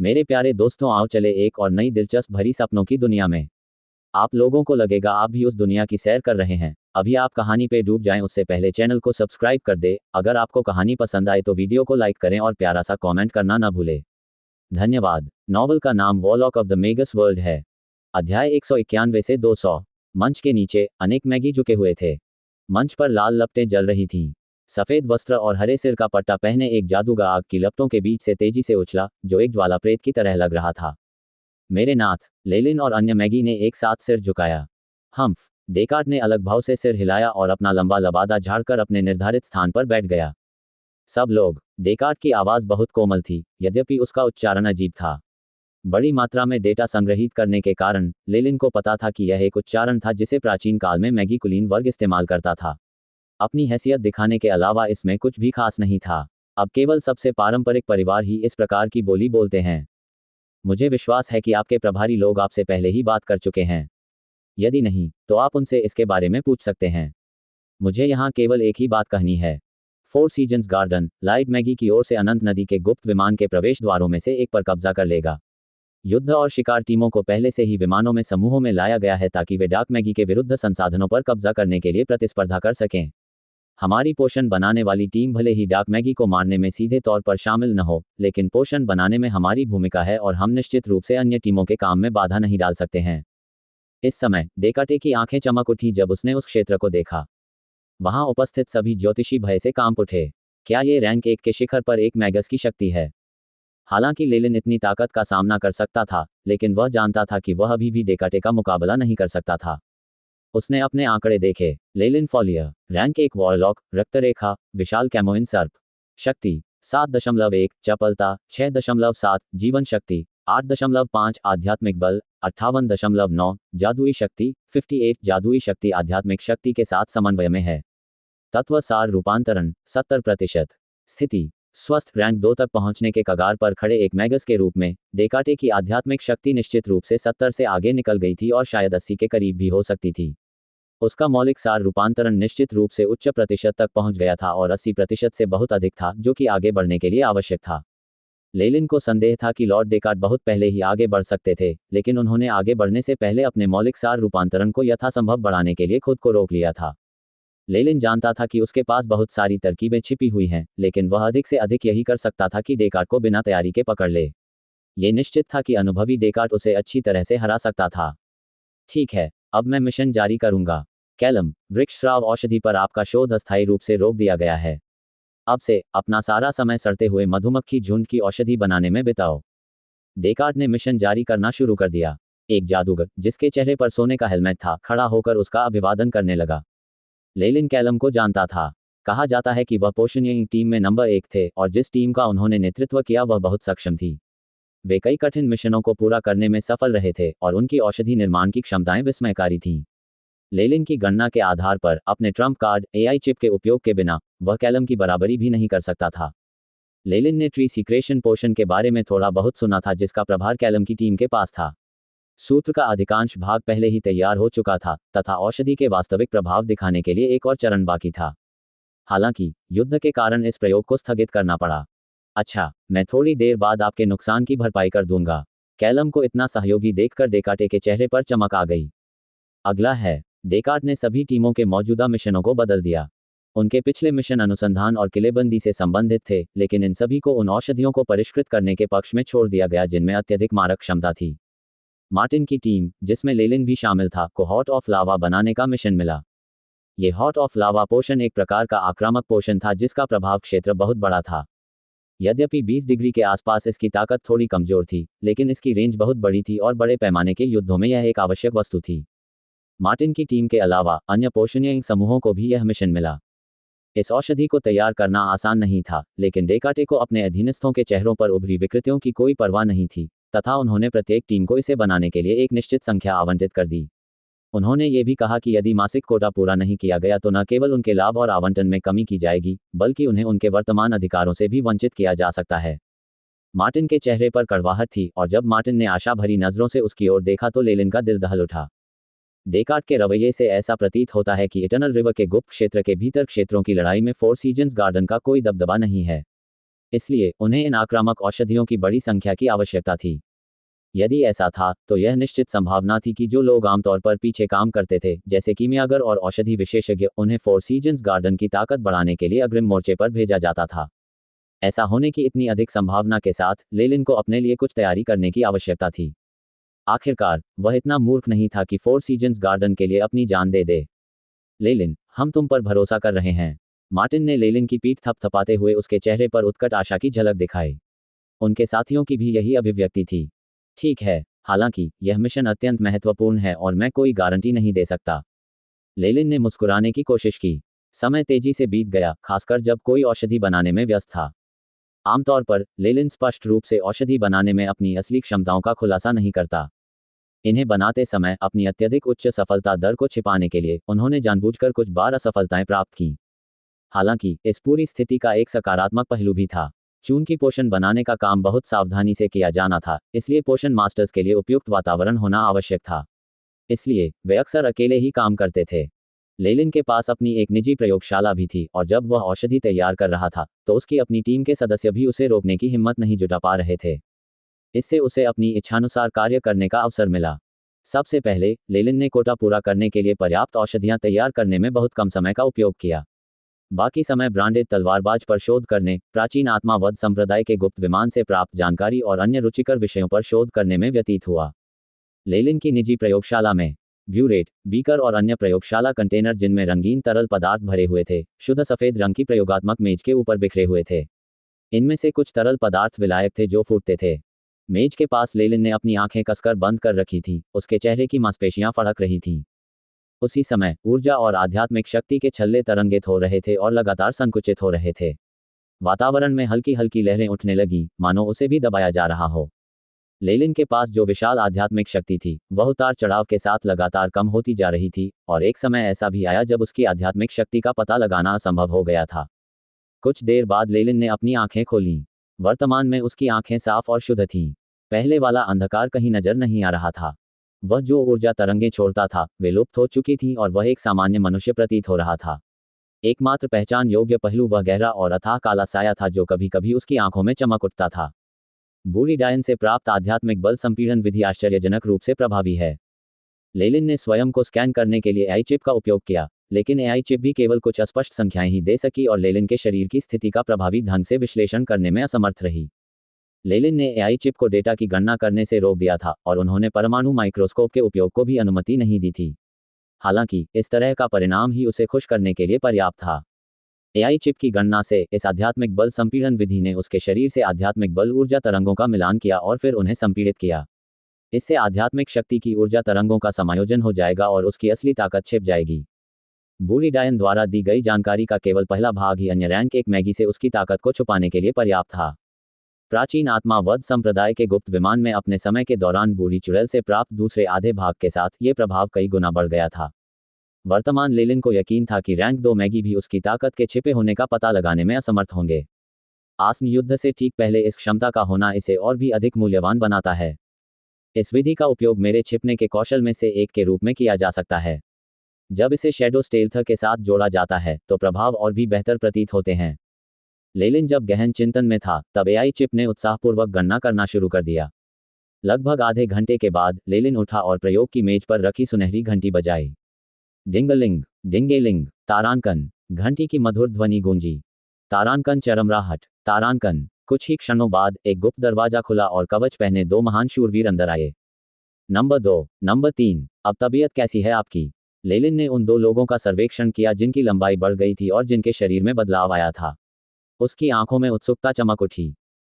मेरे प्यारे दोस्तों, आओ चले एक और नई दिलचस्प भरी सपनों की दुनिया में। आप लोगों को लगेगा आप भी उस दुनिया की सैर कर रहे हैं। अभी आप कहानी पे डूब जाएं उससे पहले चैनल को सब्सक्राइब कर दे। अगर आपको कहानी पसंद आए तो वीडियो को लाइक करें और प्यारा सा कमेंट करना ना भूले। धन्यवाद। नॉवल का नाम warlock of the magus world है। अध्याय 191 से 200। मंच के नीचे अनेक मैगी झुके हुए थे। मंच पर लाल लपटें जल रही थीं। सफेद वस्त्र और हरे सिर का पट्टा पहने एक जादूगर आग की लपटों के बीच से तेजी से उछला, जो एक ज्वाला प्रेत की तरह लग रहा था। मेरे नाथ, लेलिन और अन्य मैगी ने एक साथ सिर झुकाया। हम्फ, डेकार्ट ने अलग भाव से सिर हिलाया और अपना लंबा लबादा झाड़कर अपने निर्धारित स्थान पर बैठ गया। सब लोग। डेकार्ट की आवाज़ बहुत कोमल थी, यद्यपि उसका उच्चारण अजीब था। बड़ी मात्रा में डेटा संग्रहित करने के कारण लेलिन को पता था कि यह एक उच्चारण था जिसे प्राचीन काल में मैगी कुलीन वर्ग इस्तेमाल करता था। अपनी हैसियत दिखाने के अलावा इसमें कुछ भी खास नहीं था। अब केवल सबसे पारंपरिक परिवार ही इस प्रकार की बोली बोलते हैं। मुझे विश्वास है कि आपके प्रभारी लोग आपसे पहले ही बात कर चुके हैं। यदि नहीं, तो आप उनसे इसके बारे में पूछ सकते हैं। मुझे यहाँ केवल एक ही बात कहनी है। Four seasons garden, light Maggi की ओर से अनंत नदी के गुप्त विमान के प्रवेश द्वारों में से एक पर कब्जा कर लेगा। युद्ध और शिकार टीमों को पहले से ही विमानों में समूहों में लाया गया है ताकि वे डार्क मैगी के विरुद्ध संसाधनों पर कब्जा करने के लिए प्रतिस्पर्धा कर सकें। हमारी पोषण बनाने वाली टीम भले ही डार्क मैगी को मारने में सीधे तौर पर शामिल न हो, लेकिन पोषण बनाने में हमारी भूमिका है और हम निश्चित रूप से अन्य टीमों के काम में बाधा नहीं डाल सकते हैं। इस समय डेकाटे की आंखें चमक उठी जब उसने उस क्षेत्र को देखा। वहां उपस्थित सभी ज्योतिषी भय से कांप उठे। क्या ये रैंक 1 के शिखर पर एक मैगस की शक्ति है? हालांकि लेलिन इतनी ताकत का सामना कर सकता था, लेकिन वह जानता था कि वह अभी भी डेकाटे का मुकाबला नहीं कर सकता था। उसने अपने आंकड़े देखे। लेलिन फॉलियर, रैंक 1 वॉरलॉक, रक्तरेखा, विशाल कैमोइन सर्प। शक्ति 7.1, चपलता 6.7, जीवन शक्ति 8.5, आध्यात्मिक बल 58.9, जादुई शक्ति 58, जादुई शक्ति आध्यात्मिक शक्ति के साथ समन्वय में है। तत्व सार रूपांतरण 70%। स्थिति स्वस्थ, रैंक 2 तक पहुंचने के कगार पर खड़े एक मैगस के रूप में डेकाटे की आध्यात्मिक शक्ति निश्चित रूप से 70 से आगे निकल गई थी और शायद 80 के करीब भी हो सकती थी। उसका मौलिक सार रूपांतरण निश्चित रूप से उच्च प्रतिशत तक पहुंच गया था और 80% से बहुत अधिक था, जो कि आगे बढ़ने के लिए आवश्यक था। लेलिन को संदेह था कि लॉर्ड डेकार्ट बहुत पहले ही आगे बढ़ सकते थे, लेकिन उन्होंने आगे बढ़ने से पहले अपने मौलिक सार रूपांतरण को यथासंभव बढ़ाने के लिए खुद को रोक लिया था। लेलिन जानता था कि उसके पास बहुत सारी तरकीबें छिपी हुई हैं, लेकिन वह अधिक से अधिक यही कर सकता था कि डेकार्ट को बिना तैयारी के पकड़ ले। ये निश्चित था कि अनुभवी डेकार्ट उसे अच्छी तरह से हरा सकता था। ठीक है, अब मैं मिशन जारी करूंगा। कैलम, वृक्षस्राव औषधि पर आपका शोध अस्थायी रूप से रोक दिया गया है। अब से अपना सारा समय सड़ते हुए मधुमक्खी झुंड की औषधि बनाने में बिताओ। डेकार्ट ने मिशन जारी करना शुरू कर दिया। एक जादूगर, जिसके चेहरे पर सोने का हेलमेट था, खड़ा होकर उसका अभिवादन करने लगा। लेलिन कैलम को जानता था। कहा जाता है कि वह पोषणीय टीम में नंबर 1 थे और जिस टीम का उन्होंने नेतृत्व किया वह बहुत सक्षम थी। वे कई कठिन मिशनों को पूरा करने में सफल रहे थे और उनकी औषधि निर्माण की क्षमताएं विस्मयकारी थीं। लेलिन की गणना के आधार पर अपने ट्रम्प कार्ड एआई चिप के उपयोग के बिना वह कैलम की बराबरी भी नहीं कर सकता था। लेलिन ने ट्री सीक्रेशन पोशन के बारे में थोड़ा बहुत सुना था जिसका प्रभार कैलम की टीम के पास था। सूत्र का अधिकांश भाग पहले ही तैयार हो चुका था तथा औषधि के वास्तविक प्रभाव दिखाने के लिए एक और चरण बाकी था। हालांकि युद्ध के कारण इस प्रयोग को स्थगित करना पड़ा। अच्छा, मैं थोड़ी देर बाद आपके नुकसान की भरपाई कर दूंगा। कैलम को इतना सहयोगी देखकर डेकाटे के चेहरे पर चमक आ गई। अगला है। डेकार्ट ने सभी टीमों के मौजूदा मिशनों को बदल दिया। उनके पिछले मिशन अनुसंधान और किलेबंदी से संबंधित थे, लेकिन इन सभी को उन औषधियों को परिष्कृत करने के पक्ष में छोड़ दिया गया जिनमें अत्यधिक मारक क्षमता थी। मार्टिन की टीम, जिसमें लेलिन भी शामिल था, को हॉट ऑफ लावा बनाने का मिशन मिला। ये हॉट ऑफ लावा पोषण एक प्रकार का आक्रामक पोषण था जिसका प्रभाव क्षेत्र बहुत बड़ा था। यद्यपि 20 डिग्री के आसपास इसकी ताकत थोड़ी कमजोर थी, लेकिन इसकी रेंज बहुत बड़ी थी और बड़े पैमाने के युद्धों में यह एक आवश्यक वस्तु थी। मार्टिन की टीम के अलावा अन्य पोषणीय समूहों को भी यह मिशन मिला। इस औषधि को तैयार करना आसान नहीं था, लेकिन डेकाटे को अपने अधीनस्थों के चेहरों पर उभरी विकृतियों की कोई परवाह नहीं थी तथा उन्होंने प्रत्येक टीम को इसे बनाने के लिए एक निश्चित संख्या आवंटित कर दी। उन्होंने ये भी कहा कि यदि मासिक कोटा पूरा नहीं किया गया तो न केवल उनके लाभ और आवंटन में कमी की जाएगी, बल्कि उन्हें उनके वर्तमान अधिकारों से भी वंचित किया जा सकता है। मार्टिन के चेहरे पर कड़वाहट थी और जब मार्टिन ने आशा भरी नजरों से उसकी ओर देखा तो लेलिन का दिल दहल उठा। डेकार्ट के रवैये से ऐसा प्रतीत होता है कि इटर्नल रिवर के गुप्त क्षेत्र के भीतर क्षेत्रों की लड़ाई में फोर सीजन्स गार्डन का कोई दबदबा नहीं है। इसलिए उन्हें इन आक्रामक औषधियों की बड़ी संख्या की आवश्यकता थी। यदि ऐसा था तो यह निश्चित संभावना थी कि जो लोग आमतौर पर पीछे काम करते थे, जैसे कीमियागर और औषधि विशेषज्ञ, उन्हें फोर सीजन्स गार्डन की ताकत बढ़ाने के लिए अग्रिम मोर्चे पर भेजा जाता था। ऐसा होने की इतनी अधिक संभावना के साथ लेलिन को अपने लिए कुछ तैयारी करने की आवश्यकता थी। आखिरकार वह इतना मूर्ख नहीं था कि फोर सीजन्स गार्डन के लिए अपनी जान दे दे। लेलिन, हम तुम पर भरोसा कर रहे हैं। मार्टिन ने लेलिन की पीठ थपथपाते हुए उसके चेहरे पर उत्कट आशा की झलक दिखाई। उनके साथियों की भी यही अभिव्यक्ति थी। ठीक है, हालांकि यह मिशन अत्यंत महत्वपूर्ण है और मैं कोई गारंटी नहीं दे सकता। लेलिन ने मुस्कुराने की कोशिश की। समय तेजी से बीत गया, खासकर जब कोई औषधि बनाने में व्यस्त था। आमतौर पर लेलिन स्पष्ट रूप से औषधि बनाने में अपनी असली क्षमताओं का खुलासा नहीं करता। इन्हें बनाते समय अपनी अत्यधिक उच्च सफलता दर को छिपाने के लिए उन्होंने जानबूझकर कुछ बार असफलताएं प्राप्त की। हालांकि इस पूरी स्थिति का एक सकारात्मक पहलू भी था। चूंकि पोषण बनाने का काम बहुत सावधानी से किया जाना था, इसलिए पोषण मास्टर्स के लिए उपयुक्त वातावरण होना आवश्यक था। इसलिए वे अक्सर अकेले ही काम करते थे। लेलिन के पास अपनी एक निजी प्रयोगशाला भी थी और जब वह औषधि तैयार कर रहा था तो उसकी अपनी टीम के सदस्य भी उसे रोकने की हिम्मत नहीं जुटा पा रहे थे। इससे उसे अपनी इच्छानुसार कार्य करने का अवसर मिला। सबसे पहले लेलिन ने कोटा पूरा करने के लिए पर्याप्त औषधियां तैयार करने में बहुत कम समय का उपयोग किया। बाकी समय ब्रांडेड तलवारबाज पर शोध करने, प्राचीन आत्मावध संप्रदाय के गुप्त विमान से प्राप्त जानकारी और अन्य रुचिकर विषयों पर शोध करने में व्यतीत हुआ। लेलिन की निजी प्रयोगशाला में ब्यूरेट, बीकर और अन्य प्रयोगशाला कंटेनर जिनमें रंगीन तरल पदार्थ भरे हुए थे, शुद्ध सफेद रंग की प्रयोगात्मक मेज के ऊपर बिखरे हुए थे। इनमें से कुछ तरल पदार्थ विलायक थे जो फूटते थे। मेज के पास लेलिन ने अपनी आंखें कसकर बंद कर रखी थी, उसके चेहरे की मांसपेशियां फड़क रही थीं। उसी समय ऊर्जा और आध्यात्मिक शक्ति के छल्ले तरंगित हो रहे थे और लगातार संकुचित हो रहे थे। वातावरण में हल्की हल्की लहरें उठने लगी, मानो उसे भी दबाया जा रहा हो। लेलिन के पास जो विशाल आध्यात्मिक शक्ति थी, वह उतार चढ़ाव के साथ लगातार कम होती जा रही थी, और एक समय ऐसा भी आया जब उसकी आध्यात्मिक शक्ति का पता लगाना असंभव हो गया था। कुछ देर बाद लेलिन ने अपनी आंखें खोलीं। वर्तमान में उसकी आंखें साफ और शुद्ध थीं। पहले वाला अंधकार कहीं नजर नहीं आ रहा था। वह जो ऊर्जा तरंगें छोड़ता था, वे लुप्त हो चुकी थीं और वह एक सामान्य मनुष्य प्रतीत हो रहा था। एकमात्र पहचान योग्य पहलू वह गहरा और अथाह काला साया था जो कभी कभी उसकी आंखों में चमक उठता था। बूरीडायन से प्राप्त आध्यात्मिक बल संपीड़न विधि आश्चर्यजनक रूप से प्रभावी है। लेलिन ने स्वयं को स्कैन करने के लिए एआई चिप का उपयोग किया, लेकिन एआई चिप भी केवल कुछ अस्पष्ट संख्याएं ही दे सकी और लेलिन के शरीर की स्थिति का प्रभावी ढंग से विश्लेषण करने में असमर्थ रही। लेलिन ने एआई चिप को डेटा की गणना करने से रोक दिया था और उन्होंने परमाणु माइक्रोस्कोप के उपयोग को भी अनुमति नहीं दी थी। हालांकि इस तरह का परिणाम ही उसे खुश करने के लिए पर्याप्त था। एआई चिप की गणना से इस आध्यात्मिक बल संपीड़न विधि ने उसके शरीर से आध्यात्मिक बल ऊर्जा तरंगों का मिलान किया और फिर उन्हें संपीड़ित किया। इससे आध्यात्मिक शक्ति की ऊर्जा तरंगों का समायोजन हो जाएगा और उसकी असली ताकत छिप जाएगी। बूरीडायन द्वारा दी गई जानकारी का केवल पहला भाग ही अन्य रैंक एक मैगी से उसकी ताकत को छुपाने के लिए पर्याप्त था। प्राचीन आत्मावध संप्रदाय के गुप्त विमान में अपने समय के दौरान बूढ़ी चुड़ैल से प्राप्त दूसरे आधे भाग के साथ ये प्रभाव कई गुना बढ़ गया था। वर्तमान लेलिन को यकीन था कि रैंक 2 मैगी भी उसकी ताकत के छिपे होने का पता लगाने में असमर्थ होंगे। आसन युद्ध से ठीक पहले इस क्षमता का होना इसे और भी अधिक मूल्यवान बनाता है। इस विधि का उपयोग मेरे छिपने के कौशल में से एक के रूप में किया जा सकता है। जब इसे शैडो स्टेल्थ के साथ जोड़ा जाता है तो प्रभाव और भी बेहतर प्रतीत होते हैं। लेलिन जब गहन चिंतन में था, तब एआई चिप ने उत्साहपूर्वक गणना करना शुरू कर दिया। लगभग आधे घंटे के बाद लेलिन उठा और प्रयोग की मेज पर रखी सुनहरी घंटी बजाई। डिंगलिंग, डिंगेलिंग, तारांकन। घंटी की मधुर ध्वनि गूंजी। तारांकन, चरमराहट, तारांकन। कुछ ही क्षणों बाद एक गुप्त दरवाजा खुला और कवच पहने 2 महान शूरवीर अंदर आए। नंबर 2, नंबर 3, अब तबीयत कैसी है आपकी? लेलिन ने उन 2 लोगों का सर्वेक्षण किया जिनकी लंबाई बढ़ गई थी और जिनके शरीर में बदलाव आया था। उसकी आंखों में उत्सुकता चमक उठी।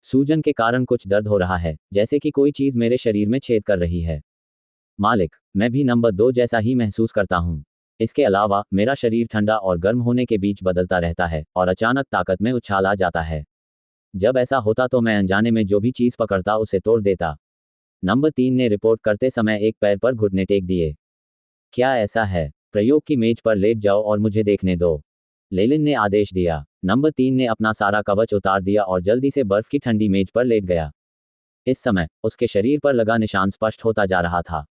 सूजन के कारण कुछ दर्द हो रहा है, जैसे कि कोई चीज मेरे शरीर में छेद कर रही है। मालिक, मैं भी नंबर 2 जैसा ही महसूस करता हूँ। इसके अलावा मेरा शरीर ठंडा और गर्म होने के बीच बदलता रहता है और अचानक ताकत में उछाल आ जाता है। जब ऐसा होता तो मैं अनजाने में जो भी चीज पकड़ता उसे तोड़ देता। नंबर 3 ने रिपोर्ट करते समय एक पैर पर घुटने टेक दिए। क्या ऐसा है? प्रयोग की मेज पर लेट जाओ और मुझे देखने दो, लेलिन ने आदेश दिया। नंबर 3 ने अपना सारा कवच उतार दिया और जल्दी से बर्फ की ठंडी मेज पर लेट गया। इस समय उसके शरीर पर लगा निशान स्पष्ट होता जा रहा था।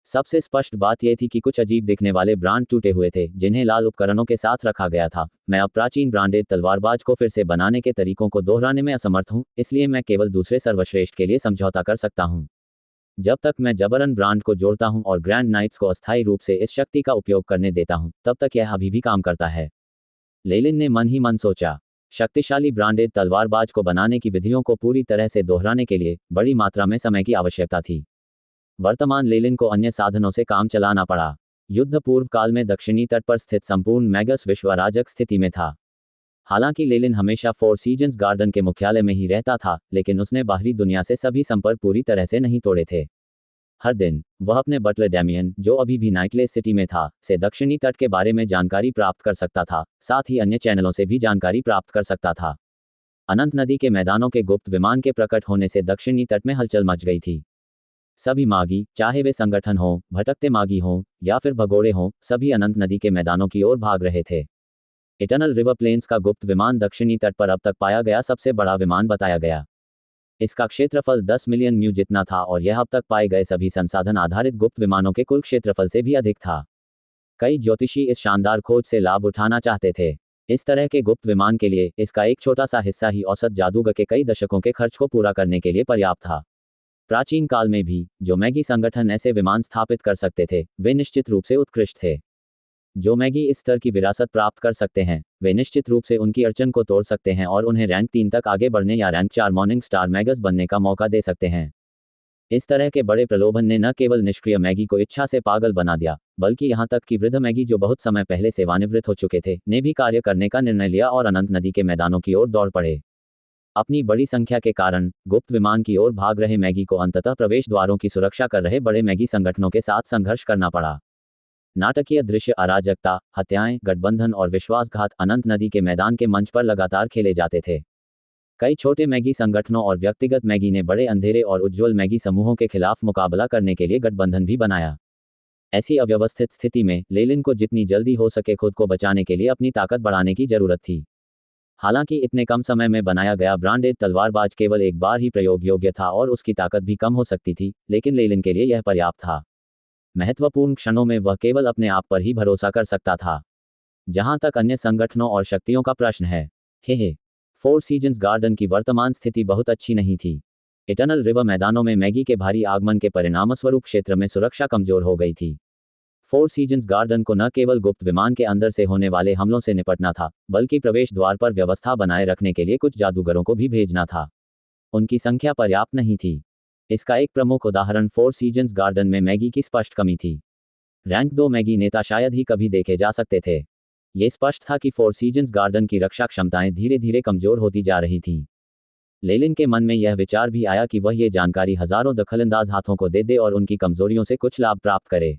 सबसे स्पष्ट बात यह थी कि कुछ अजीब दिखने वाले ब्रांड टूटे हुए थे जिन्हें लाल उपकरणों के साथ रखा गया था। मैं अब प्राचीन ब्रांडेड तलवारबाज को फिर से बनाने के तरीकों को दोहराने में असमर्थ हूं, इसलिए मैं केवल दूसरे सर्वश्रेष्ठ के लिए समझौता कर सकता हूं। जब तक मैं जबरन ब्रांड को जोड़ता हूं और ग्रैंड नाइट्स को अस्थायी रूप से इस शक्ति का उपयोग करने देता हूं, तब तक यह अभी भी काम करता है। लेलिन ने मन ही मन सोचा। शक्तिशाली ब्रांडेड तलवारबाज को बनाने की विधियों को पूरी तरह से दोहराने के लिए बड़ी मात्रा में समय की आवश्यकता थी। वर्तमान लेलिन को अन्य साधनों से काम चलाना पड़ा। युद्ध पूर्व काल में दक्षिणी तट पर स्थित संपूर्ण मैगस विश्व अराजक स्थिति में था। हालांकि लेलिन हमेशा फोर सीजन्स गार्डन के मुख्यालय में ही रहता था, लेकिन उसने बाहरी दुनिया से सभी संपर्क पूरी तरह से नहीं तोड़े थे। हर दिन वह अपने बटलर डैमियन, जो अभी भी नाइटलेस सिटी में था, से दक्षिणी तट के बारे में जानकारी प्राप्त कर सकता था, साथ ही अन्य चैनलों से भी जानकारी प्राप्त कर सकता था। अनंत नदी के मैदानों के गुप्त विमान के प्रकट होने से दक्षिणी तट में हलचल मच गई थी। सभी मागी, चाहे वे संगठन हों, भटकते मागी हों या फिर भगोड़े हों, सभी अनंत नदी के मैदानों की ओर भाग रहे थे। इटर्नल रिवर प्लेन्स का गुप्त विमान दक्षिणी तट पर अब तक पाया गया सबसे बड़ा विमान बताया गया। इसका क्षेत्रफल 10 मिलियन म्यू जितना था और यह अब तक पाए गए सभी संसाधन आधारित गुप्त विमानों के कुल क्षेत्रफल से भी अधिक था। कई ज्योतिषी इस शानदार खोज से लाभ उठाना चाहते थे। इस तरह के गुप्त विमान के लिए इसका एक छोटा सा हिस्सा ही औसत जादूगर के कई दशकों के खर्च को पूरा करने के लिए पर्याप्त था। प्राचीन काल में भी जो मैगी संगठन ऐसे विमान स्थापित कर सकते थे, वे निश्चित रूप से उत्कृष्ट थे। जो मैगी इस स्तर की विरासत प्राप्त कर सकते हैं, वे निश्चित रूप से उनकी अड़चन को तोड़ सकते हैं और उन्हें रैंक 3 तक आगे बढ़ने या रैंक 4 मॉर्निंग स्टार मैगस बनने का मौका दे सकते हैं। इस तरह के बड़े प्रलोभन ने न केवल निष्क्रिय मैगी को इच्छा से पागल बना दिया, बल्कि यहाँ तक कि वृद्ध मैगी, जो बहुत समय पहले सेवानिवृत्त हो चुके थे, ने भी कार्य करने का निर्णय लिया और अनंत नदी के मैदानों की ओर दौड़ पड़े। अपनी बड़ी संख्या के कारण गुप्त विमान की ओर भाग रहे मैगी को अंततः प्रवेश द्वारों की सुरक्षा कर रहे बड़े मैगी संगठनों के साथ संघर्ष करना पड़ा। नाटकीय दृश्य, अराजकता, हत्याएं, गठबंधन और विश्वासघात अनंत नदी के मैदान के मंच पर लगातार खेले जाते थे। कई छोटे मैगी संगठनों और व्यक्तिगत मैगी ने बड़े अंधेरे और उज्ज्वल मैगी समूहों के खिलाफ मुकाबला करने के लिए गठबंधन भी बनाया। ऐसी अव्यवस्थित स्थिति में लेलिन को जितनी जल्दी हो सके खुद को बचाने के लिए अपनी ताकत बढ़ाने की जरूरत थी। हालांकि इतने कम समय में बनाया गया ब्रांडेड तलवारबाज केवल एक बार ही प्रयोग योग्य था और उसकी ताकत भी कम हो सकती थी, लेकिन लेलिन के लिए यह पर्याप्त था। महत्वपूर्ण क्षणों में वह केवल अपने आप पर ही भरोसा कर सकता था। जहां तक अन्य संगठनों और शक्तियों का प्रश्न है, हे फोर सीजन्स गार्डन की वर्तमान स्थिति बहुत अच्छी नहीं थी। इटर्नल रिवर मैदानों में मैगी के भारी आगमन के परिणामस्वरूप क्षेत्र में सुरक्षा कमजोर हो गई थी। फोर सीजन्स गार्डन को न केवल गुप्त विमान के अंदर से होने वाले हमलों से निपटना था, बल्कि प्रवेश द्वार पर व्यवस्था बनाए रखने के लिए कुछ जादूगरों को भी भेजना था। उनकी संख्या पर्याप्त नहीं थी। इसका एक प्रमुख उदाहरण फोर सीजन्स गार्डन में मैगी की स्पष्ट कमी थी। रैंक 2 मैगी नेता शायद ही कभी देखे जा सकते थे। ये स्पष्ट था कि फोर सीजन्स गार्डन की रक्षा क्षमताएं धीरे धीरे कमजोर होती जा रही थीं। लेलिन के मन में यह विचार भी आया कि वह ये जानकारी हजारों दखलंदाज हाथों को दे दे और उनकी कमजोरियों से कुछ लाभ प्राप्त करे।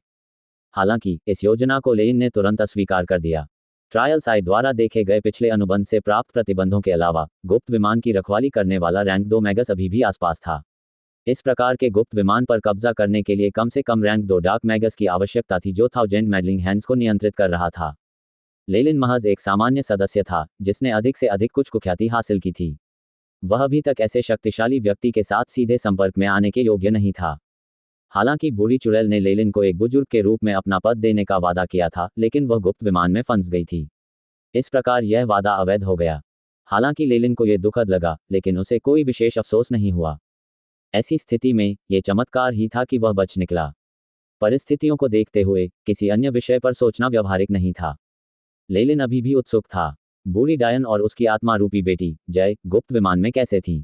हालांकि इस योजना को लेनिन ने तुरंत अस्वीकार कर दिया। ट्रायल साइट द्वारा देखे गए पिछले अनुबंध से प्राप्त प्रतिबंधों के अलावा गुप्त विमान की रखवाली करने वाला रैंक 2 मैगस अभी भी आसपास था। इस प्रकार के गुप्त विमान पर कब्जा करने के लिए कम से कम रैंक 2 डार्क मैगस की आवश्यकता थी, जो थाउजेंड मैडलिंग हैंड्स को नियंत्रित कर रहा था। लेलिन महज एक सामान्य सदस्य था जिसने अधिक से अधिक कुछ कुख्याति हासिल की थी। वह अभी तक ऐसे शक्तिशाली व्यक्ति के साथ सीधे संपर्क में आने के योग्य नहीं था। हालांकि बूढ़ी चुड़ैल ने लेलिन को एक बुजुर्ग के रूप में अपना पद देने का वादा किया था, लेकिन वह गुप्त विमान में फंस गई थी। इस प्रकार यह वादा अवैध हो गया। हालांकि लेलिन को यह दुखद लगा, लेकिन उसे कोई विशेष अफसोस नहीं हुआ। ऐसी स्थिति में यह चमत्कार ही था कि वह बच निकला। परिस्थितियों को देखते हुए किसी अन्य विषय पर सोचना व्यवहारिक नहीं था। लेलिन अभी भी उत्सुक था। बूढ़ी डायन और उसकी आत्मा रूपी बेटी जय गुप्त विमान में कैसे थी?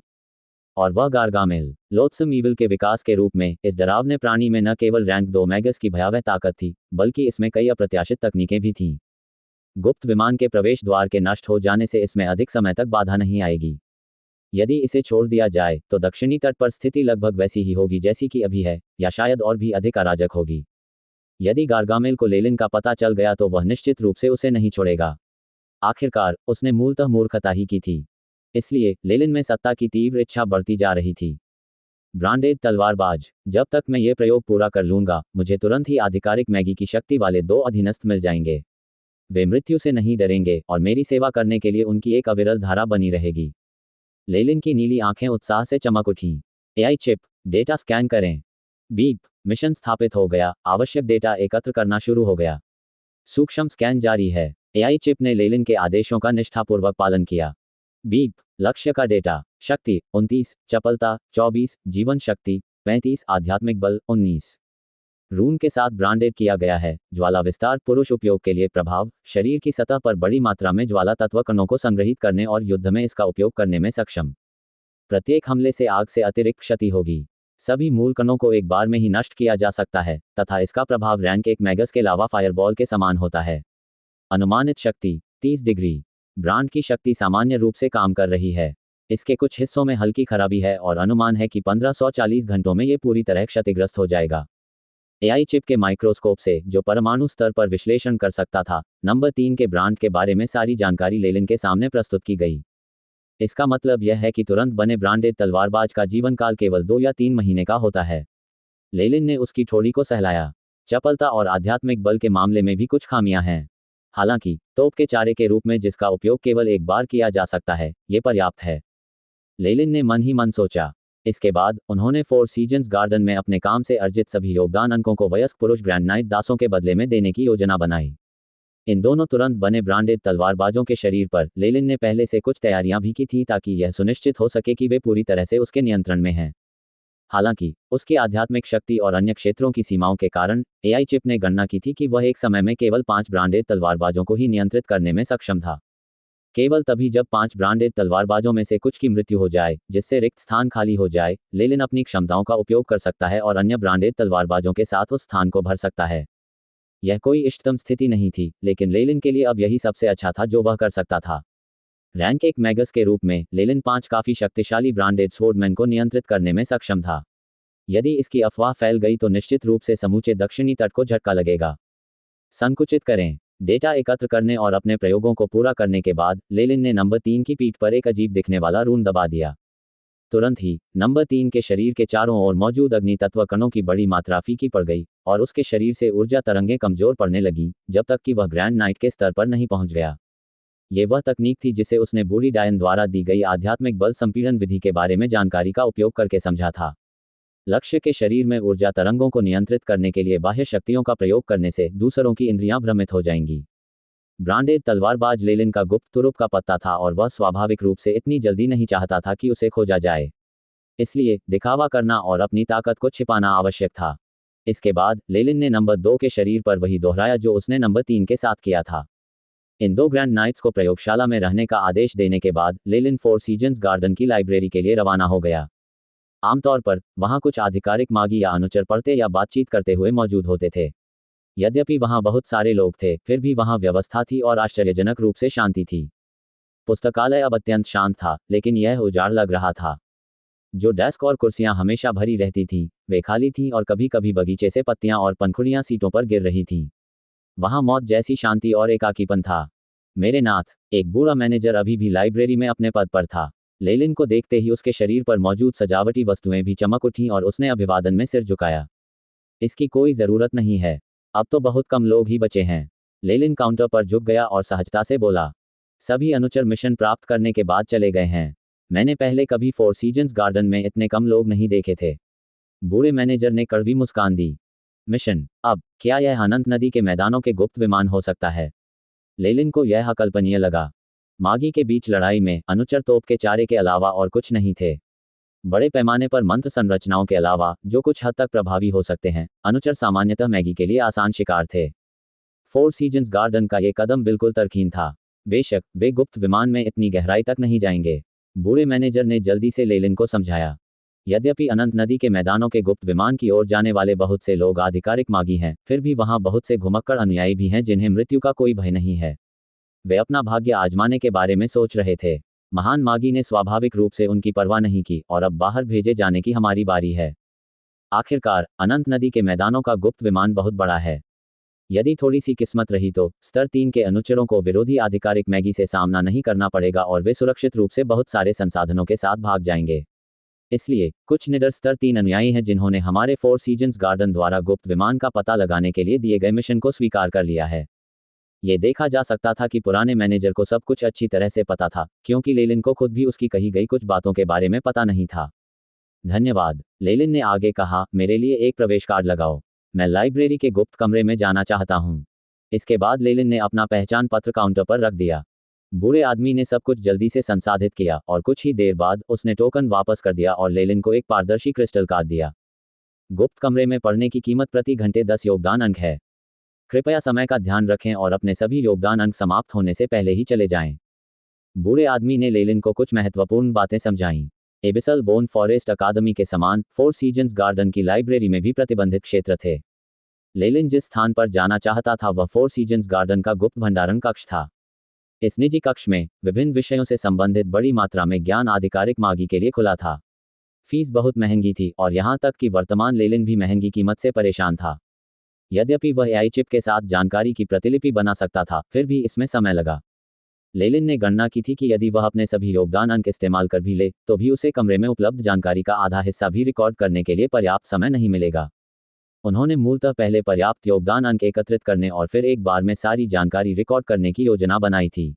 और वह गार्गामेल, लोथसम ईविल के विकास के रूप में इस डरावने प्राणी में न केवल रैंक 2 मैगस की भयावह ताकत थी, बल्कि इसमें कई अप्रत्याशित तकनीकें भी थीं। गुप्त विमान के प्रवेश द्वार के नष्ट हो जाने से इसमें अधिक समय तक बाधा नहीं आएगी। यदि इसे छोड़ दिया जाए तो दक्षिणी तट पर स्थिति लगभग वैसी ही होगी जैसी कि अभी है, या शायद और भी अधिक अराजक होगी। यदि गार्गामेल को लेलिन का पता चल गया तो वह निश्चित रूप से उसे नहीं छोड़ेगा। आखिरकार उसने मूलतः मूर्खता ही की थी। इसलिए लेलिन में सत्ता की तीव्र इच्छा बढ़ती जा रही थी। ब्रांडेड तलवारबाज, जब तक मैं ये प्रयोग पूरा कर लूंगा, मुझे तुरंत ही आधिकारिक मैगी की शक्ति वाले 2 अधीनस्थ मिल जाएंगे। वे मृत्यु से नहीं डरेंगे और मेरी सेवा करने के लिए उनकी एक अविरल धारा बनी रहेगी। लेलिन की नीली आंखें उत्साह से चमक उठीं। एआई चिप, डेटा स्कैन करें। बीप, मिशन स्थापित हो गया, आवश्यक डेटा एकत्र करना शुरू हो गया। सूक्ष्म स्कैन जारी है। एआई चिप ने लेलिन के आदेशों का निष्ठापूर्वक पालन किया। बीप, लक्ष्य का डेटा, शक्ति 29, चपलता 24, जीवन शक्ति 35, आध्यात्मिक बल 19। रून के साथ ब्रांडेड किया गया है। ज्वाला विस्तार पुरुष उपयोग के लिए प्रभाव, शरीर की सतह पर बड़ी मात्रा में ज्वाला तत्व कणों को संग्रहित करने और युद्ध में इसका उपयोग करने में सक्षम। प्रत्येक हमले से आग से अतिरिक्त क्षति होगी। सभी मूल कणों को एक बार में ही नष्ट किया जा सकता है तथा इसका प्रभाव रैंक एक मैगस के लावा फायरबॉल के समान होता है। अनुमानित शक्ति 30 डिग्री। ब्रांड की शक्ति सामान्य रूप से काम कर रही है। इसके कुछ हिस्सों में हल्की खराबी है और अनुमान है कि 1540 घंटों में ये पूरी तरह क्षतिग्रस्त हो जाएगा। एआई चिप के माइक्रोस्कोप से जो परमाणु स्तर पर विश्लेषण कर सकता था, नंबर 3 के ब्रांड के बारे में सारी जानकारी लेलिन के सामने प्रस्तुत की गई। इसका मतलब यह है कि तुरंत बने ब्रांडेड तलवारबाज का जीवन काल केवल 2 या 3 महीने का होता है। लेलिन ने उसकी ठोड़ी को सहलाया। चपलता और आध्यात्मिक बल के मामले में भी कुछ खामियां हैं। हालांकि तोप के चारे के रूप में जिसका उपयोग केवल एक बार किया जा सकता है, ये पर्याप्त है। लेलिन ने मन ही मन सोचा। इसके बाद उन्होंने फोर सीजन्स गार्डन में अपने काम से अर्जित सभी योगदान अंकों को वयस्क पुरुष ग्रैंड नाइट दासों के बदले में देने की योजना बनाई। इन दोनों तुरंत बने ब्रांडेड तलवारबाजों के शरीर पर लेलिन ने पहले से कुछ तैयारियां भी की थी ताकि यह सुनिश्चित हो सके कि वे पूरी तरह से उसके नियंत्रण में हैं। हालांकि उसकी आध्यात्मिक शक्ति और अन्य क्षेत्रों की सीमाओं के कारण एआई चिप ने गणना की थी कि वह एक समय में केवल 5 ब्रांडेड तलवारबाजों को ही नियंत्रित करने में सक्षम था। केवल तभी जब 5 ब्रांडेड तलवारबाजों में से कुछ की मृत्यु हो जाए, जिससे रिक्त स्थान खाली हो जाए, लेलिन अपनी क्षमताओं का उपयोग कर सकता है और अन्य ब्रांडेड तलवारबाजों के साथ उस स्थान को भर सकता है। यह कोई इष्टतम स्थिति नहीं थी, लेकिन लेलिन के लिए अब यही सबसे अच्छा था जो वह कर सकता था। रैंक एक मैगस के रूप में लेलिन 5 काफी शक्तिशाली ब्रांडेड स्वॉर्डमैन को नियंत्रित करने में सक्षम था। यदि इसकी अफवाह फैल गई तो निश्चित रूप से समूचे दक्षिणी तट को झटका लगेगा। संकुचित करें। डेटा एकत्र करने और अपने प्रयोगों को पूरा करने के बाद लेलिन ने नंबर 3 की पीठ पर एक अजीब दिखने वाला रून दबा दिया। तुरंत ही नंबर 3 के शरीर के चारों ओर मौजूद अग्नि तत्व कणों की बड़ी मात्रा फीकी पड़ गई और उसके शरीर से ऊर्जा तरंगें कमजोर पड़ने लगी जब तक कि वह ग्रैंड नाइट के स्तर पर नहीं पहुंच गया। ये वह तकनीक थी जिसे उसने बूढ़ी डायन द्वारा दी गई आध्यात्मिक बल संपीड़न विधि के बारे में जानकारी का उपयोग करके समझा था। लक्ष्य के शरीर में ऊर्जा तरंगों को नियंत्रित करने के लिए बाह्य शक्तियों का प्रयोग करने से दूसरों की इंद्रियां भ्रमित हो जाएंगी। ब्रांडेड तलवारबाज लेलिन का गुप्त तुरुप का पत्ता था और वह स्वाभाविक रूप से इतनी जल्दी नहीं चाहता था कि उसे खोजा जाए। इसलिए दिखावा करना और अपनी ताकत को छिपाना आवश्यक था। इसके बाद लेलिन ने नंबर 2 के शरीर पर वही दोहराया जो उसने नंबर 3 के साथ किया था। इन 2 ग्रैंड नाइट्स को प्रयोगशाला में रहने का आदेश देने के बाद लेलिन फोर सीजन्स गार्डन की लाइब्रेरी के लिए रवाना हो गया। आमतौर पर वहां कुछ आधिकारिक मागी या अनुचर पढ़ते या बातचीत करते हुए मौजूद होते थे। यद्यपि वहां बहुत सारे लोग थे, फिर भी वहां व्यवस्था थी और आश्चर्यजनक रूप से शांति थी। पुस्तकालय अब अत्यंत शांत था, लेकिन यह उजाड़ लग रहा था। जो डेस्क और कुर्सियां हमेशा भरी रहती थीं, वे खाली थीं और कभी कभी बगीचे से पत्तियां और पंखुड़ियां सीटों पर गिर रही थीं। वहां मौत जैसी शांति और एकाकीपन था। मेरे नाथ, एक बूढ़ा मैनेजर अभी भी लाइब्रेरी में अपने पद पर था। लेलिन को देखते ही उसके शरीर पर मौजूद सजावटी वस्तुएं भी चमक उठीं और उसने अभिवादन में सिर झुकाया। इसकी कोई जरूरत नहीं है, अब तो बहुत कम लोग ही बचे हैं। लेलिन काउंटर पर झुक गया और सहजता से बोला, सभी अनुचर मिशन प्राप्त करने के बाद चले गए हैं। मैंने पहले कभी फोर सीजन्स गार्डन में इतने कम लोग नहीं देखे थे। बूढ़े मैनेजर ने कड़वी मुस्कान दी। मिशन, अब क्या यह अनंत नदी के मैदानों के गुप्त विमान हो सकता है? लेलिन को यह अकल्पनीय लगा। मागी के बीच लड़ाई में अनुचर तोप के चारे के अलावा और कुछ नहीं थे। बड़े पैमाने पर मंत्र संरचनाओं के अलावा जो कुछ हद तक प्रभावी हो सकते हैं, अनुचर सामान्यतः मैगी के लिए आसान शिकार थे। फोर सीजन्स गार्डन का ये कदम बिल्कुल तरकीन था। बेशक वे गुप्त विमान में इतनी गहराई तक नहीं जाएंगे, बूढ़े मैनेजर ने जल्दी से लेलिन को समझाया। यद्यपि अनंत नदी के मैदानों के गुप्त विमान की ओर जाने वाले बहुत से लोग आधिकारिक मागी हैं, फिर भी वहां बहुत से घुमक्कड़ अनुयायी भी हैं जिन्हें मृत्यु का कोई भय नहीं है। वे अपना भाग्य आजमाने के बारे में सोच रहे थे। महान मागी ने स्वाभाविक रूप से उनकी परवाह नहीं की और अब बाहर भेजे जाने की हमारी बारी है। आखिरकार अनंत नदी के मैदानों का गुप्त विमान बहुत बड़ा है। यदि थोड़ी सी किस्मत रही तो स्तर 3 के अनुचरों को विरोधी आधिकारिक मैगी से सामना नहीं करना पड़ेगा और वे सुरक्षित रूप से बहुत सारे संसाधनों के साथ भाग जाएंगे। इसलिए कुछ निडर स्तर 3 अनुयायी हैं जिन्होंने हमारे फोर सीजन्स गार्डन द्वारा गुप्त विमान का पता लगाने के लिए दिए गए मिशन को स्वीकार कर लिया है। ये देखा जा सकता था कि पुराने मैनेजर को सब कुछ अच्छी तरह से पता था, क्योंकि लेलिन को खुद भी उसकी कही गई कुछ बातों के बारे में पता नहीं था। धन्यवाद, लेलिन ने आगे कहा, मेरे लिए एक प्रवेश कार्ड लगाओ। मैं लाइब्रेरी के गुप्त कमरे में जाना चाहता हूँ। इसके बाद लेलिन ने अपना पहचान पत्र काउंटर पर रख दिया। बूढ़े आदमी ने सब कुछ जल्दी से संसाधित किया और कुछ ही देर बाद उसने टोकन वापस कर दिया और लेलिन को एक पारदर्शी क्रिस्टल कार्ड दिया। गुप्त कमरे में पढ़ने की कीमत प्रति घंटे 10 योगदान अंक है। कृपया समय का ध्यान रखें और अपने सभी योगदान अंक समाप्त होने से पहले ही चले जाएं। बूढ़े आदमी ने लेलिन को कुछ महत्वपूर्ण बातें समझाईं। एबिसल बोन फॉरेस्ट अकादमी के समान फोर सीजन्स गार्डन की लाइब्रेरी में भी प्रतिबंधित क्षेत्र थे। लेलिन जिस स्थान पर जाना चाहता था वह फोर सीजन्स गार्डन का गुप्त भंडारण कक्ष था। इस निजी कक्ष में विभिन्न विषयों से संबंधित बड़ी मात्रा में ज्ञान आधिकारिक मागी के लिए खुला था। फीस बहुत महंगी थी और यहां तक कि वर्तमान लेलिन भी महंगी कीमत से परेशान था। यद्यपि वह एआई चिप के साथ जानकारी की प्रतिलिपि बना सकता था, फिर भी इसमें समय लगा। लेलिन ने गणना की थी कि यदि वह अपने सभी योगदान अंक इस्तेमाल कर भी ले तो भी उसे कमरे में उपलब्ध जानकारी का आधा हिस्सा भी रिकॉर्ड करने के लिए पर्याप्त समय नहीं मिलेगा। उन्होंने मूलतः पहले पर्याप्त योगदान अंक एकत्रित करने और फिर एक बार में सारी जानकारी रिकॉर्ड करने की योजना बनाई थी।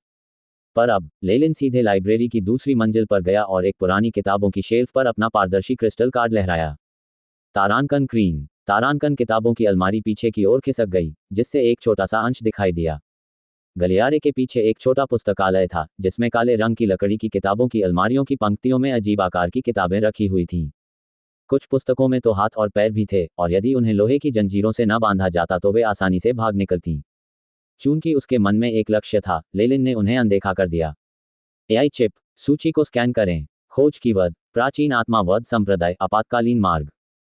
पर अब लेलिन सीधे लाइब्रेरी की दूसरी मंजिल पर गया और एक पुरानी किताबों की शेल्फ पर अपना पारदर्शी क्रिस्टल कार्ड लहराया। तारांकन क्रीन। तारांकन किताबों की अलमारी पीछे की ओर खिसक गई, जिससे एक छोटा सा अंश दिखाई दिया। गलियारे के पीछे एक छोटा पुस्तकालय था, जिसमें काले रंग की लकड़ी की किताबों की अलमारियों की पंक्तियों में अजीब आकार की किताबें रखी हुई थीं। कुछ पुस्तकों में तो हाथ और पैर भी थे और यदि उन्हें लोहे की जंजीरों से न बांधा जाता तो वे आसानी से भाग निकलतीं। चूंकि उसके मन में एक लक्ष्य था, लेलिन ने उन्हें अनदेखा कर दिया। AI chip. सूची को स्कैन करें। खोज कीवर्ड प्राचीन आत्मावध संप्रदाय आपातकालीन मार्ग।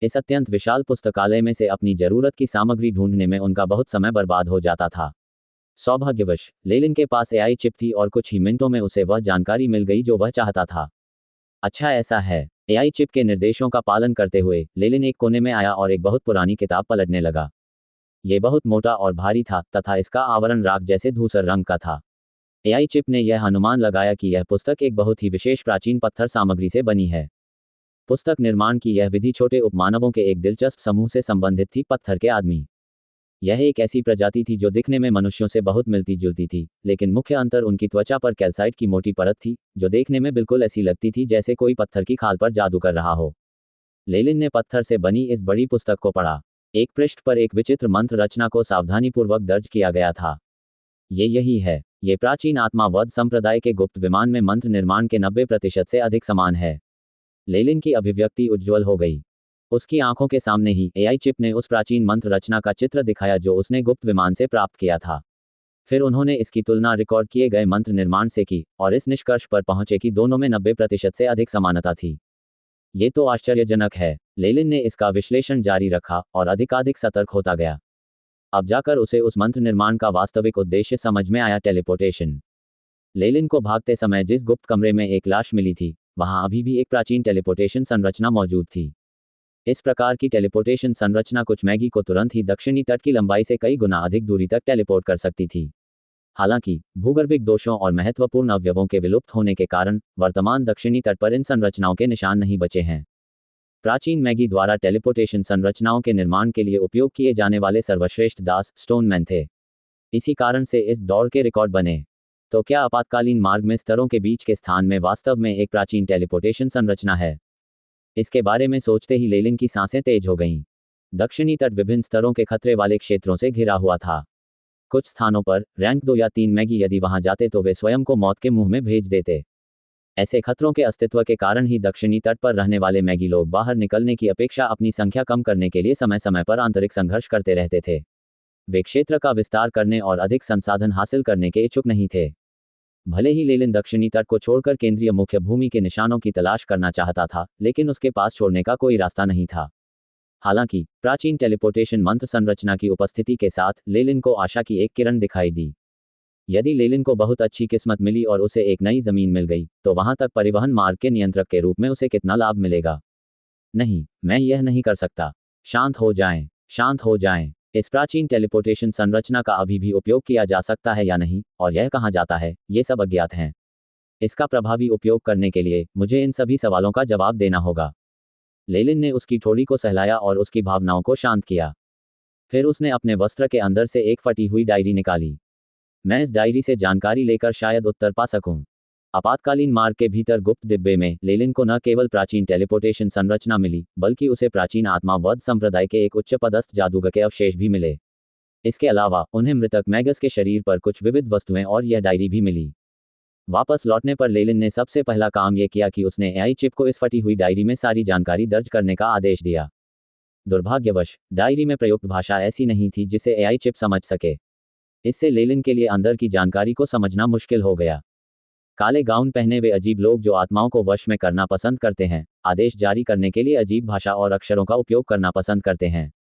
इस अत्यंत विशाल पुस्तकालय में से अपनी जरूरत की सामग्री ढूंढने में उनका बहुत समय बर्बाद हो जाता था। सौभाग्यवश लेलिन के पास एआई चिप थी और कुछ ही मिनटों में उसे वह जानकारी मिल गई जो वह चाहता था। अच्छा ऐसा है। एआई चिप के निर्देशों का पालन करते हुए लेलिन एक कोने में आया और एक बहुत पुरानी किताब पलटने लगा। ये बहुत मोटा और भारी था तथा इसका आवरण राख जैसे धूसर रंग का था। एआई चिप ने यह अनुमान लगाया कि यह पुस्तक एक बहुत ही विशेष प्राचीन पत्थर सामग्री से बनी है। पुस्तक निर्माण की यह विधि छोटे उपमानवों के एक दिलचस्प समूह से संबंधित थी, पत्थर के आदमी। यह एक ऐसी प्रजाति थी जो दिखने में मनुष्यों से बहुत मिलती जुलती थी, लेकिन मुख्य अंतर उनकी त्वचा पर कैल्साइट की मोटी परत थी, जो देखने में बिल्कुल ऐसी लगती थी जैसे कोई पत्थर की खाल पर जादू कर रहा हो। लेलिन ने पत्थर से बनी इस बड़ी पुस्तक को पढ़ा। एक पृष्ठ पर एक विचित्र मंत्र रचना को सावधानीपूर्वक दर्ज किया गया था। ये यही है। ये प्राचीन आत्मावध संप्रदाय के गुप्त विमान में मंत्र निर्माण के 90% से अधिक समान है। लेलिन की अभिव्यक्ति उज्ज्वल हो गई। उसकी आंखों के सामने ही एआई चिप ने उस प्राचीन मंत्र रचना का चित्र दिखाया जो उसने गुप्त विमान से प्राप्त किया था। फिर उन्होंने इसकी तुलना रिकॉर्ड किए गए मंत्र निर्माण से की और इस निष्कर्ष पर पहुंचे कि दोनों में 90% से अधिक समानता थी। ये तो आश्चर्यजनक है। लेलिन ने इसका विश्लेषण जारी रखा और अधिकाधिक सतर्क होता गया। अब जाकर उसे उस मंत्र निर्माण का वास्तविक उद्देश्य समझ में आया, टेलीपोर्टेशन। लेलिन को भागते समय जिस गुप्त कमरे में एक लाश मिली थी, वहां अभी भी एक प्राचीन टेलीपोर्टेशन संरचना मौजूद थी। इस प्रकार की टेलीपोर्टेशन संरचना कुछ मैगी को तुरंत ही दक्षिणी तट की लंबाई से कई गुना अधिक दूरी तक टेलीपोर्ट कर सकती थी। हालांकि भूगर्भिक दोषों और महत्वपूर्ण अवयवों के विलुप्त होने के कारण वर्तमान दक्षिणी तट पर इन संरचनाओं के निशान नहीं बचे हैं। प्राचीन मैगी द्वारा टेलीपोर्टेशन संरचनाओं के निर्माण के लिए उपयोग किए जाने वाले सर्वश्रेष्ठ दास स्टोनमैन थे। इसी कारण से इस दौर के रिकॉर्ड बने। तो क्या आपातकालीन मार्ग में स्तरों के बीच के स्थान में वास्तव में एक प्राचीन टेलीपोर्टेशन संरचना है? इसके बारे में सोचते ही लेलिन की सांसें तेज हो गईं। दक्षिणी तट विभिन्न स्तरों के खतरे वाले क्षेत्रों से घिरा हुआ था। कुछ स्थानों पर रैंक 2 या 3 मैगी यदि वहां जाते तो वे स्वयं को मौत के मुंह में भेज देते। ऐसे खतरों के अस्तित्व के कारण ही दक्षिणी तट पर रहने वाले मैगी लोग बाहर निकलने की अपेक्षा अपनी संख्या कम करने के लिए समय समय पर आंतरिक संघर्ष करते रहते थे। वे क्षेत्र का विस्तार करने और अधिक संसाधन हासिल करने के इच्छुक नहीं थे। भले ही लेलिन दक्षिणी तट को छोड़कर केंद्रीय मुख्य भूमि के निशानों की तलाश करना चाहता था, लेकिन उसके पास छोड़ने का कोई रास्ता नहीं था। हालांकि प्राचीन टेलीपोर्टेशन मंत्र संरचना की उपस्थिति के साथ लेलिन को आशा की एक किरण दिखाई दी। यदि लेलिन को बहुत अच्छी किस्मत मिली और उसे एक नई जमीन मिल गई, तो वहां तक परिवहन मार्ग के नियंत्रक के रूप में उसे कितना लाभ मिलेगा? नहीं, मैं यह नहीं कर सकता। शांत हो जाएं, शांत हो जाएं। इस प्राचीन टेलीपोर्टेशन संरचना का अभी भी उपयोग किया जा सकता है या नहीं, और यह कहाँ जाता है, ये सब अज्ञात हैं। इसका प्रभावी उपयोग करने के लिए मुझे इन सभी सवालों का जवाब देना होगा। लेलिन ने उसकी ठोड़ी को सहलाया और उसकी भावनाओं को शांत किया। फिर उसने अपने वस्त्र के अंदर से एक फटी हुई डायरी निकाली। मैं इस डायरी से जानकारी लेकर शायद उत्तर पा सकूं। आपातकालीन मार्ग के भीतर गुप्त डिब्बे में लेलिन को न केवल प्राचीन टेलीपोर्टेशन संरचना मिली, बल्कि उसे प्राचीन आत्मावध संप्रदाय के एक उच्च पदस्थ जादूगर के अवशेष भी मिले। इसके अलावा उन्हें मृतक मैगस के शरीर पर कुछ विविध वस्तुएं और यह डायरी भी मिली। वापस लौटने पर लेलिन ने सबसे पहला काम यह किया कि उसने एआई चिप को इस फटी हुई डायरी में सारी जानकारी दर्ज करने का आदेश दिया। दुर्भाग्यवश डायरी में प्रयुक्त भाषा ऐसी नहीं थी जिसे एआई चिप समझ सके। इससे लेलिन के लिए अंदर की जानकारी को समझना मुश्किल हो गया। काले गाउन पहने हुए अजीब लोग जो आत्माओं को वश में करना पसंद करते हैं, आदेश जारी करने के लिए अजीब भाषा और अक्षरों का उपयोग करना पसंद करते हैं।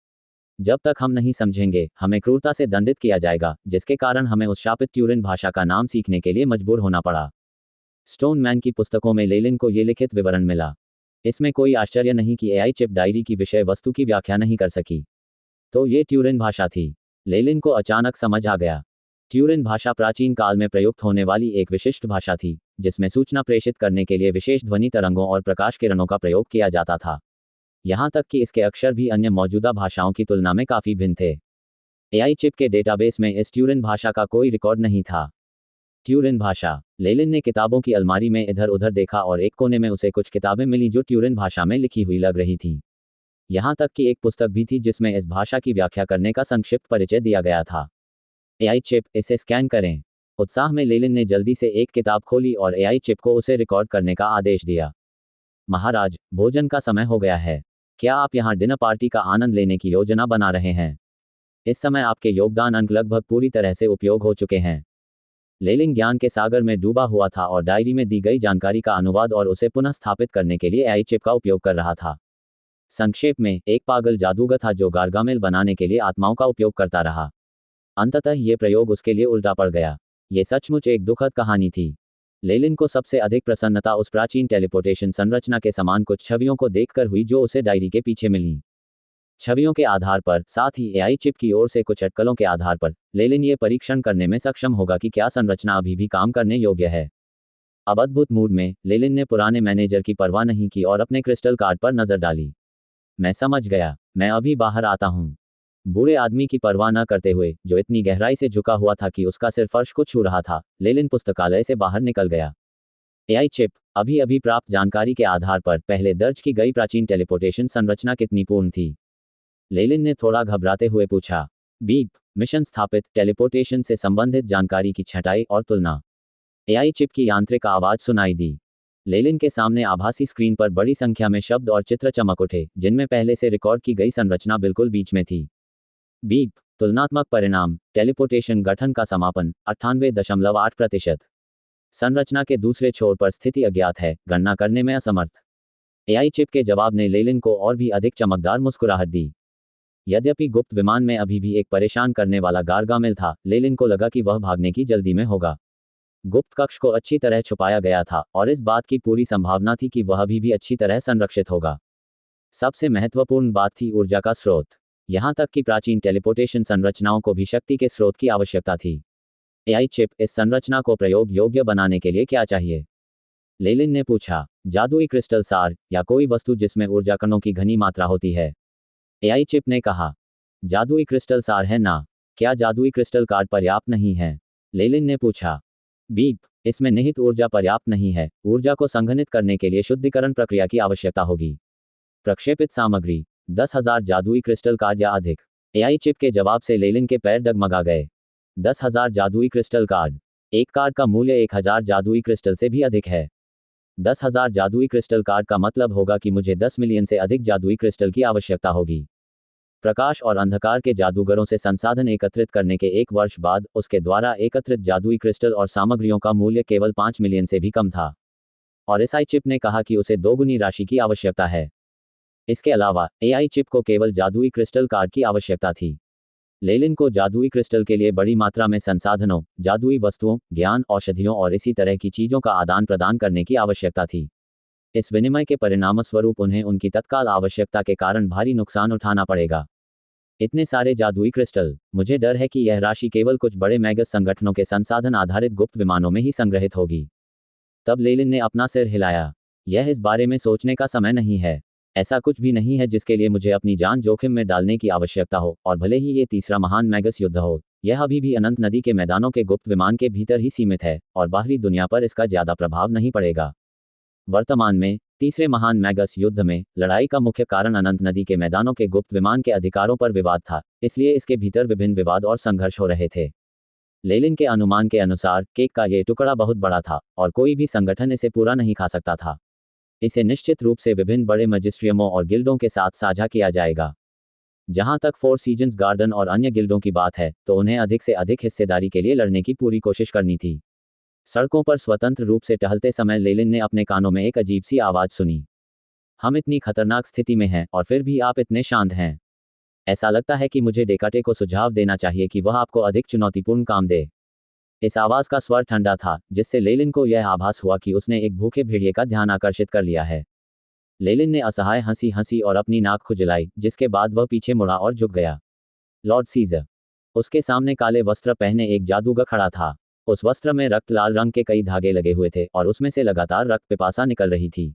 जब तक हम नहीं समझेंगे, हमें क्रूरता से दंडित किया जाएगा, जिसके कारण हमें उस शापित ट्यूरिन भाषा का नाम सीखने के लिए मजबूर होना पड़ा। स्टोन मैन की पुस्तकों में लेलिन को ये लिखित विवरण मिला। इसमें कोई आश्चर्य नहीं कि एआई चिप डायरी की विषय वस्तु की व्याख्या नहीं कर सकी। तो ये ट्यूरिन भाषा थी। लेलिन को अचानक समझ आ गया। ट्यूरिन भाषा प्राचीन काल में प्रयुक्त होने वाली एक विशिष्ट भाषा थी, जिसमें सूचना प्रेषित करने के लिए विशेष ध्वनि तरंगों और प्रकाश किरणों का प्रयोग किया जाता था। यहाँ तक कि इसके अक्षर भी अन्य मौजूदा भाषाओं की तुलना में काफ़ी भिन्न थे। एआई चिप के डेटाबेस में इस ट्यूरिन भाषा का कोई रिकॉर्ड नहीं था। ट्यूरिन भाषा। लेलिन ने किताबों की अलमारी में इधर उधर देखा और एक कोने में उसे कुछ किताबें मिली जो ट्यूरिन भाषा में लिखी हुई लग रही थीं। यहाँ तक कि एक पुस्तक भी थी जिसमें इस भाषा की व्याख्या करने का संक्षिप्त परिचय दिया गया था। एआई चिप, इसे स्कैन करें। उत्साह में लेलिन ने जल्दी से एक किताब खोली और एआई चिप को उसे रिकॉर्ड करने का आदेश दिया। महाराज, भोजन का समय हो गया है। क्या आप यहाँ डिनर पार्टी का आनंद लेने की योजना बना रहे हैं? इस समय आपके योगदान अंक लगभग पूरी तरह से उपयोग हो चुके हैं। लेलिन ज्ञान के सागर में डूबा हुआ था और डायरी में दी गई जानकारी का अनुवाद और उसे पुनः स्थापित करने के लिए एआई चिप का उपयोग कर रहा था। संक्षेप में, एक पागल जादूगर था जो गार्गामेल बनाने के लिए आत्माओं का उपयोग करता रहा। अंततः ये प्रयोग उसके लिए उल्टा पड़ गया। ये सचमुच एक दुखद कहानी थी। लेलिन को सबसे अधिक प्रसन्नता उस प्राचीन टेलीपोर्टेशन संरचना के समान कुछ छवियों को देखकर हुई जो उसे डायरी के पीछे मिली। छवियों के आधार पर, साथ ही एआई चिप की ओर से कुछ अटकलों के आधार पर, लेलिन ये परीक्षण करने में सक्षम होगा कि क्या संरचना अभी भी काम करने योग्य है। अब अद्भुत मूड में, लेलिन ने पुराने मैनेजर की परवाह नहीं की और अपने क्रिस्टल कार्ड पर नजर डाली। मैं समझ गया, मैं अभी बाहर आता हूँ। बूढ़े आदमी की परवाह न करते हुए, जो इतनी गहराई से झुका हुआ था कि उसका सिर फर्श को छू रहा था, लेलिन पुस्तकालय से बाहर निकल गया। एआई चिप, अभी अभी प्राप्त जानकारी के आधार पर पहले दर्ज की गई प्राचीन टेलीपोर्टेशन संरचना कितनी पूर्ण थी? लेलिन ने थोड़ा घबराते हुए पूछा। बीप, मिशन स्थापित, टेलीपोर्टेशन से संबंधित जानकारी की छँटाई और तुलना। एआई चिप की यांत्रिक आवाज सुनाई दी। लेलिन के सामने आभासी स्क्रीन पर बड़ी संख्या में शब्द और चित्र चमक उठे, जिनमें पहले से रिकॉर्ड की गई संरचना बिल्कुल बीच में थी। बीप, तुलनात्मक परिणाम, टेलीपोर्टेशन गठन का समापन 98.8%। संरचना के दूसरे छोर पर स्थिति अज्ञात है, गणना करने में असमर्थ। एआई चिप के जवाब ने लेलिन को और भी अधिक चमकदार मुस्कुराहट दी। यद्यपि गुप्त विमान में अभी भी एक परेशान करने वाला गार्गामेल था, लेलिन को लगा कि वह भागने की जल्दी में होगा। गुप्त कक्ष को अच्छी तरह छुपाया गया था और इस बात की पूरी संभावना थी कि वह अभी भी अच्छी तरह संरक्षित होगा। सबसे महत्वपूर्ण बात थी ऊर्जा का स्रोत। यहाँ तक कि प्राचीन टेलीपोर्टेशन संरचनाओं को भी शक्ति के स्रोत की आवश्यकता थी। एआई चिप, इस संरचना को प्रयोग योग्य बनाने के लिए क्या चाहिए? लेलिन ने पूछा। जादुई क्रिस्टल सार, या कोई वस्तु जिसमें ऊर्जा कणों की घनी मात्रा होती है। एआई चिप ने कहा। जादुई क्रिस्टल सार है ना? क्या जादुई क्रिस्टल कार्ड पर्याप्त नहीं है? लेलिन ने पूछा। बीप, इसमें निहित ऊर्जा पर्याप्त नहीं है। ऊर्जा को संघनित करने के लिए शुद्धिकरण प्रक्रिया की आवश्यकता होगी। प्रक्षेपित सामग्री 10,000 जादुई क्रिस्टल कार्ड या अधिक। एआई चिप के जवाब से लेलिन के पैर डगमगा गए। 10,000 जादुई क्रिस्टल कार्ड। एक कार्ड का मूल्य 1,000 जादुई क्रिस्टल से भी अधिक है। 10,000 जादुई क्रिस्टल कार्ड का मतलब होगा कि मुझे 10 मिलियन से अधिक जादुई क्रिस्टल की आवश्यकता होगी। प्रकाश और अंधकार के जादूगरों से संसाधन एकत्रित करने के 1 वर्ष बाद, उसके द्वारा एकत्रित जादुई क्रिस्टल और सामग्रियों का मूल्य केवल 5 मिलियन से भी कम था। और एआई चिप ने कहा कि उसे दोगुनी राशि की आवश्यकता है। इसके अलावा, एआई चिप को केवल जादुई क्रिस्टल कार्ड की आवश्यकता थी। लेलिन को जादुई क्रिस्टल के लिए बड़ी मात्रा में संसाधनों, जादुई वस्तुओं, ज्ञान, औषधियों और इसी तरह की चीज़ों का आदान प्रदान करने की आवश्यकता थी। इस विनिमय के परिणामस्वरूप उन्हें उनकी तत्काल आवश्यकता के कारण भारी नुकसान उठाना पड़ेगा। इतने सारे जादुई क्रिस्टल, मुझे डर है कि यह राशि केवल कुछ बड़े मैगस संगठनों के संसाधन आधारित गुप्त विमानों में ही संग्रहित होगी। तब लेलिन ने अपना सिर हिलाया। यह इस बारे में सोचने का समय नहीं है। ऐसा कुछ भी नहीं है जिसके लिए मुझे अपनी जान जोखिम में डालने की आवश्यकता हो, और भले ही ये तीसरा महान मैगस युद्ध हो, यह अभी भी अनंत नदी के मैदानों के गुप्त विमान के भीतर ही सीमित है और बाहरी दुनिया पर इसका ज्यादा प्रभाव नहीं पड़ेगा। वर्तमान में तीसरे महान मैगस युद्ध में लड़ाई का मुख्य कारण अनंत नदी के मैदानों के गुप्त विमान के अधिकारों पर विवाद था, इसलिए इसके भीतर विभिन्न विवाद और संघर्ष हो रहे थे। लेलिन के अनुमान के अनुसार केक का ये टुकड़ा बहुत बड़ा था और कोई भी संगठन इसे पूरा नहीं खा सकता था। इसे निश्चित रूप से विभिन्न बड़े मजिस्ट्रियमों और गिल्डों के साथ साझा किया जाएगा। जहां तक फोर सीजन्स गार्डन और अन्य गिल्डों की बात है तो उन्हें अधिक से अधिक हिस्सेदारी के लिए लड़ने की पूरी कोशिश करनी थी। सड़कों पर स्वतंत्र रूप से टहलते समय लेलिन ने अपने कानों में एक अजीब सी आवाज सुनी। हम इतनी खतरनाक स्थिति में हैं और फिर भी आप इतने शांत हैं। ऐसा लगता है कि मुझे डेकाटे को सुझाव देना चाहिए कि वह आपको अधिक चुनौतीपूर्ण काम दे। इस आवाज का स्वर ठंडा था, जिससे लेलिन को यह आभास हुआ कि उसने एक भूखे भेड़िए का ध्यान आकर्षित कर लिया है। लेलिन ने असहाय हंसी हंसी और अपनी नाक खुजलाई, जिसके बाद वह पीछे मुड़ा और झुक गया। Lord Caesar. उसके सामने काले वस्त्र पहने एक जादूगर खड़ा था। उस वस्त्र में रक्त लाल रंग के कई धागे लगे हुए थे और उसमें से लगातार रक्त पिपासा निकल रही थी।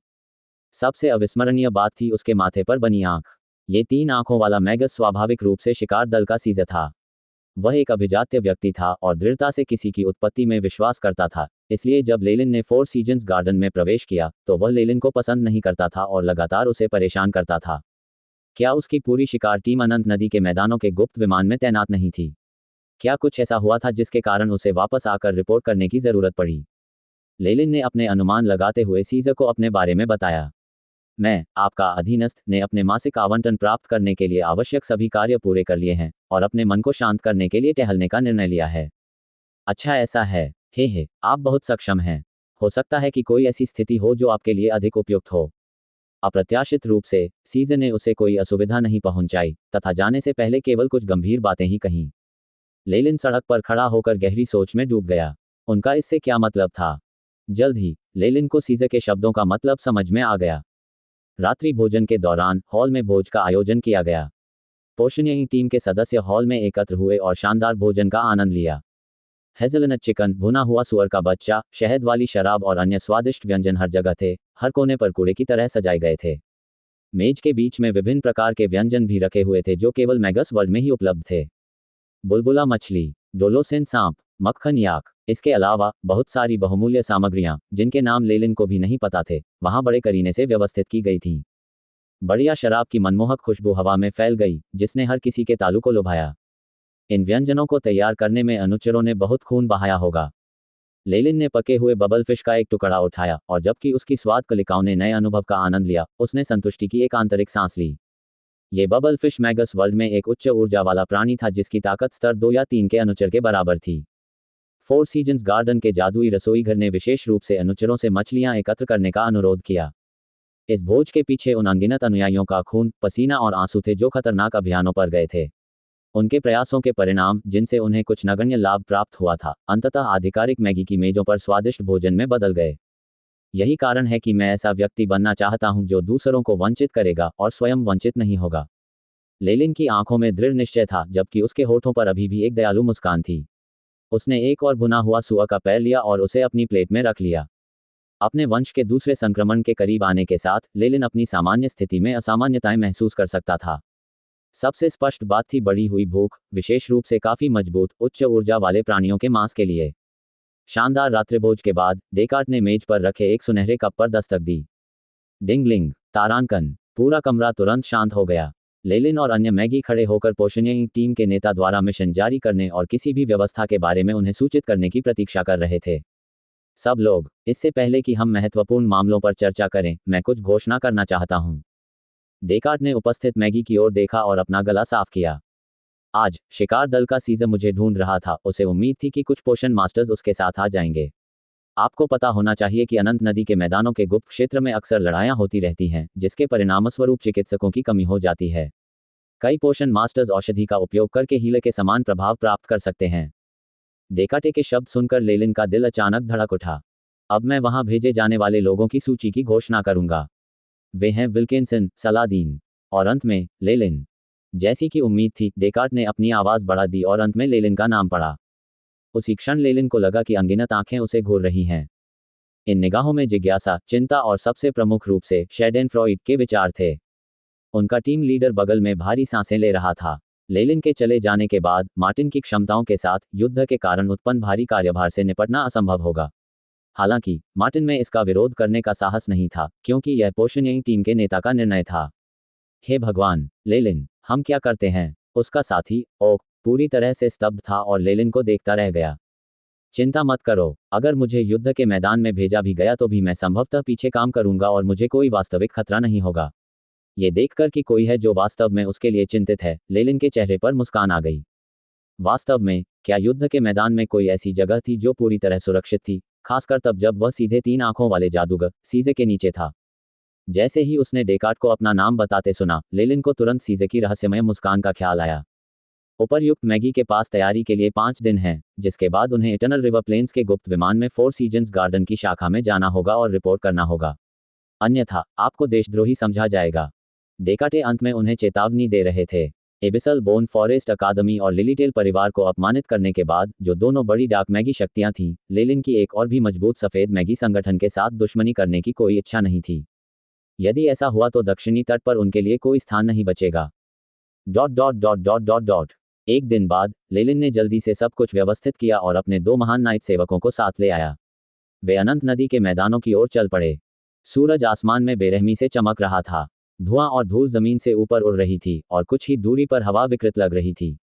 सबसे अविस्मरणीय बात थी उसके माथे पर बनी आंख। ये 3 आंखों वाला मैगस स्वाभाविक रूप से शिकार दल का सीजर था। वह एक अभिजात्य व्यक्ति था और दृढ़ता से किसी की उत्पत्ति में विश्वास करता था, इसलिए जब लेलिन ने फोर सीजन्स गार्डन में प्रवेश किया तो वह लेलिन को पसंद नहीं करता था और लगातार उसे परेशान करता था। क्या उसकी पूरी शिकार टीम अनंत नदी के मैदानों के गुप्त विमान में तैनात नहीं थी? क्या कुछ ऐसा हुआ था जिसके कारण उसे वापस आकर रिपोर्ट करने की जरूरत पड़ी? लेलिन ने अपने अनुमान लगाते हुए सीजर को अपने बारे में बताया। मैं, आपका अधीनस्थ, ने अपने मासिक आवंटन प्राप्त करने के लिए आवश्यक सभी कार्य पूरे कर लिए हैं और अपने मन को शांत करने के लिए टहलने का निर्णय लिया है। अच्छा ऐसा है। हे, आप बहुत सक्षम हैं। हो सकता है कि कोई ऐसी स्थिति हो जो आपके लिए अधिक उपयुक्त हो। अप्रत्याशित रूप से सीजर ने उसे कोई असुविधा नहीं पहुंचाई तथा जाने से पहले केवल कुछ गंभीर बातें ही कहीं। लेलिन सड़क पर खड़ा होकर गहरी सोच में डूब गया। उनका इससे क्या मतलब था? जल्द ही लेलिन को सीजर के शब्दों का मतलब समझ में आ गया। रात्रि भोजन के दौरान हॉल में भोज का आयोजन किया गया। पोषणीय टीम के सदस्य हॉल में एकत्र हुए और शानदार भोजन का आनंद लिया। हेज़लनट चिकन, भुना हुआ सुअर का बच्चा, शहद वाली शराब और अन्य स्वादिष्ट व्यंजन हर जगह थे। हर कोने पर कूड़े की तरह सजाए गए थे। मेज के बीच में विभिन्न प्रकार के व्यंजन भी रखे हुए थे जो केवल मैगस वर्ल्ड में ही उपलब्ध थे। बुलबुला मछली, डोलोसेन सांप, मक्खन याक, इसके अलावा बहुत सारी बहुमूल्य सामग्रियां, जिनके नाम लेलिन को भी नहीं पता थे, वहां बड़े करीने से व्यवस्थित की गई थीं। बढ़िया शराब की मनमोहक खुशबू हवा में फैल गई, जिसने हर किसी के तालू को लुभाया। इन व्यंजनों को तैयार करने में अनुचरों ने बहुत खून बहाया होगा। लेलिन ने पके हुए बबल फिश का एक टुकड़ा उठाया और जबकि उसकी स्वाद कलिकाओं ने नए अनुभव का आनंद लिया, उसने संतुष्टि की एक आंतरिक सांस ली। ये बबल फिश मैगस वर्ल्ड में एक उच्च ऊर्जा वाला प्राणी था जिसकी ताकत स्तर 2 या 3 के अनुचर के बराबर थी। फोर सीजन्स गार्डन के जादुई रसोई घर ने विशेष रूप से अनुचरों से मछलियां एकत्र करने का अनुरोध किया। इस भोज के पीछे उन अनगिनत अनुयायियों का खून, पसीना और आंसू थे जो खतरनाक अभियानों पर गए थे। उनके प्रयासों के परिणाम, जिनसे उन्हें कुछ नगण्य लाभ प्राप्त हुआ था, अंततः आधिकारिक मैगी की मेजों पर स्वादिष्ट भोजन में बदल गए। यही कारण है कि मैं ऐसा व्यक्ति बनना चाहता हूं जो दूसरों को वंचित करेगा और स्वयं वंचित नहीं होगा। लेलिन की आंखों में दृढ़ निश्चय था, जबकि उसके होठों पर अभी भी एक दयालु मुस्कान थी। उसने एक और भुना हुआ सुअर का पैर लिया और उसे अपनी प्लेट में रख लिया। अपने वंश के दूसरे संक्रमण के करीब आने के साथ लेलिन अपनी सामान्य स्थिति में असामान्यताएं महसूस कर सकता था। सबसे स्पष्ट बात थी बढ़ी हुई भूख, विशेष रूप से काफी मजबूत, उच्च ऊर्जा वाले प्राणियों के मांस के लिए। शानदार रात्रिभोज के बाद डेकार्ट ने मेज पर रखे एक सुनहरे कप पर दस्तक दी। डिंगलिंग, तारांकन, पूरा कमरा तुरंत शांत हो गया। लेलिन और अन्य मैगी खड़े होकर पोषणीय टीम के नेता द्वारा मिशन जारी करने और किसी भी व्यवस्था के बारे में उन्हें सूचित करने की प्रतीक्षा कर रहे थे। सब लोग, इससे पहले कि हम महत्वपूर्ण मामलों पर चर्चा करें, मैं कुछ घोषणा करना चाहता हूं। डेकार्ट ने उपस्थित मैगी की ओर देखा और अपना गला साफ किया। आज शिकार दल का सीजर मुझे ढूंढ रहा था। उसे उम्मीद थी कि कुछ पोषण मास्टर्स उसके साथ आ जाएंगे। आपको पता होना चाहिए कि अनंत नदी के मैदानों के गुप्त क्षेत्र में अक्सर लड़ाइयां होती रहती हैं, जिसके परिणामस्वरूप चिकित्सकों की कमी हो जाती है। कई पोषण मास्टर्स औषधि का उपयोग करके हीले के समान प्रभाव प्राप्त कर सकते हैं। डेकाटे के शब्द सुनकर लेलिन का दिल अचानक धड़क उठा। अब मैं वहां भेजे जाने वाले लोगों की सूची की घोषणा करूंगा। वे हैं विल्किंसन, सलादीन और अंत में लेलिन। जैसी कि उम्मीद थी, डेकार्ट ने अपनी आवाज बढ़ा दी और अंत में लेलिन का नाम पड़ा। उसी क्षण लेलिन को लगा कि अनगिनत आंखें उसे घूर रही हैं। इन निगाहों में जिज्ञासा, चिंता और सबसे प्रमुख रूप से शेडेनफ्रॉइड के विचार थे। उनका टीम लीडर बगल में भारी सांसें ले रहा था। लेलिन के चले जाने के बाद मार्टिन की क्षमताओं के साथ युद्ध के कारण उत्पन्न भारी कार्यभार से निपटना असंभव होगा। हालांकि मार्टिन में इसका विरोध करने का साहस नहीं था, क्योंकि यह पोशनिंग टीम के नेता का निर्णय था। हे भगवान, लेलिन, हम क्या करते हैं? उसका साथी ओक पूरी तरह से स्तब्ध था और लेलिन को देखता रह गया। चिंता मत करो, अगर मुझे युद्ध के मैदान में भेजा भी गया तो भी मैं संभवतः पीछे काम करूंगा और मुझे कोई वास्तविक खतरा नहीं होगा। ये देखकर कि कोई है जो वास्तव में उसके लिए चिंतित है, लेलिन के चेहरे पर मुस्कान आ गई। वास्तव में, क्या युद्ध के मैदान में कोई ऐसी जगह थी जो पूरी तरह सुरक्षित थी, खासकर तब जब वह सीधे 3 आंखों वाले जादूगर सीजे के नीचे था? जैसे ही उसने डेकार्ट को अपना नाम बताते सुना, लेलिन को तुरंत सीजे की रहस्यमय मुस्कान का ख्याल आया। उपर्युक्त मैगी के पास तैयारी के लिए 5 दिन हैं, जिसके बाद उन्हें इटर्नल रिवर प्लेन्स के गुप्त विमान में 4 सीजन्स गार्डन की शाखा में जाना होगा और रिपोर्ट करना होगा, अन्यथा आपको देशद्रोही समझा जाएगा। डेकार्टे अंत में उन्हें चेतावनी दे रहे थे। एबिसल बोन फॉरेस्ट अकादमी और लिलीटेल परिवार को अपमानित करने के बाद, जो दोनों बड़ी डार्क मैगी शक्तियां थीं, लेलिन की एक और भी मजबूत सफेद मैगी संगठन के साथ दुश्मनी करने की कोई इच्छा नहीं थी। यदि ऐसा हुआ तो दक्षिणी तट पर उनके लिए कोई स्थान नहीं बचेगा। ... एक दिन बाद लेलिन ने जल्दी से सब कुछ व्यवस्थित किया और अपने 2 महान नाइट सेवकों को साथ ले आया। वे अनंत नदी के मैदानों की ओर चल पड़े। सूरज आसमान में बेरहमी से चमक रहा था। धुआं और धूल जमीन से ऊपर उड़ रही थी और कुछ ही दूरी पर हवा विकृत लग रही थी।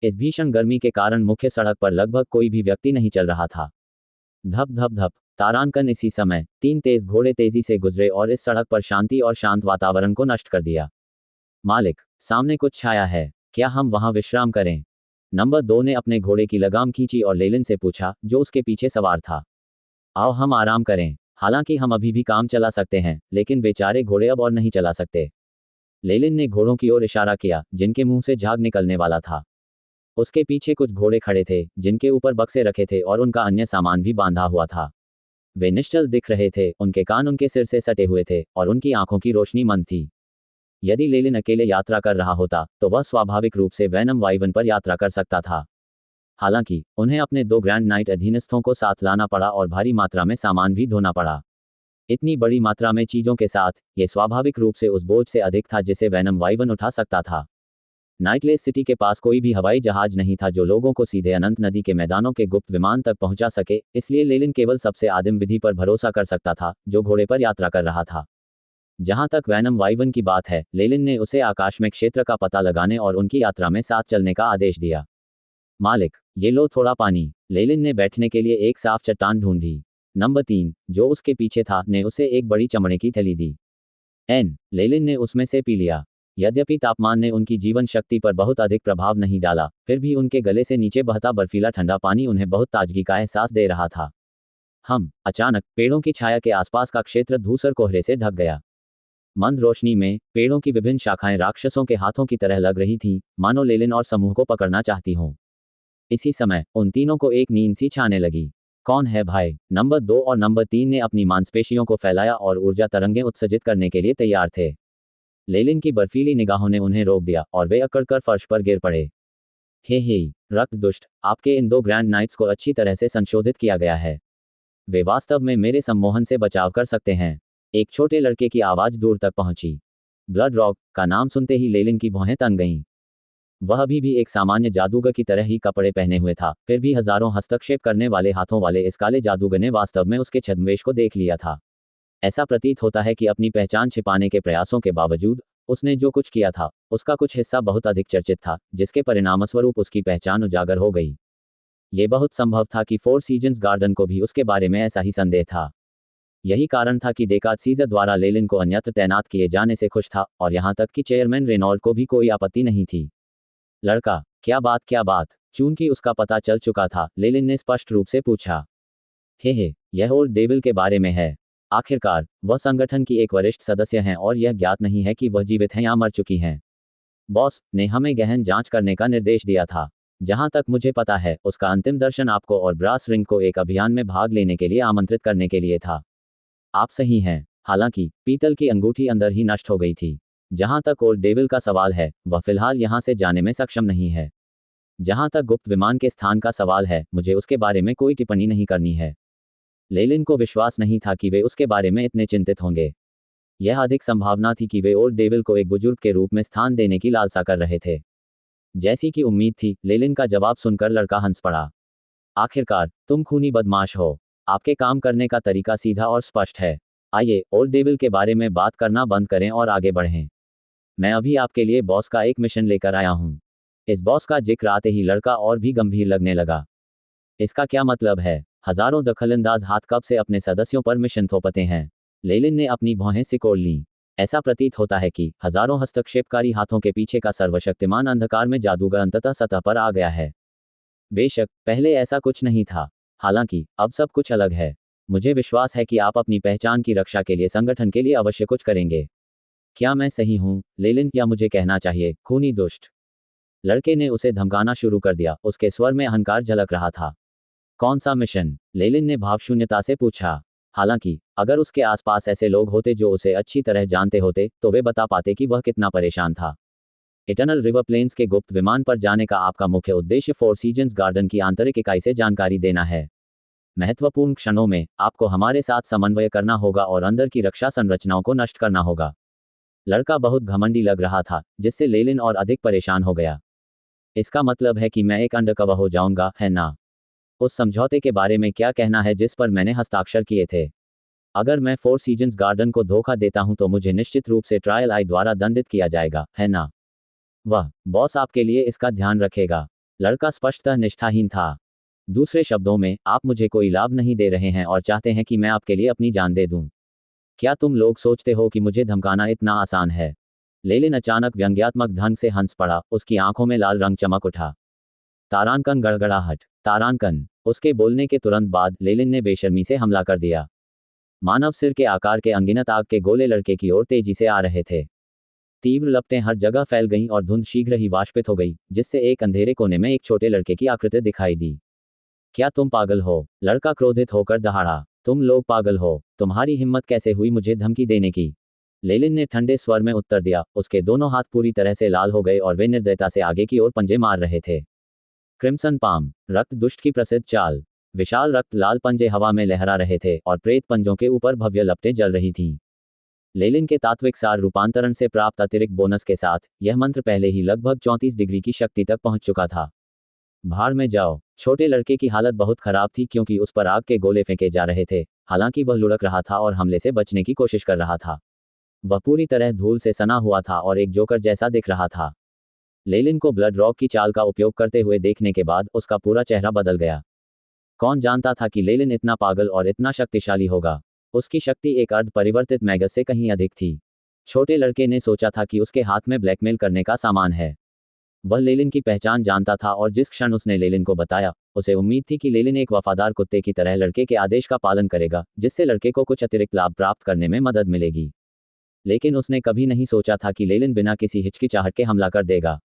इस भीषण गर्मी के कारण मुख्य सड़क पर लगभग कोई भी व्यक्ति नहीं चल रहा था। धप धप धप तारांकन। इसी समय 3 तेज घोड़े तेजी से गुजरे और इस सड़क पर शांति और शांत वातावरण को नष्ट कर दिया। मालिक, सामने कुछ छाया है, क्या हम वहां विश्राम करें? नंबर 2 ने अपने घोड़े की लगाम खींची और लेलिन से पूछा, जो उसके पीछे सवार था। आओ हम आराम करें। हालांकि हम अभी भी काम चला सकते हैं, लेकिन बेचारे घोड़े अब और नहीं चला सकते। लेलिन ने घोड़ों की ओर इशारा किया, जिनके मुंह से झाग निकलने वाला था। उसके पीछे कुछ घोड़े खड़े थे, जिनके ऊपर बक्से रखे थे और उनका अन्य सामान भी बांधा हुआ था। वे निश्चल दिख रहे थे, उनके कान उनके सिर से सटे हुए थे और उनकी आंखों की रोशनी मंद थी। यदि लेलिन अकेले यात्रा कर रहा होता तो वह स्वाभाविक रूप से वैनम वाइवन पर यात्रा कर सकता था। हालांकि उन्हें अपने 2 ग्रैंड नाइट अधीनस्थों को साथ लाना पड़ा और भारी मात्रा में सामान भी ढोना पड़ा। इतनी बड़ी मात्रा में चीजों के साथ, यह स्वाभाविक रूप से उस बोझ से अधिक था जिसे वैनम वाइवन उठा सकता था। नाइटलेस सिटी के पास कोई भी हवाई जहाज नहीं था जो लोगों को सीधे अनंत नदी के मैदानों के गुप्त विमान तक पहुंचा सके, इसलिए लेलिन केवल सबसे आदिम विधि पर भरोसा कर सकता था, जो घोड़े पर यात्रा कर रहा था। जहां तक वैनम वाइवन की बात है, लेलिन ने उसे आकाश में क्षेत्र का पता लगाने और उनकी यात्रा में साथ चलने का आदेश दिया। मालिक, ये लो थोड़ा पानी। लेलिन ने बैठने के लिए एक साफ चट्टान ढूंढी। नंबर 3, जो उसके पीछे था, ने उसे एक बड़ी चमड़े की थैली दी। लेलिन ने उसमें से पी लिया। यद्यपि तापमान ने उनकी जीवन शक्ति पर बहुत अधिक प्रभाव नहीं डाला, फिर भी उनके गले से नीचे बहता बर्फीला ठंडा पानी उन्हें बहुत ताजगी का एहसास दे रहा था। अचानक पेड़ों की छाया के आसपास का क्षेत्र धूसर कोहरे से ढक गया। मंद रोशनी में पेड़ों की विभिन्न शाखाएं राक्षसों के हाथों की तरह लग रही थीं, मानो लेलिन और समूह को पकड़ना चाहती हों। इसी समय उन तीनों को एक नींद सी छाने लगी। कौन है भाई? नंबर 2 और नंबर 3 ने अपनी मांसपेशियों को फैलाया और ऊर्जा तरंगें उत्सर्जित करने के लिए तैयार थे। लेलिन की बर्फीली निगाहों ने उन्हें रोक दिया और वे अकड़कर फर्श पर गिर पड़े। हे रक्त दुष्ट, आपके इन 2 ग्रैंड नाइट्स को अच्छी तरह से संशोधित किया गया है। वे वास्तव में मेरे सम्मोहन से बचाव कर सकते हैं। एक छोटे लड़के की आवाज दूर तक पहुंची। ब्लड रॉक का नाम सुनते ही लेलिन की भौहें तन गईं। वह अभी भी एक सामान्य जादूगर की तरह ही कपड़े पहने हुए था, फिर भी हजारों हस्तक्षेप करने वाले हाथों वाले इस काले जादूगर ने वास्तव में उसके छद्मवेश को देख लिया था। ऐसा प्रतीत होता है कि अपनी पहचान छिपाने के प्रयासों के बावजूद उसने जो कुछ किया था, उसका कुछ हिस्सा बहुत अधिक चर्चित था, जिसके परिणामस्वरूप उसकी पहचान उजागर हो गई। ये बहुत संभव था कि 4 सीजन्स गार्डन को भी उसके बारे में ऐसा ही संदेह था। यही कारण था कि डेकार्ट सीजर द्वारा लेलिन को अन्यत्र तैनात किए जाने से खुश था, और यहां तक कि चेयरमैन रेनॉल्ड को भी कोई आपत्ति नहीं थी। लड़का, क्या बात? चूंकि उसका पता चल चुका था, लेलिन ने स्पष्ट रूप से पूछा। यह ओल्ड डेविल के बारे में है। आखिरकार वह संगठन की एक वरिष्ठ सदस्य हैं और यह ज्ञात नहीं है कि वह जीवित हैं या मर चुकी हैं। बॉस ने हमें गहन जांच करने का निर्देश दिया था। जहां तक मुझे पता है, उसका अंतिम दर्शन आपको और ब्रास रिंग को एक अभियान में भाग लेने के लिए आमंत्रित करने के लिए था। आप सही हैं। हालांकि पीतल की अंगूठी अंदर ही नष्ट हो गई थी। जहां तक ओल्ड डेविल का सवाल है, वह फिलहाल यहां से जाने में सक्षम नहीं है। जहां तक गुप्त विमान के स्थान का सवाल है, मुझे उसके बारे में कोई टिप्पणी नहीं करनी है। लेलिन को विश्वास नहीं था कि वे उसके बारे में इतने चिंतित होंगे। यह अधिक संभावना थी कि वे ओल्ड डेविल को एक बुजुर्ग के रूप में स्थान देने की लालसा कर रहे थे। जैसी कि उम्मीद थी, लेलिन का जवाब सुनकर लड़का हंस पड़ा। आखिरकार, तुम खूनी बदमाश हो। आपके काम करने का तरीका सीधा और स्पष्ट है। आइए, ओल्ड डेविल के बारे में बात करना बंद करें और आगे बढ़ें। मैं अभी आपके लिए बॉस का एक मिशन लेकर आया हूँ। इस बॉस का जिक्र आते ही लड़का और भी गंभीर लगने लगा। इसका क्या मतलब है? हजारों दखलंदाज हाथ कब से अपने सदस्यों पर मिशन थोपते हैं। लेलिन ने अपनी भौहें सिकोड़ लीं। ऐसा प्रतीत होता है कि हजारों हस्तक्षेपकारी हाथों के पीछे का सर्वशक्तिमान अंधकार में जादूगर अंततः सतह पर आ गया है। बेशक, पहले ऐसा कुछ नहीं था। हालांकि, अब सब कुछ अलग है। मुझे विश्वास है कि आप अपनी पहचान की रक्षा के लिए संगठन के लिए अवश्य कुछ करेंगे। क्या मैं सही हूं, लेलिन? क्या मुझे कहना चाहिए, खूनी दुष्ट? लड़के ने उसे धमकाना शुरू कर दिया, उसके स्वर में अहंकार झलक रहा था। कौन सा मिशन? लेलिन ने भावशून्यता से पूछा। हालांकि, अगर उसके आसपास ऐसे लोग होते जो उसे अच्छी तरह जानते होते, तो वे बता पाते कि वह कितना परेशान था। इटर्नल रिवर प्लेन्स के गुप्त विमान पर जाने का आपका मुख्य उद्देश्य फोर सीजन्स गार्डन की आंतरिक इकाई से जानकारी देना है। महत्वपूर्ण क्षणों में, आपको हमारे साथ समन्वय करना होगा और अंदर की रक्षा संरचनाओं को नष्ट करना होगा। लड़का बहुत घमंडी लग रहा था, जिससे लेलिन और अधिक परेशान हो गया। इसका मतलब है कि मैं एक अंडरकवर हो जाऊंगा, है ना? उस समझौते के बारे में क्या कहना है जिस पर मैंने हस्ताक्षर किए थे? अगर मैं फोर सीजन्स गार्डन को धोखा देता हूं तो मुझे निश्चित रूप से ट्रायल आई द्वारा दंडित किया जाएगा, है ना? वह बॉस आपके लिए इसका ध्यान रखेगा। लड़का स्पष्टतः निष्ठाहीन था। दूसरे शब्दों में, आप मुझे कोई लाभ नहीं दे रहे हैं और चाहते हैं कि मैं आपके लिए अपनी जान दे दूं। क्या तुम लोग सोचते हो कि मुझे धमकाना इतना आसान है? लेलिन अचानक व्यंग्यात्मक ढंग से हंस पड़ा, उसकी आंखों में लाल रंग चमक उठा। तारांकन गड़गड़ाहट। तारांकन। उसके बोलने के तुरंत बाद लेलिन ने बेशर्मी से हमला कर दिया। मानव सिर के आकार के अनगिनत आग के गोले लड़के की ओर तेजी से आ रहे थे। तीव्र लपटें हर जगह फैल गईं और धुंध शीघ्र ही वाष्पित हो गई, जिससे एक अंधेरे कोने में एक छोटे लड़के की आकृति दिखाई दी। क्या तुम पागल हो? लड़का क्रोधित होकर दहाड़ा। तुम लोग पागल हो। तुम्हारी हिम्मत कैसे हुई मुझे धमकी देने की? लेलिन ने ठंडे स्वर में उत्तर दिया, उसके दोनों हाथ पूरी तरह से लाल हो गए और वे निर्दयता से आगे की ओर पंजे मार रहे थे। Crimson palm. रक्त दुष्ट की प्रसिद्ध चाल। विशाल रक्त लाल पंजे हवा में लहरा रहे थे और प्रेत पंजों के ऊपर भव्य लपटें जल रही थीं। लेलिन के तात्विक सार रूपांतरण से प्राप्त अतिरिक्त बोनस के साथ, यह मंत्र पहले ही लगभग 34 डिग्री की शक्ति तक पहुंच चुका था। भाड़ में जाओ। छोटे लड़के की हालत बहुत खराब थी क्योंकि उस पर आग के गोले फेंके जा रहे थे। हालांकि वह लुढ़क रहा था और हमले से बचने की कोशिश कर रहा था। वह पूरी तरह धूल से सना हुआ था और एक जोकर जैसा दिख रहा था। लेलिन को ब्लड रॉक की चाल का उपयोग करते हुए देखने के बाद उसका पूरा चेहरा बदल गया। कौन जानता था कि लेलिन इतना पागल और इतना शक्तिशाली होगा? उसकी शक्ति एक अर्ध परिवर्तित मैगस से कहीं अधिक थी। छोटे लड़के ने सोचा था कि उसके हाथ में ब्लैकमेल करने का सामान है। वह लेलिन की पहचान जानता था और जिस क्षण उसने लेलिन को बताया, उसे उम्मीद थी कि लेलिन एक वफादार कुत्ते की तरह लड़के के आदेश का पालन करेगा, जिससे लड़के को कुछ अतिरिक्त लाभ प्राप्त करने में मदद मिलेगी। लेकिन उसने कभी नहीं सोचा था कि लेलिन बिना किसी हिचकिचाहट के हमला कर देगा।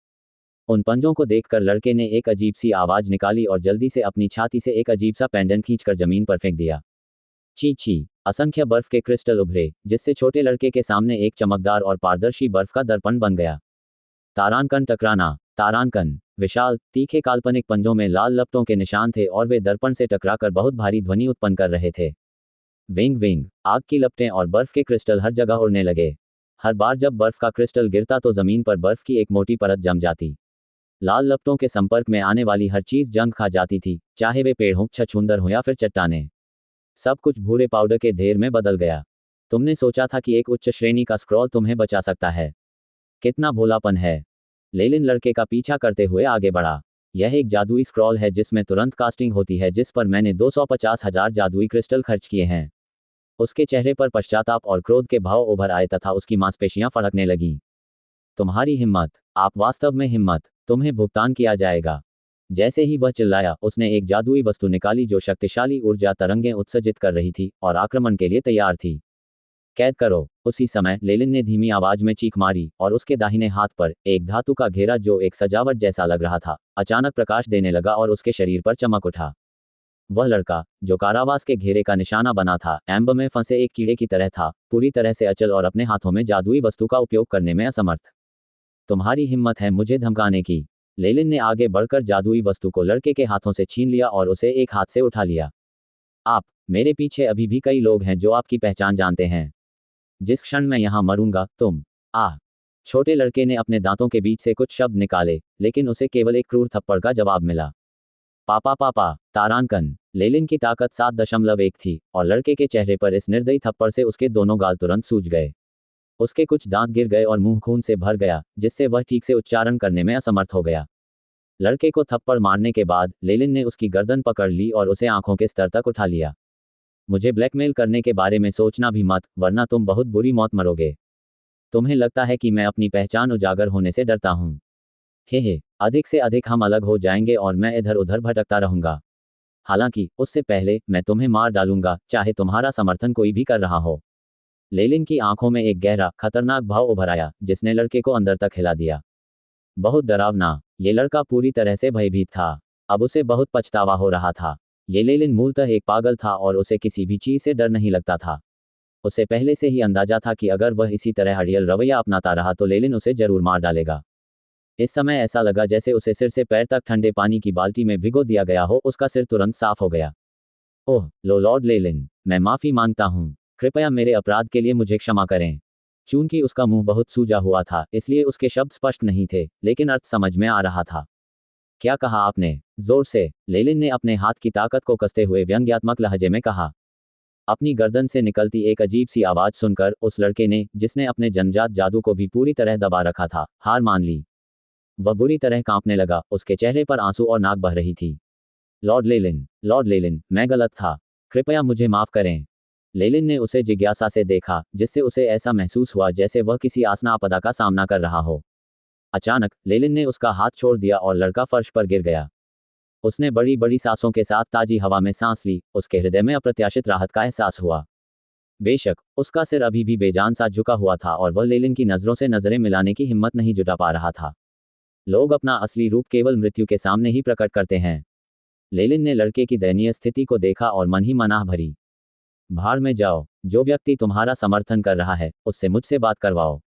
उन पंजों को देखकर लड़के ने एक अजीब सी आवाज निकाली और जल्दी से अपनी छाती से एक अजीब सा पेंडेंट खींचकर जमीन पर फेंक दिया। ची ची। असंख्य बर्फ के क्रिस्टल उभरे, जिससे छोटे लड़के के सामने एक चमकदार और पारदर्शी बर्फ का दर्पण बन गया। तारांकन टकराना। तारांकन। विशाल, तीखे काल्पनिक पंजों में लाल लपटों के निशान थे और वे दर्पण से टकराकर बहुत भारी ध्वनि उत्पन्न कर रहे थे। Wing wing. आग की लपटें और बर्फ के क्रिस्टल हर जगह उड़ने लगे। हर बार जब बर्फ का क्रिस्टल गिरता तो जमीन पर बर्फ की एक मोटी परत जम जाती। लाल लपटों के संपर्क में आने वाली हर चीज जंग खा जाती थी, चाहे वे पेड़ हों, छछूंदर हो या फिर चट्टानें। सब कुछ भूरे पाउडर के ढेर में बदल गया। तुमने सोचा था कि एक उच्च श्रेणी का स्क्रॉल तुम्हें बचा सकता है? कितना भोलापन है। लेलिन लड़के का पीछा करते हुए आगे बढ़ा। यह एक जादुई स्क्रॉल है जिसमें तुरंत कास्टिंग होती है, जिस पर मैंने 250,000 जादुई क्रिस्टल खर्च किए हैं। उसके चेहरे पर पश्चाताप और क्रोध के भाव उभर आए तथा उसकी मांसपेशियां फड़कने लगीं। तुम्हारी हिम्मत। आप वास्तव में हिम्मत। तुम्हें भुगतान किया जाएगा। जैसे ही वह चिल्लाया, उसने एक जादुई वस्तु निकाली जो शक्तिशाली ऊर्जा तरंगें उत्सर्जित कर रही थी और आक्रमण के लिए तैयार थी। कैद करो। उसी समय लेलिन ने धीमी आवाज में चीख मारी और उसके दाहिने हाथ पर एक धातु का घेरा जो एक सजावट जैसा लग रहा था, अचानक प्रकाश देने लगा और उसके शरीर पर चमक उठा। वह लड़का, जो कारावास के घेरे का निशाना बना था, एम्बर में फंसे एक कीड़े की तरह था, पूरी तरह से अचल और अपने हाथों में जादुई वस्तु का उपयोग करने में असमर्थ। तुम्हारी हिम्मत है मुझे धमकाने की। लेलिन ने आगे बढ़कर जादुई वस्तु को लड़के के हाथों से छीन लिया और उसे एक हाथ से उठा लिया। आप, मेरे पीछे अभी भी कई लोग हैं जो आपकी पहचान जानते हैं। जिस क्षण मैं यहां मरूंगा, तुम। आह। छोटे लड़के ने अपने दांतों के बीच से कुछ शब्द निकाले, लेकिन उसे केवल एक क्रूर थप्पड़ का जवाब मिला। पापा पापा, तारांकन। लेलिन की ताकत 7.1 थी, और लड़के के चेहरे पर इस निर्दयी थप्पड़ से उसके दोनों गाल तुरंत सूज गए। उसके कुछ दांत गिर गए और मुंह खून से भर गया, जिससे वह ठीक से उच्चारण करने में असमर्थ हो गया। लड़के को थप्पड़ मारने के बाद लेलिन ने उसकी गर्दन पकड़ ली और उसे आंखों के स्तर तक उठा लिया। मुझे ब्लैकमेल करने के बारे में सोचना भी मत, वरना तुम बहुत बुरी मौत मरोगे। तुम्हें लगता है कि मैं अपनी पहचान उजागर होने से डरता हूँ? हे, अधिक से अधिक हम अलग हो जाएंगे और मैं इधर उधर भटकता रहूंगा। हालांकि उससे पहले मैं तुम्हें मार डालूंगा, चाहे तुम्हारा समर्थन कोई भी कर रहा हो। लेलिन की आंखों में एक गहरा, खतरनाक भाव उभर आया, जिसने लड़के को अंदर तक हिला दिया। बहुत डरावना। ये लड़का पूरी तरह से भयभीत था। अब उसे बहुत पछतावा हो रहा था। ये लेलिन मूलतः एक पागल था और उसे किसी भी चीज से डर नहीं लगता था। उसे पहले से ही अंदाजा था कि अगर वह इसी तरह अड़ियल रवैया अपनाता रहा तो लेलिन उसे जरूर मार डालेगा। इस समय ऐसा लगा जैसे उसे सिर से पैर तक ठंडे पानी की बाल्टी में भिगो दिया गया हो। उसका सिर तुरंत साफ हो गया। ओह लो लॉर्ड लेलिन, मैं माफी मांगता हूँ। कृपया मेरे अपराध के लिए मुझे क्षमा करें। चूंकि उसका मुंह बहुत सूजा हुआ था, इसलिए उसके शब्द स्पष्ट नहीं थे, लेकिन अर्थ समझ में आ रहा था। क्या कहा आपने? जोर से लेलिन ने अपने हाथ की ताकत को कसते हुए व्यंग्यात्मक लहजे में कहा। अपनी गर्दन से निकलती एक अजीब सी आवाज सुनकर उस लड़के ने, जिसने अपने जन्मजात जादू को भी पूरी तरह दबा रखा था, हार मान ली। वह बुरी तरह कांपने लगा, उसके चेहरे पर आंसू और नाक बह रही थी। लॉर्ड लेलिन, मैं गलत था। कृपया मुझे माफ करें। लेलिन ने उसे जिज्ञासा से देखा, जिससे उसे ऐसा महसूस हुआ जैसे वह किसी आसन्न आपदा का सामना कर रहा हो। अचानक लेलिन ने उसका हाथ छोड़ दिया और लड़का फर्श पर गिर गया। उसने बड़ी बड़ी सांसों के साथ ताजी हवा में सांस ली। उसके हृदय में अप्रत्याशित राहत का एहसास हुआ। बेशक उसका सिर अभी भी बेजान सा झुका हुआ था और वह लेलिन की नजरों से नजरें मिलाने की हिम्मत नहीं जुटा पा रहा था। लोग अपना असली रूप केवल मृत्यु के सामने ही प्रकट करते हैं। लेलिन ने लड़के की दयनीय स्थिति को देखा और मन ही मनाह भरी। भाड़ में जाओ। जो व्यक्ति तुम्हारा समर्थन कर रहा है, उससे मुझसे बात करवाओ।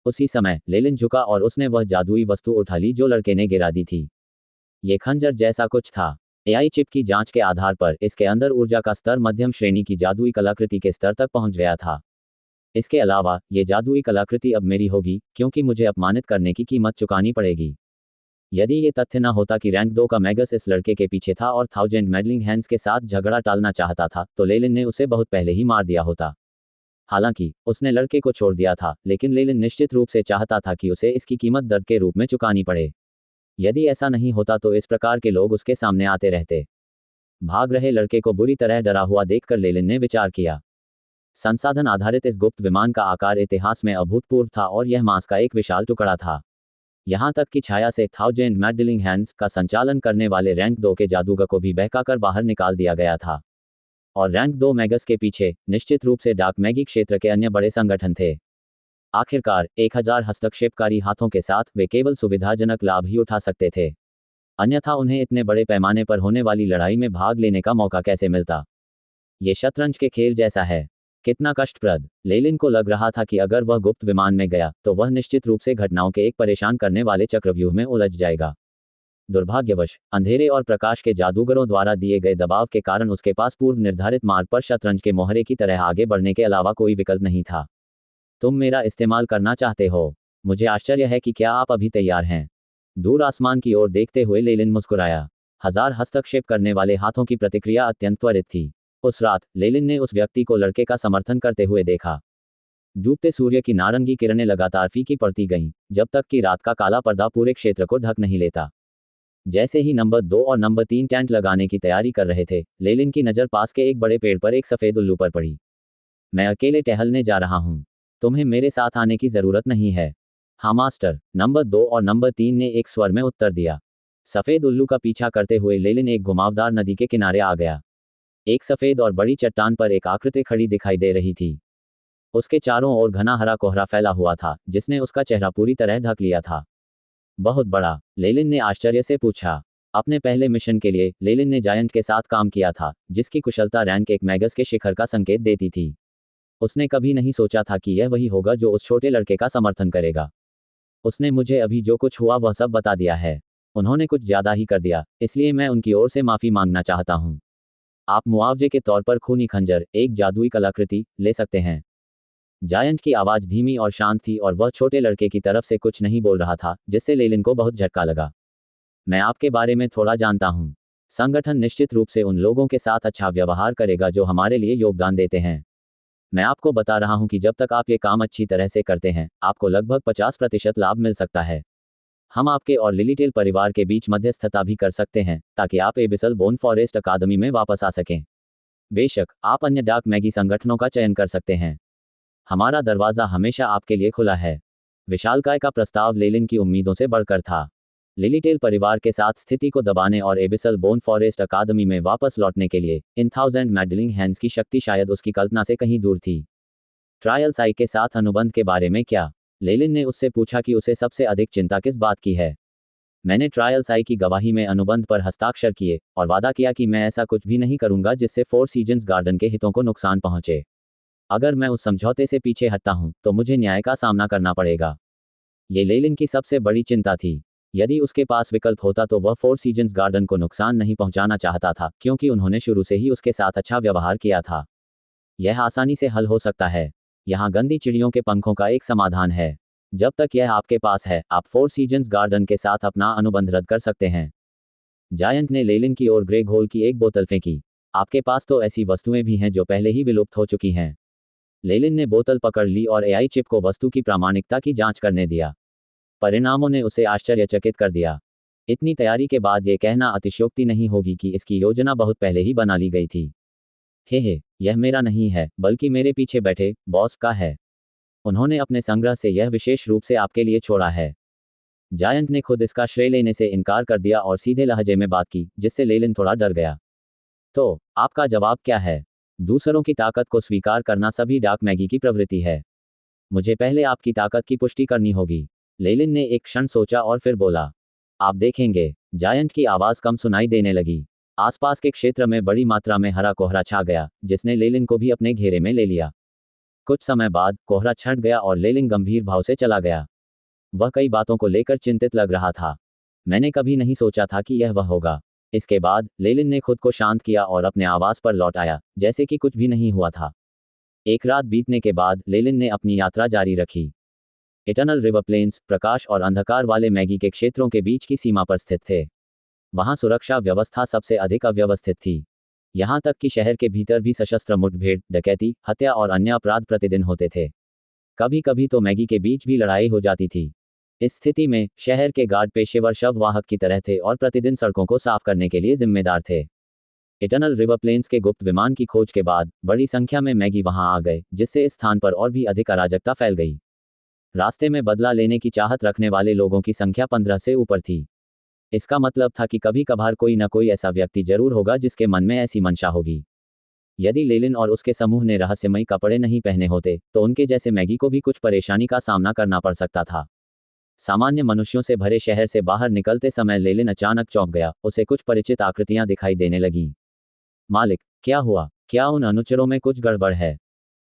उसी समय लेलिन झुका और उसने वह जादुई वस्तु उठा ली जो लड़के ने गिरा दी थी। ये खंजर जैसा कुछ था। एआई चिप की जांच के आधार पर इसके अंदर ऊर्जा का स्तर मध्यम श्रेणी की जादुई कलाकृति के स्तर तक पहुंच गया था। इसके अलावा ये जादुई कलाकृति अब मेरी होगी, क्योंकि मुझे अपमानित करने की कीमत चुकानी पड़ेगी। यदि ये तथ्य न होता कि रैंक 2 का मैगस इस लड़के के पीछे था और 1000 मेडलिंग हैंड्स के साथ झगड़ा टालना चाहता था, तो लेलिन ने उसे बहुत पहले ही मार दिया होता। हालांकि उसने लड़के को छोड़ दिया था, लेकिन लेलिन निश्चित रूप से चाहता था कि उसे इसकी कीमत दर्द के रूप में चुकानी पड़े। यदि ऐसा नहीं होता तो इस प्रकार के लोग उसके सामने आते रहते। भाग रहे लड़के को बुरी तरह डरा हुआ देखकर लेलिन ने विचार किया। संसाधन आधारित इस गुप्त विमान का आकार इतिहास में अभूतपूर्व था और यह मांस का एक विशाल टुकड़ा था। यहाँ तक कि छाया से 1000 मेडलिंग हैंड्स का संचालन करने वाले रैंक 2 के जादूगर को भी बहकाकर बाहर निकाल दिया गया था। और रैंक 2 मैगस के पीछे निश्चित रूप से डार्क मैगी क्षेत्र के अन्य बड़े संगठन थे। आखिरकार 1000 हस्तक्षेपकारी हाथों के साथ वे केवल सुविधाजनक लाभ ही उठा सकते थे, अन्यथा उन्हें इतने बड़े पैमाने पर होने वाली लड़ाई में भाग लेने का मौका कैसे मिलता? ये शतरंज के खेल जैसा है। कितना कष्टप्रद। लेलिन को लग रहा था कि अगर वह गुप्त विमान में गया तो वह निश्चित रूप से घटनाओं के एक परेशान करने वाले चक्रव्यूह में उलझ जाएगा। दुर्भाग्यवश अंधेरे और प्रकाश के जादूगरों द्वारा दिए गए दबाव के कारण उसके पास पूर्व निर्धारित मार्ग पर शतरंज के मोहरे की तरह आगे बढ़ने के अलावा कोई विकल्प नहीं था। तुम मेरा इस्तेमाल करना चाहते हो? मुझे आश्चर्य है कि क्या आप अभी तैयार हैं? दूर आसमान की ओर देखते हुए लेलिन मुस्कुराया। 1000 हस्तक्षेप करने वाले हाथों की प्रतिक्रिया अत्यंत त्वरित थी। उस रात लेलिन ने उस व्यक्ति को लड़के का समर्थन करते हुए देखा। डूबते सूर्य की नारंगी किरणें लगातार फीकी पड़ती गईं, जब तक कि रात का काला पर्दा पूरे क्षेत्र को ढक नहीं लेता। जैसे ही नंबर 2 और नंबर 3 टेंट लगाने की तैयारी कर रहे थे, लेलिन की नज़र पास के एक बड़े पेड़ पर एक सफ़ेद उल्लू पर पड़ी। मैं अकेले टहलने जा रहा हूँ। तुम्हें मेरे साथ आने की ज़रूरत नहीं है। हाँ मास्टर, नंबर 2 और नंबर 3 ने एक स्वर में उत्तर दिया। सफ़ेद उल्लू का पीछा करते हुए लेलिन एक घुमावदार नदी के किनारे आ गया। एक सफ़ेद और बड़ी चट्टान पर एक आकृति खड़ी दिखाई दे रही थी। उसके चारों ओर घना हरा कोहरा फैला हुआ था, जिसने उसका चेहरा पूरी तरह ढक लिया था। बहुत बड़ा? लेलिन ने आश्चर्य से पूछा। अपने पहले मिशन के लिए लेलिन ने जायंट के साथ काम किया था, जिसकी कुशलता रैंक 1 मैगस के शिखर का संकेत देती थी। उसने कभी नहीं सोचा था कि यह वही होगा जो उस छोटे लड़के का समर्थन करेगा। उसने मुझे अभी जो कुछ हुआ वह सब बता दिया है। उन्होंने कुछ ज़्यादा ही कर दिया, इसलिए मैं उनकी ओर से माफ़ी मांगना चाहता हूँ। आप मुआवजे के तौर पर खूनी खंजर, एक जादुई कलाकृति, ले सकते हैं। जायंट की आवाज़ धीमी और शांत थी और वह छोटे लड़के की तरफ से कुछ नहीं बोल रहा था, जिससे लेलिन को बहुत झटका लगा। मैं आपके बारे में थोड़ा जानता हूँ। संगठन निश्चित रूप से उन लोगों के साथ अच्छा व्यवहार करेगा जो हमारे लिए योगदान देते हैं। मैं आपको बता रहा हूं कि जब तक आप ये काम अच्छी तरह से करते हैं, आपको लगभग 50% लाभ मिल सकता है। हम आपके और लिलीटेल परिवार के बीच मध्यस्थता भी कर सकते हैं, ताकि आप एबिसल बोन फॉरेस्ट अकादमी में वापस आ सकें। बेशक, आप अन्य डार्क मैगी संगठनों का चयन कर सकते हैं। हमारा दरवाज़ा हमेशा आपके लिए खुला है। विशालकाय का प्रस्ताव लेलिन की उम्मीदों से बढ़कर था। लिलीटेल परिवार के साथ स्थिति को दबाने और एबिसल बोन फॉरेस्ट अकादमी में वापस लौटने के लिए इन 1000 मैडलिंग हैंड्स की शक्ति शायद उसकी कल्पना से कहीं दूर थी। ट्रायल्स आई के साथ अनुबंध के बारे में क्या? लेलिन ने उससे पूछा कि उसे सबसे अधिक चिंता किस बात की है। मैंने ट्रायल्स आई की गवाही में अनुबंध पर हस्ताक्षर किए और वादा किया कि मैं ऐसा कुछ भी नहीं करूंगा जिससे फोर सीजन्स गार्डन के हितों को नुकसान पहुंचे। अगर मैं उस समझौते से पीछे हटता हूं, तो मुझे न्याय का सामना करना पड़ेगा। ये लेलिन की सबसे बड़ी चिंता थी। यदि उसके पास विकल्प होता तो वह फोर सीजन्स गार्डन को नुकसान नहीं पहुंचाना चाहता था, क्योंकि उन्होंने शुरू से ही उसके साथ अच्छा व्यवहार किया था। यह आसानी से हल हो सकता है। यहाँ गंदी चिड़ियों के पंखों का एक समाधान है। जब तक यह आपके पास है, आप फोर सीजन्स गार्डन के साथ अपना अनुबंध रद्द कर सकते हैं। जायंट ने लेलिन की ओर ग्रे घोल की एक बोतल फेंकी। आपके पास तो ऐसी वस्तुएं भी हैं जो पहले ही विलुप्त हो चुकी हैं। लेलिन ने बोतल पकड़ ली और एआई चिप को वस्तु की प्रामाणिकता की जांच करने दिया। परिणामों ने उसे आश्चर्यचकित कर दिया। इतनी तैयारी के बाद यह कहना अतिशयोक्ति नहीं होगी कि इसकी योजना बहुत पहले ही बना ली गई थी। हे, यह मेरा नहीं है, बल्कि मेरे पीछे बैठे बॉस का है। उन्होंने अपने संग्रह से यह विशेष रूप से आपके लिए छोड़ा है। जायंट ने खुद इसका श्रेय लेने से इनकार कर दिया और सीधे लहजे में बात की, जिससे लेलिन थोड़ा डर गया। तो आपका जवाब क्या है? दूसरों की ताकत को स्वीकार करना सभी डार्क मैगी की प्रवृत्ति है। मुझे पहले आपकी ताकत की पुष्टि करनी होगी। लेलिन ने एक क्षण सोचा और फिर बोला, आप देखेंगे। जायंट की आवाज़ कम सुनाई देने लगी। आसपास के क्षेत्र में बड़ी मात्रा में हरा कोहरा छा गया, जिसने लेलिन को भी अपने घेरे में ले लिया। कुछ समय बाद कोहरा छंट गया और लेलिन गंभीर भाव से चला गया। वह कई बातों को लेकर चिंतित लग रहा था। मैंने कभी नहीं सोचा था कि यह वह होगा। इसके बाद लेलिन ने खुद को शांत किया और अपने आवास पर लौट आया, जैसे कि कुछ भी नहीं हुआ था। एक रात बीतने के बाद लेलिन ने अपनी यात्रा जारी रखी। इटर्नल रिवर प्लेन्स प्रकाश और अंधकार वाले मैगी के क्षेत्रों के बीच की सीमा पर स्थित थे। वहां सुरक्षा व्यवस्था सबसे अधिक अव्यवस्थित थी। यहां तक कि शहर के भीतर भी सशस्त्र मुठभेड़, डकैती, हत्या और अन्य अपराध प्रतिदिन होते थे। कभी कभी तो मैगी के बीच भी लड़ाई हो जाती थी। इस स्थिति में शहर के गार्ड पेशेवर शववाहक की तरह थे और प्रतिदिन सड़कों को साफ करने के लिए जिम्मेदार थे। इटर्नल रिवर प्लेन्स के गुप्त विमान की खोज के बाद बड़ी संख्या में मैगी वहां आ गए, जिससे इस स्थान पर और भी अधिक अराजकता फैल गई। रास्ते में बदला लेने की चाहत रखने वाले लोगों की संख्या 15 से ऊपर थी। इसका मतलब था कि कभी कभार कोई न कोई ऐसा व्यक्ति जरूर होगा जिसके मन में ऐसी मंशा होगी। यदि लेलिन और उसके समूह ने रहस्यमयी कपड़े नहीं पहने होते, तो उनके जैसे मैगी को भी कुछ परेशानी का सामना करना पड़ सकता था। सामान्य मनुष्यों से भरे शहर से बाहर निकलते समय लेलिन अचानक चौंक गया। उसे कुछ परिचित आकृतियां दिखाई देने लगीं। मालिक, क्या हुआ? क्या उन अनुचरों में कुछ गड़बड़ है?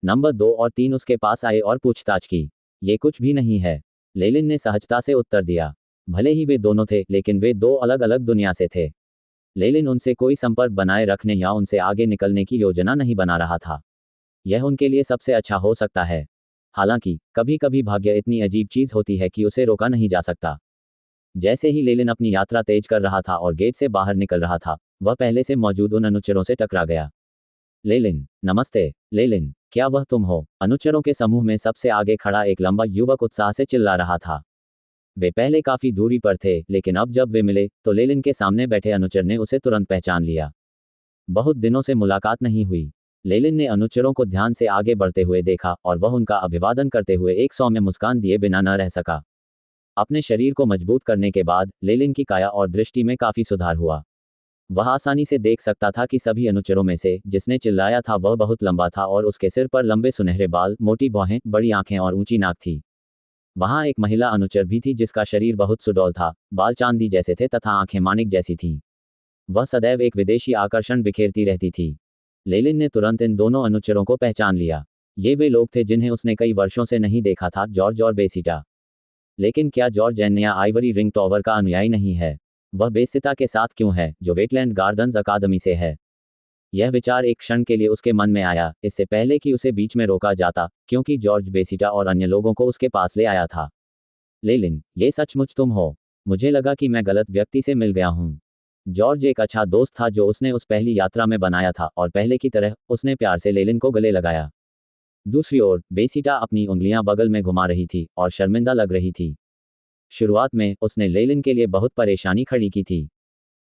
नंबर 2 और 3 उसके पास आए और पूछताछ की। ये कुछ भी नहीं है, लेलिन ने सहजता से उत्तर दिया। भले ही वे दोनों थे, लेकिन वे दो अलग अलग दुनिया से थे। लेलिन उनसे कोई संपर्क बनाए रखने या उनसे आगे निकलने की योजना नहीं बना रहा था। यह उनके लिए सबसे अच्छा हो सकता है। हालांकि कभी कभी भाग्य इतनी अजीब चीज होती है कि उसे रोका नहीं जा सकता। जैसे ही लेलिन अपनी यात्रा तेज कर रहा था और गेट से बाहर निकल रहा था, वह पहले से मौजूद उन अनुचरों से टकरा गया। लेलिन, नमस्ते। लेलिन, क्या वह तुम हो? अनुचरों के समूह में सबसे आगे खड़ा एक लंबा युवक उत्साह से चिल्ला रहा था। वे पहले काफी दूरी पर थे, लेकिन अब जब वे मिले, तो लेलिन के सामने बैठे अनुचर ने उसे तुरंत पहचान लिया। बहुत दिनों से मुलाकात नहीं हुई। लेलिन ने अनुचरों को ध्यान से आगे बढ़ते हुए देखा और वह उनका अभिवादन करते हुए एक सौम्य मुस्कान दिए बिना न रह सका। अपने शरीर को मजबूत करने के बाद लेलिन की काया और दृष्टि में काफी सुधार हुआ। वह आसानी से देख सकता था कि सभी अनुचरों में से जिसने चिल्लाया था वह बहुत लंबा था और उसके सिर पर लंबे सुनहरे बाल, मोटी भौहें, बड़ी आंखें और ऊंची नाक थी। वहां एक महिला अनुचर भी थी जिसका शरीर बहुत सुडौल था, बाल चांदी जैसे थे तथा आंखें माणिक जैसी थीं। वह सदैव एक विदेशी आकर्षण बिखेरती रहती थी। लेलिन ने तुरंत इन दोनों अनुचरों को पहचान लिया। ये वे लोग थे जिन्हें उसने कई वर्षों से नहीं देखा था, जॉर्ज और बेसिटा। लेकिन क्या जॉर्ज एन्या आइवरी रिंग टॉवर का अनुयायी नहीं है? वह बेसिटा के साथ क्यों है, जो वेटलैंड गार्डन्स अकादमी से है? यह विचार एक क्षण के लिए उसके मन में आया, इससे पहले कि उसे बीच में रोका जाता, क्योंकि जॉर्ज बेसिटा और अन्य लोगों को उसके पास ले आया था। लेलिन, ये सचमुच तुम हो? मुझे लगा कि मैं गलत व्यक्ति से मिल गया हूँ। जॉर्ज एक अच्छा दोस्त था जो उसने उस पहली यात्रा में बनाया था, और पहले की तरह उसने प्यार से लेलिन को गले लगाया। दूसरी ओर बेसिटा अपनी उंगलियां बगल में घुमा रही थी और शर्मिंदा लग रही थी। शुरुआत में उसने लेलिन के लिए बहुत परेशानी खड़ी की थी।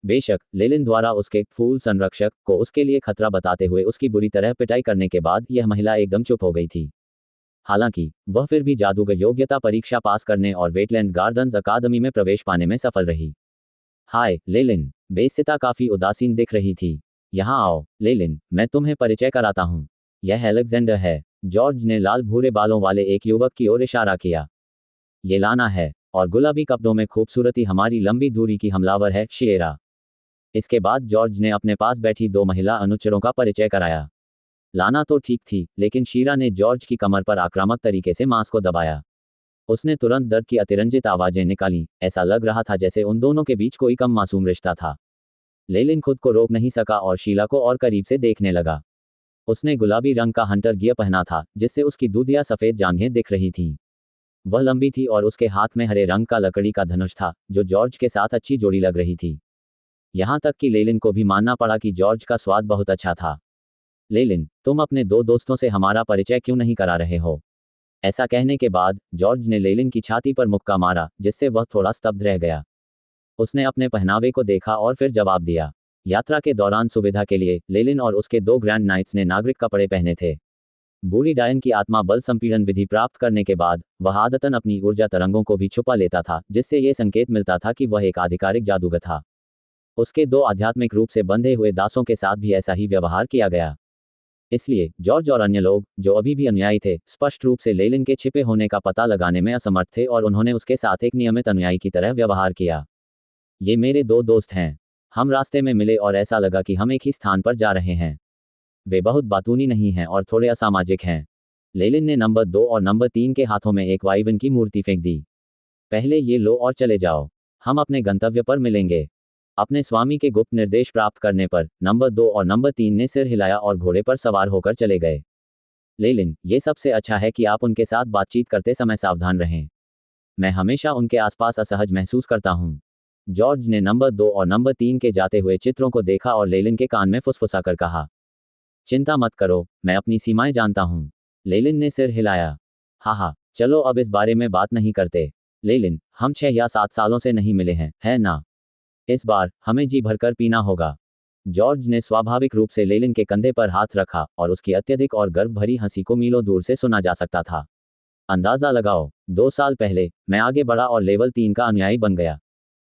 बेशक लेलिन द्वारा उसके फूल संरक्षक को उसके लिए खतरा बताते हुए उसकी बुरी तरह पिटाई करने के बाद यह महिला एकदम चुप हो गई थी। हालांकि वह फिर भी जादूगर योग्यता परीक्षा पास करने और वेटलैंड गार्डन्स अकादमी में प्रवेश पाने में सफल रही। हाय लेलिन, बेसिटा काफी उदासीन दिख रही थी। यहाँ आओ लेलिन, मैं तुम्हें परिचय कराता हूँ। यह अलेक्जेंडर है। जॉर्ज ने लाल भूरे बालों वाले एक युवक की ओर इशारा किया। ये लाना है, और गुलाबी कपड़ों में खूबसूरती हमारी लंबी दूरी की हमलावर है, शिएरा। इसके बाद जॉर्ज ने अपने पास बैठी दो महिला अनुचरों का परिचय कराया। लाना तो ठीक थी, लेकिन शीरा ने जॉर्ज की कमर पर आक्रामक तरीके से मांस को दबाया। उसने तुरंत दर्द की अतिरंजित आवाजें निकाली। ऐसा लग रहा था जैसे उन दोनों के बीच कोई कम मासूम रिश्ता था। लेलिन खुद को रोक नहीं सका और शीला को और करीब से देखने लगा। उसने गुलाबी रंग का हंटर गियर पहना था, जिससे उसकी दूधिया सफेद जांघें दिख रही थीं। वह लंबी थी और उसके हाथ में हरे रंग का लकड़ी का धनुष था, जो जॉर्ज के साथ अच्छी जोड़ी लग रही थी। यहाँ तक कि लेलिन को भी मानना पड़ा कि जॉर्ज का स्वाद बहुत अच्छा था। लेलिन, तुम अपने दो दोस्तों से हमारा परिचय क्यों नहीं करा रहे हो? ऐसा कहने के बाद जॉर्ज ने लेलिन की छाती पर मुक्का मारा, जिससे वह थोड़ा स्तब्ध रह गया। उसने अपने पहनावे को देखा और फिर जवाब दिया। यात्रा के दौरान सुविधा के लिए लेलिन और उसके दो ग्रैंड नाइट्स ने नागरिक कपड़े पहने थे। बूढ़ी डायन की आत्मा बल संपीड़न विधि प्राप्त करने के बाद वह आदतन अपनी ऊर्जा तरंगों को भी छुपा लेता था, जिससे यह संकेत मिलता था कि वह एक आधिकारिक जादूगर था। उसके दो आध्यात्मिक रूप से बंधे हुए दासों के साथ भी ऐसा ही व्यवहार किया गया। इसलिए जॉर्ज और अन्य लोग, जो अभी भी अनुयायी थे, स्पष्ट रूप से लेलिन के छिपे होने का पता लगाने में असमर्थ थे और उन्होंने उसके साथ एक नियमित अनुयायी की तरह व्यवहार किया। ये मेरे दो दोस्त हैं। हम रास्ते में मिले और ऐसा लगा कि हम एक ही स्थान पर जा रहे हैं। वे बहुत बातूनी नहीं हैं और थोड़े असामाजिक हैं। लेलिन ने नंबर 2 और नंबर 3 के हाथों में एक वाइवन की मूर्ति फेंक दी। पहले ये लो और चले जाओ। हम अपने गंतव्य पर मिलेंगे। अपने स्वामी के गुप्त निर्देश प्राप्त करने पर नंबर 2 और नंबर 3 ने सिर हिलाया और घोड़े पर सवार होकर चले गए। लेलिन, ये सबसे अच्छा है कि आप उनके साथ बातचीत करते समय सावधान रहें। मैं हमेशा उनके आसपास असहज महसूस करता हूँ। जॉर्ज ने नंबर 2 और नंबर 3 के जाते हुए चित्रों को देखा और लेलिन के कान में फुसफुसाकर कहा, चिंता मत करो, मैं अपनी सीमाएं जानता हूँ। लेलिन ने सिर हिलाया। हाँ, चलो अब इस बारे में बात नहीं करते। लेलिन, हम 6 या 7 सालों से नहीं मिले हैं, है ना? इस बार हमें जी भरकर पीना होगा। जॉर्ज ने स्वाभाविक रूप से लेलिन के कंधे पर हाथ रखा और उसकी अत्यधिक और गर्व भरी हंसी को मीलों दूर से सुना जा सकता था। अंदाजा लगाओ, 2 साल पहले मैं आगे बढ़ा और लेवल 3 का अनुयायी बन गया।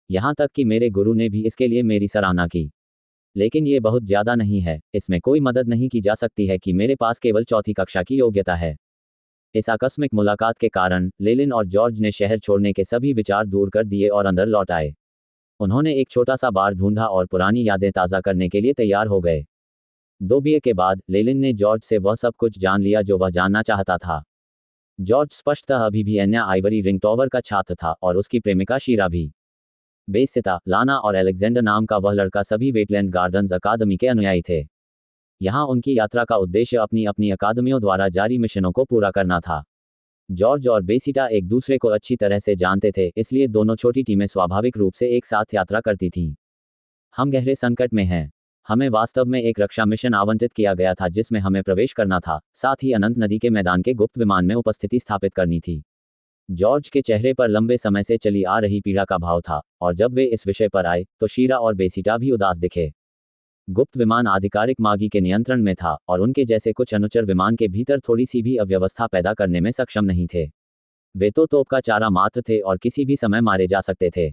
यहाँ तक कि मेरे गुरु ने भी इसके लिए मेरी सराहना की। लेकिन ये बहुत ज्यादा नहीं है। इसमें कोई मदद नहीं की जा सकती है कि मेरे पास केवल 4वीं कक्षा की योग्यता है। इस आकस्मिक मुलाकात के कारण लेलिन और जॉर्ज ने शहर छोड़ने के सभी विचार दूर कर दिए और अंदर लौट आए। उन्होंने एक छोटा सा बार ढूंढा और पुरानी यादें ताज़ा करने के लिए तैयार हो गए। 2 बीए के बाद लेलिन ने जॉर्ज से वह सब कुछ जान लिया जो वह जानना चाहता था। जॉर्ज स्पष्टतः अभी भी एन्या आइवरी रिंग टॉवर का छात्र था और उसकी प्रेमिका शीरा भी। बेसिटा, लाना और अलेक्जेंडर नाम का वह लड़का सभी वेटलैंड गार्डन्स अकादमी के अनुयायी थे। यहाँ उनकी यात्रा का उद्देश्य अपनी अपनी अकादमियों द्वारा जारी मिशनों को पूरा करना था। जॉर्ज और बेसिटा एक दूसरे को अच्छी तरह से जानते थे, इसलिए दोनों छोटी टीमें स्वाभाविक रूप से एक साथ यात्रा करती थीं। हम गहरे संकट में हैं। हमें वास्तव में एक रक्षा मिशन आवंटित किया गया था जिसमें हमें प्रवेश करना था, साथ ही अनंत नदी के मैदान के गुप्त विमान में उपस्थिति स्थापित करनी थी। जॉर्ज के चेहरे पर लंबे समय से चली आ रही पीड़ा का भाव था, और जब वे इस विषय पर आए तो शीरा और बेसिटा भी उदास दिखे। गुप्त विमान आधिकारिक मागी के नियंत्रण में था और उनके जैसे कुछ अनुचर विमान के भीतर थोड़ी सी भी अव्यवस्था पैदा करने में सक्षम नहीं थे। वे तो तोप का चारा मात्र थे और किसी भी समय मारे जा सकते थे।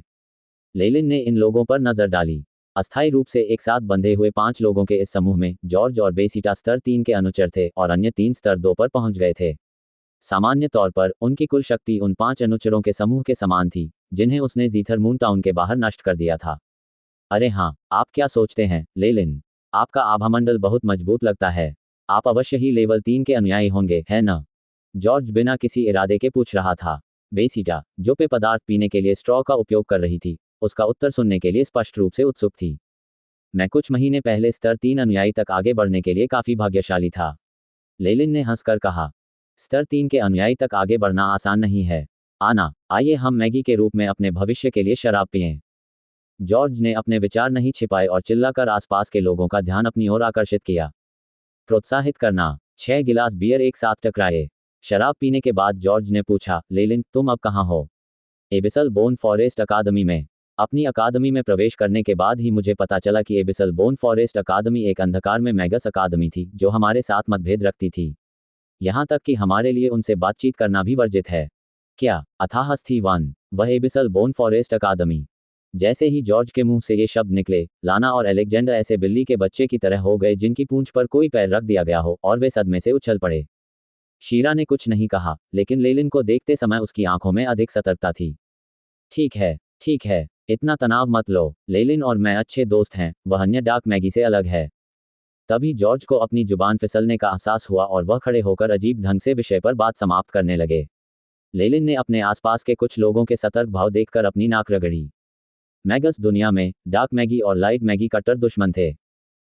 लेलिन ने इन लोगों पर नजर डाली। अस्थायी रूप से एक साथ बंधे हुए 5 लोगों के इस समूह में जॉर्ज और बेसिटा स्तर 3 के अनुचर थे और अन्य 3 स्तर 2 पर पहुंच गए थे। सामान्य तौर पर उनकी कुल शक्ति उन 5 अनुचरों के समूह के समान थी, जिन्हें उसने जीथर मून टाउन के बाहर नष्ट कर दिया था। अरे हाँ, आप क्या सोचते हैं, लेलिन? आपका आभामंडल बहुत मजबूत लगता है। आप अवश्य ही लेवल 3 के अनुयायी होंगे, है ना? जॉर्ज बिना किसी इरादे के पूछ रहा था। बेसिटा, जो पेय पदार्थ पीने के लिए स्ट्रॉ का उपयोग कर रही थी, उसका उत्तर सुनने के लिए स्पष्ट रूप से उत्सुक थी। मैं कुछ महीने पहले स्तर 3 अनुयायी तक आगे बढ़ने के लिए काफी भाग्यशाली था। लेलिन ने हंसकर कहा। स्तर 3 के अनुयायी तक आगे बढ़ना आसान नहीं है। आना, आइए हम मैगी के रूप में अपने भविष्य के लिए शराब पिएं। जॉर्ज ने अपने विचार नहीं छिपाए और चिल्लाकर आसपास के लोगों का ध्यान अपनी ओर आकर्षित किया। प्रोत्साहित करना। 6 गिलास बियर एक साथ टकराए। शराब पीने के बाद जॉर्ज ने पूछा, लेलिन, तुम अब कहाँ हो? एबिसल बोन फॉरेस्ट अकादमी में। अपनी अकादमी में प्रवेश करने के बाद ही मुझे पता चला कि एबिसल बोन फॉरेस्ट अकादमी एक अंधकार में मैगस अकादमी थी जो हमारे साथ मतभेद रखती थी। यहाँ तक कि हमारे लिए उनसे बातचीत करना भी वर्जित है। क्या? अथाह स्थीवन, वह एबिसल बोन फॉरेस्ट अकादमी। जैसे ही जॉर्ज के मुंह से ये शब्द निकले, लाना और अलेक्जेंडर ऐसे बिल्ली के बच्चे की तरह हो गए जिनकी पूंछ पर कोई पैर रख दिया गया हो, और वे सदमे से उछल पड़े। शीरा ने कुछ नहीं कहा, लेकिन लेलिन को देखते समय उसकी आंखों में अधिक सतर्कता थी। ठीक है, इतना तनाव मत लो। लेलिन और मैं अच्छे दोस्त हैं, वह अन्य डार्क मैगी से अलग है। तभी जॉर्ज को अपनी जुबान फिसलने का एहसास हुआ और वह खड़े होकर अजीब ढंग से विषय पर बात समाप्त करने लगे। लेलिन ने अपने आसपास के कुछ लोगों के सतर्क भाव देखकर अपनी नाक रगड़ी। मैगस दुनिया में डार्क मैगी और लाइट मैगी कट्टर दुश्मन थे,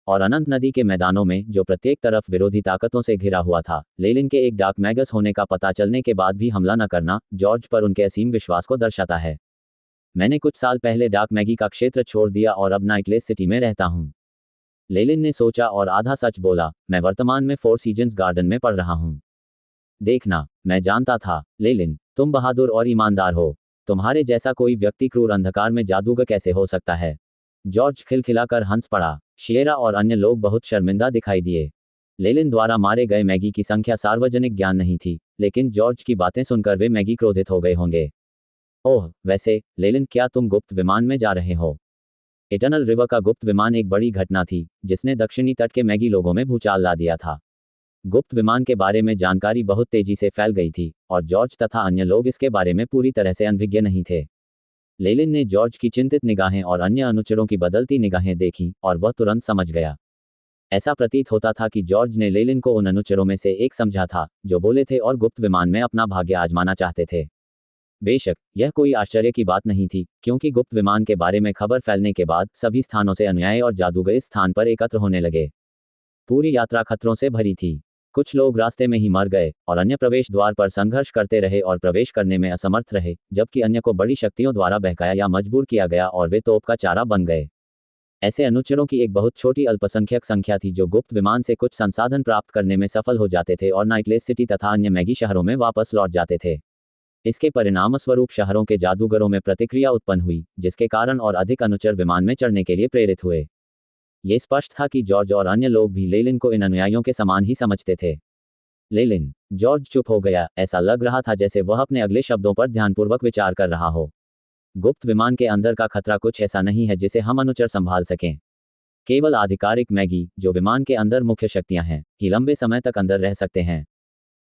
और अनंत नदी के मैदानों में जो प्रत्येक तरफ विरोधी ताकतों से घिरा हुआ था, लेलिन के एक डार्क मैगस होने का पता चलने के बाद भी हमला न करना जॉर्ज पर उनके असीम विश्वास को दर्शाता है। मैंने कुछ साल पहले डार्क मैगी का क्षेत्र छोड़ दिया और अब नाइटलेस सिटी में रहता हूँ। लेलिन ने सोचा और आधा सच बोला, मैं वर्तमान में 4 सीजन्स गार्डन में पढ़ रहा हूँ। देखना, मैं जानता था, लेलिन, तुम बहादुर और ईमानदार हो। तुम्हारे जैसा कोई व्यक्ति क्रूर अंधकार में जादूगर कैसे हो सकता है? जॉर्ज खिलखिलाकर हंस पड़ा। शिएरा और अन्य लोग बहुत शर्मिंदा दिखाई दिए। लेलिन द्वारा मारे गए मैगी की संख्या सार्वजनिक ज्ञान नहीं थी, लेकिन जॉर्ज की बातें सुनकर वे मैगी क्रोधित हो गए होंगे। ओह, वैसे, लेलिन, क्या तुम गुप्त विमान में जा रहे हो? इटर्नल रिवर का गुप्त विमान एक बड़ी घटना थी, जिसने दक्षिणी तट के मैगी लोगों में भूचाल ला दिया था। गुप्त विमान के बारे में जानकारी बहुत तेजी से फैल गई थी, और जॉर्ज तथा अन्य लोग इसके बारे में पूरी तरह से अनभिज्ञ नहीं थे। लेलिन ने जॉर्ज की चिंतित निगाहें और अन्य अनुचरों की बदलती निगाहें देखीं, और वह तुरंत समझ गया। ऐसा प्रतीत होता था कि जॉर्ज ने लेलिन को उन अनुचरों में से एक समझा था, जो बोले थे और गुप्त विमान में अपना भाग्य आजमाना चाहते थे। बेशक, यह कोई आश्चर्य की बात नहीं थी, क्योंकि गुप्त विमान के बारे में खबर फैलने के बाद सभी स्थानों से अनुयायी और जादूगर इस स्थान पर एकत्र होने लगे। पूरी यात्रा खतरों से भरी थी। कुछ लोग रास्ते में ही मर गए, और अन्य प्रवेश द्वार पर संघर्ष करते रहे और प्रवेश करने में असमर्थ रहे, जबकि अन्य को बड़ी शक्तियों द्वारा बहकाया या मजबूर किया गया और वे तोप का चारा बन गए। ऐसे अनुचरों की एक बहुत छोटी अल्पसंख्यक संख्या थी जो गुप्त विमान से कुछ संसाधन प्राप्त करने में सफल हो जाते थे और नाइटलेस सिटी तथा अन्य मैगी शहरों में वापस लौट जाते थे। इसके परिणामस्वरूप शहरों के जादूगरों में प्रतिक्रिया उत्पन्न हुई, जिसके कारण और अधिक अनुचर विमान में चढ़ने के लिए प्रेरित हुए। ये स्पष्ट था कि जॉर्ज और अन्य लोग भी लेलिन को इन अनुयायियों के समान ही समझते थे। लेलिन। जॉर्ज चुप हो गया, ऐसा लग रहा था जैसे वह अपने अगले शब्दों पर ध्यानपूर्वक विचार कर रहा हो। गुप्त विमान के अंदर का खतरा कुछ ऐसा नहीं है जिसे हम अनुचर संभाल सकें। केवल आधिकारिक मैगी, जो विमान के अंदर मुख्य शक्तियां हैं, ही लंबे समय तक अंदर रह सकते हैं।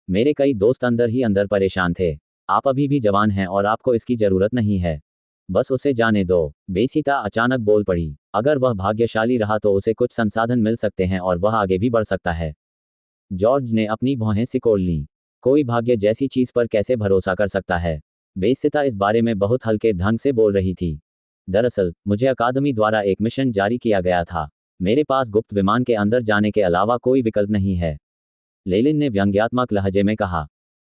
मेरे कई दोस्त अंदर ही अंदर परेशान थे। आप अभी भी जवान हैं और आपको इसकी जरूरत नहीं है। बस उसे जाने दो। बेसिता अचानक बोल पड़ी। अगर वह भाग्यशाली रहा तो उसे कुछ संसाधन मिल सकते हैं और वह आगे भी बढ़ सकता है। जॉर्ज ने अपनी भौहें सिकोड़ लीं। कोई भाग्य जैसी चीज पर कैसे भरोसा कर सकता है? बेसिता इस बारे में बहुत हल्के ढंग से बोल रही थी। दरअसल, मुझे अकादमी द्वारा एक मिशन जारी किया गया था। मेरे पास गुप्त विमान के अंदर जाने के अलावा कोई विकल्प नहीं है। लेलिन ने व्यंग्यात्मक लहजे में कहा।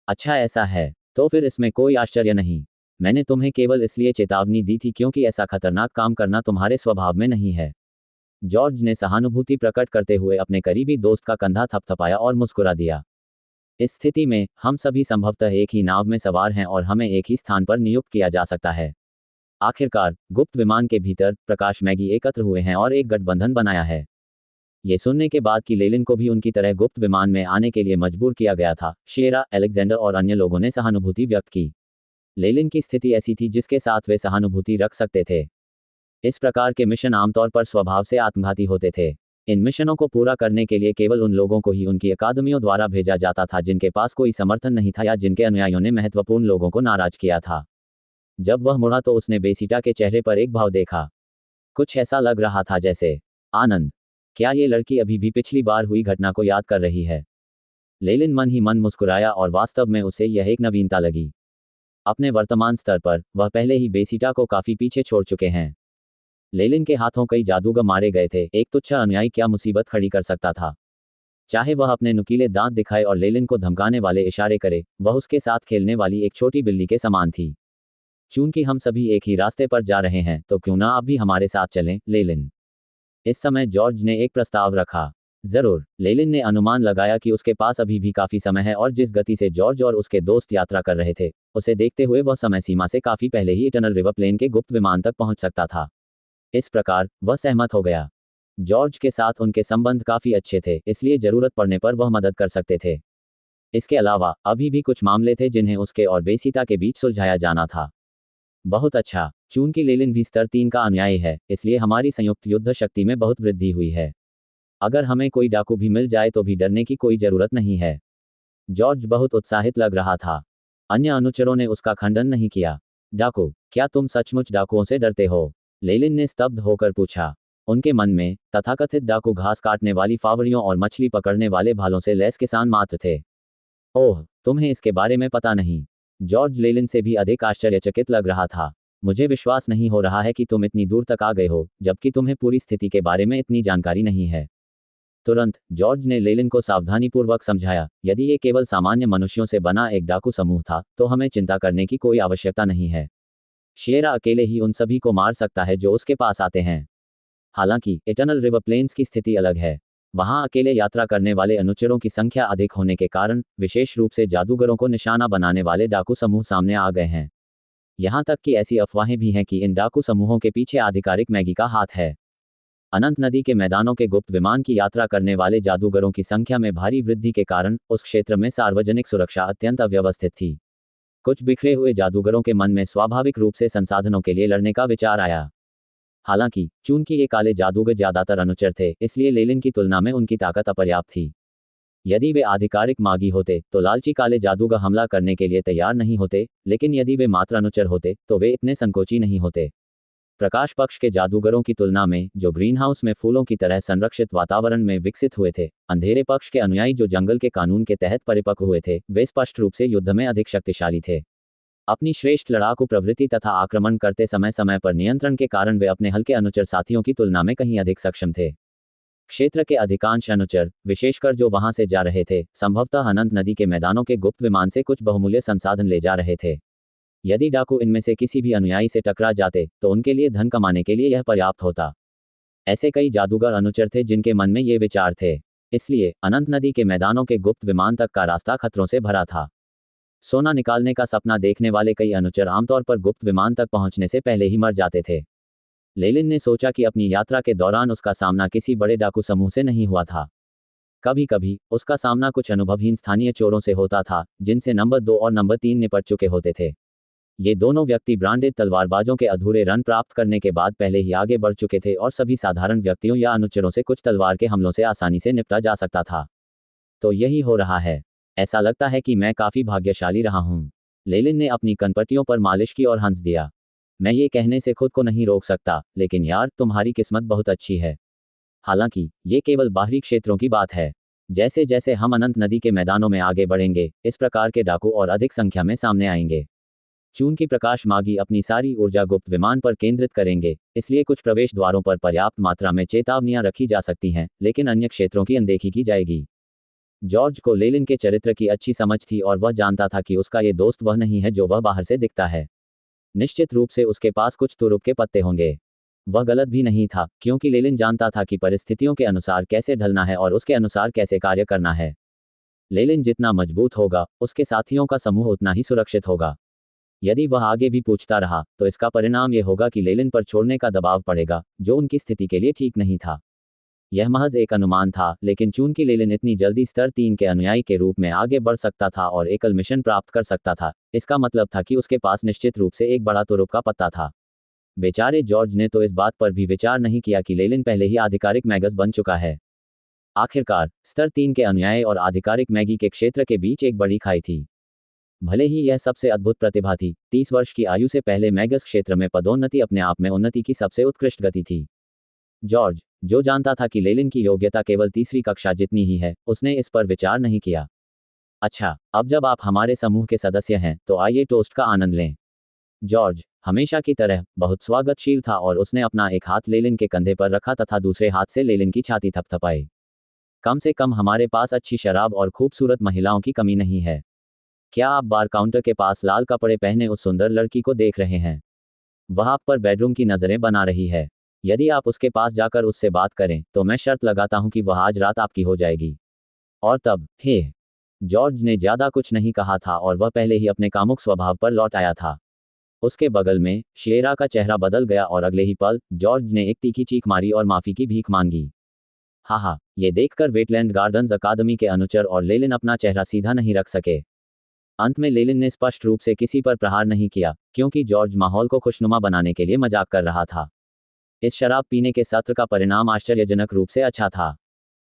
अच्छा, ऐसा है तो फिर इसमें कोई आश्चर्य नहीं। मैंने तुम्हें केवल इसलिए चेतावनी दी थी क्योंकि ऐसा खतरनाक काम करना तुम्हारे स्वभाव में नहीं है। जॉर्ज ने सहानुभूति प्रकट करते हुए अपने करीबी दोस्त का कंधा थपथपाया और मुस्कुरा दिया। इस स्थिति में, हम सभी संभवतः एक ही नाव में सवार हैं और हमें एक ही स्थान पर नियुक्त किया जा सकता है। आखिरकार, गुप्त विमान के भीतर प्रकाश मैगी एकत्र हुए हैं और एक गठबंधन बनाया है। ये सुनने के बाद कि लेलिन को भी उनकी तरह गुप्त विमान में आने के लिए मजबूर किया गया था, शेरा, अलेक्जेंडर और अन्य लोगों ने सहानुभूति व्यक्त की। लेलिन की स्थिति ऐसी थी जिसके साथ वे सहानुभूति रख सकते थे। इस प्रकार के मिशन आमतौर पर स्वभाव से आत्मघाती होते थे। इन मिशनों को पूरा करने के लिए केवल उन लोगों को ही उनकी अकादमियों द्वारा भेजा जाता था जिनके पास कोई समर्थन नहीं था या जिनके अनुयायियों ने महत्वपूर्ण लोगों को नाराज किया था। जब वह मुड़ा तो उसने बेसिटा के चेहरे पर एक भाव देखा। कुछ ऐसा लग रहा था जैसे आनंद। क्या ये लड़की अभी भी पिछली बार हुई घटना को याद कर रही है? लेलिन मन ही मन मुस्कुराया और वास्तव में उसे यह एक नवीनता लगी। अपने वर्तमान स्तर पर वह पहले ही बेसिटा को काफी पीछे छोड़ चुके हैं। लेलिन के हाथों कई जादूगर मारे गए थे, एक तुच्छ अनुयायी क्या मुसीबत खड़ी कर सकता था। चाहे वह अपने नुकीले दांत दिखाए और लेलिन को धमकाने वाले इशारे करे, वह उसके साथ खेलने वाली एक छोटी बिल्ली के समान थी। चूंकि हम सभी एक ही रास्ते पर जा रहे हैं, तो क्यों ना आप भी हमारे साथ चलें, लेलिन। इस समय जॉर्ज ने एक प्रस्ताव रखा। जरूर, लेलिन ने अनुमान लगाया कि उसके पास अभी भी काफी समय है और जिस गति से जॉर्ज और उसके दोस्त यात्रा कर रहे थे, उसे देखते हुए वह समय सीमा से काफी पहले ही इटर्नल रिवर प्लेन के गुप्त विमान तक पहुंच सकता था। इस प्रकार वह सहमत हो गया। जॉर्ज के साथ उनके संबंध काफी अच्छे थे, इसलिए जरूरत पड़ने पर वह मदद कर सकते थे। इसके अलावा अभी भी कुछ मामले थे जिन्हें उसके और बेसीता के बीच सुलझाया जाना था। बहुत अच्छा, चूंकि लेलिन भी स्तर 3 का अनुयायी है, इसलिए हमारी संयुक्त युद्ध शक्ति में बहुत वृद्धि हुई है। अगर हमें कोई डाकू भी मिल जाए तो भी डरने की कोई जरूरत नहीं है। जॉर्ज बहुत उत्साहित लग रहा था। अन्य अनुचरों ने उसका खंडन नहीं किया। डाकू, क्या तुम सचमुच डाकुओं से डरते हो? लेलिन ने स्तब्ध होकर पूछा। उनके मन में तथाकथित डाकू घास काटने वाली फावड़ियों और मछली पकड़ने वाले भालों से लैस किसान मात्र थे। ओह, तुम्हें इसके बारे में पता नहीं। जॉर्ज लेलिन से भी अधिक आश्चर्यचकित लग रहा था। मुझे विश्वास नहीं हो रहा है कि तुम इतनी दूर तक आ गए हो, जबकि तुम्हें पूरी स्थिति के बारे में इतनी जानकारी नहीं है। तुरंत जॉर्ज ने लेलिन को सावधानीपूर्वक समझाया, यदि ये केवल सामान्य मनुष्यों से बना एक डाकू समूह था, तो हमें चिंता करने की कोई आवश्यकता नहीं है। शेरा अकेले ही उन सभी को मार सकता है जो उसके पास आते हैं। हालांकि इटर्नल रिवर प्लेन्स की स्थिति अलग है। वहां अकेले यात्रा करने वाले अनुचरों की संख्या अधिक होने के कारण विशेष रूप से जादूगरों को निशाना बनाने वाले डाकू समूह सामने आ गए हैं। यहां तक कि ऐसी अफवाहें भी हैं कि इन डाकू समूहों के पीछे आधिकारिक मैगी का हाथ है। अनंत नदी के मैदानों के गुप्त विमान की यात्रा करने वाले जादूगरों की संख्या में भारी वृद्धि के कारण उस क्षेत्र में सार्वजनिक सुरक्षा अत्यंत अव्यवस्थित थी। कुछ बिखरे हुए जादूगरों के मन में स्वाभाविक रूप से संसाधनों के लिए लड़ने का विचार आया। हालांकि चूंकि ये काले जादूगर ज्यादातर अनुचर थे, इसलिए लेलिन की तुलना में उनकी ताकत अपर्याप्त थी। यदि वे आधिकारिक मागी होते तो लालची काले जादूगर हमला करने के लिए तैयार नहीं होते, लेकिन यदि वे मात्र अनुचर होते तो वे इतने संकोची नहीं होते। प्रकाश पक्ष के जादूगरों की तुलना में, जो ग्रीनहाउस में फूलों की तरह संरक्षित वातावरण में विकसित हुए थे, अंधेरे पक्ष के अनुयायी जो जंगल के कानून के तहत परिपक्व हुए थे, वे स्पष्ट रूप से युद्ध में अधिक शक्तिशाली थे। अपनी श्रेष्ठ लड़ाकू प्रवृत्ति तथा आक्रमण करते समय समय पर नियंत्रण के कारण वे अपने हल्के अनुचर साथियों की तुलना में कहीं अधिक सक्षम थे। क्षेत्र के अधिकांश अनुचर, विशेषकर जो वहां से जा रहे थे, संभवतः अनंत नदी के मैदानों के गुप्त विमान से कुछ बहुमूल्य संसाधन ले जा रहे थे। यदि डाकू इनमें से किसी भी अनुयायी से टकरा जाते तो उनके लिए धन कमाने के लिए यह पर्याप्त होता। ऐसे कई जादूगर अनुचर थे जिनके मन में ये विचार थे। इसलिए अनंत नदी के मैदानों के गुप्त विमान तक का रास्ता खतरों से भरा था। सोना निकालने का सपना देखने वाले कई अनुचर आमतौर पर गुप्त विमान तक पहुंचने से पहले ही मर जाते थे। लेलिन ने सोचा कि अपनी यात्रा के दौरान उसका सामना किसी बड़े डाकू समूह से नहीं हुआ था। कभी कभी उसका सामना कुछ अनुभवहीन स्थानीय चोरों से होता था, जिनसे नंबर 2 और नंबर 3 निपट चुके होते थे। ये दोनों व्यक्ति ब्रांडेड तलवारबाजों के अधूरे रन प्राप्त करने के बाद पहले ही आगे बढ़ चुके थे और सभी साधारण व्यक्तियों या अनुचरों से कुछ तलवार के हमलों से आसानी से निपटा जा सकता था। तो यही हो रहा है। ऐसा लगता है कि मैं काफी भाग्यशाली रहा हूं। लेलिन ने अपनी कनपट्टियों पर मालिश की और हंस दिया। मैं ये कहने से खुद को नहीं रोक सकता, लेकिन यार, तुम्हारी किस्मत बहुत अच्छी है। हालांकि ये केवल बाहरी क्षेत्रों की बात है। जैसे जैसे हम अनंत नदी के मैदानों में आगे बढ़ेंगे, इस प्रकार के डाकू और अधिक संख्या में सामने आएंगे। चूंकि प्रकाश मागी अपनी सारी ऊर्जा गुप्त विमान पर केंद्रित करेंगे, इसलिए कुछ प्रवेश द्वारों पर पर्याप्त मात्रा में चेतावनियां रखी जा सकती हैं, लेकिन अन्य क्षेत्रों की अनदेखी की जाएगी। जॉर्ज को लेलिन के चरित्र की अच्छी समझ थी और वह जानता था कि उसका ये दोस्त वह नहीं है जो वह बाहर से दिखता है। निश्चित रूप से उसके पास कुछ तुरुप के पत्ते होंगे। वह गलत भी नहीं था, क्योंकि लेलिन जानता था कि परिस्थितियों के अनुसार कैसे ढलना है और उसके अनुसार कैसे कार्य करना है। लेलिन जितना मजबूत होगा, उसके साथियों का समूह उतना ही सुरक्षित होगा। यदि वह आगे भी पूछता रहा, तो इसका परिणाम यह होगा कि लेलिन पर छोड़ने का दबाव पड़ेगा, जो उनकी स्थिति के लिए ठीक नहीं था। यह महज एक अनुमान था, लेकिन चूंकि लेलिन इतनी जल्दी स्तर 3 के अनुयायी के रूप में आगे बढ़ सकता था और एकल मिशन प्राप्त कर सकता था, इसका मतलब था कि उसके पास निश्चित रूप से एक बड़ा तुरुप का पत्ता था। बेचारे जॉर्ज ने तो इस बात पर भी विचार नहीं किया कि लेलिन पहले ही आधिकारिक मैगस बन चुका है। आखिरकार स्तर 3 के अनुयायी और आधिकारिक मैगी के क्षेत्र के बीच एक बड़ी खाई थी। भले ही यह सबसे अद्भुत प्रतिभा थी, 30 वर्ष की आयु से पहले मैगस क्षेत्र में पदोन्नति अपने आप में उन्नति की सबसे उत्कृष्ट गति थी। जॉर्ज, जो जानता था कि लेलिन की योग्यता केवल तीसरी कक्षा जितनी ही है, उसने इस पर विचार नहीं किया। अच्छा, अब जब आप हमारे समूह के सदस्य हैं, तो आइए टोस्ट का आनंद लें। जॉर्ज हमेशा की तरह बहुत स्वागतशील था और उसने अपना एक हाथ लेलिन के कंधे पर रखा तथा दूसरे हाथ से लेलिन की छाती थपथपाई। कम से कम हमारे पास अच्छी शराब और खूबसूरत महिलाओं की कमी नहीं है। क्या आप बार काउंटर के पास लाल कपड़े पहने उस सुंदर लड़की को देख रहे हैं? वह आप पर बेडरूम की नजरें बना रही है। यदि आप उसके पास जाकर उससे बात करें तो मैं शर्त लगाता हूं कि वह आज रात आपकी हो जाएगी। और तब हे जॉर्ज ने ज्यादा कुछ नहीं कहा था और वह पहले ही अपने कामुक स्वभाव पर लौट आया था। उसके बगल में शेरा का चेहरा बदल गया और अगले ही पल जॉर्ज ने एक तीखी चीख मारी और माफी की भीख मांगी। हाहा, ये देखकर वेटलैंड गार्डन्स अकादमी के अनुचर और लेलिन अपना चेहरा सीधा नहीं रख सके। अंत में लेलिन ने स्पष्ट रूप से किसी पर प्रहार नहीं किया, क्योंकि जॉर्ज माहौल को खुशनुमा बनाने के लिए मजाक कर रहा था। इस शराब पीने के सत्र का परिणाम आश्चर्यजनक रूप से अच्छा था।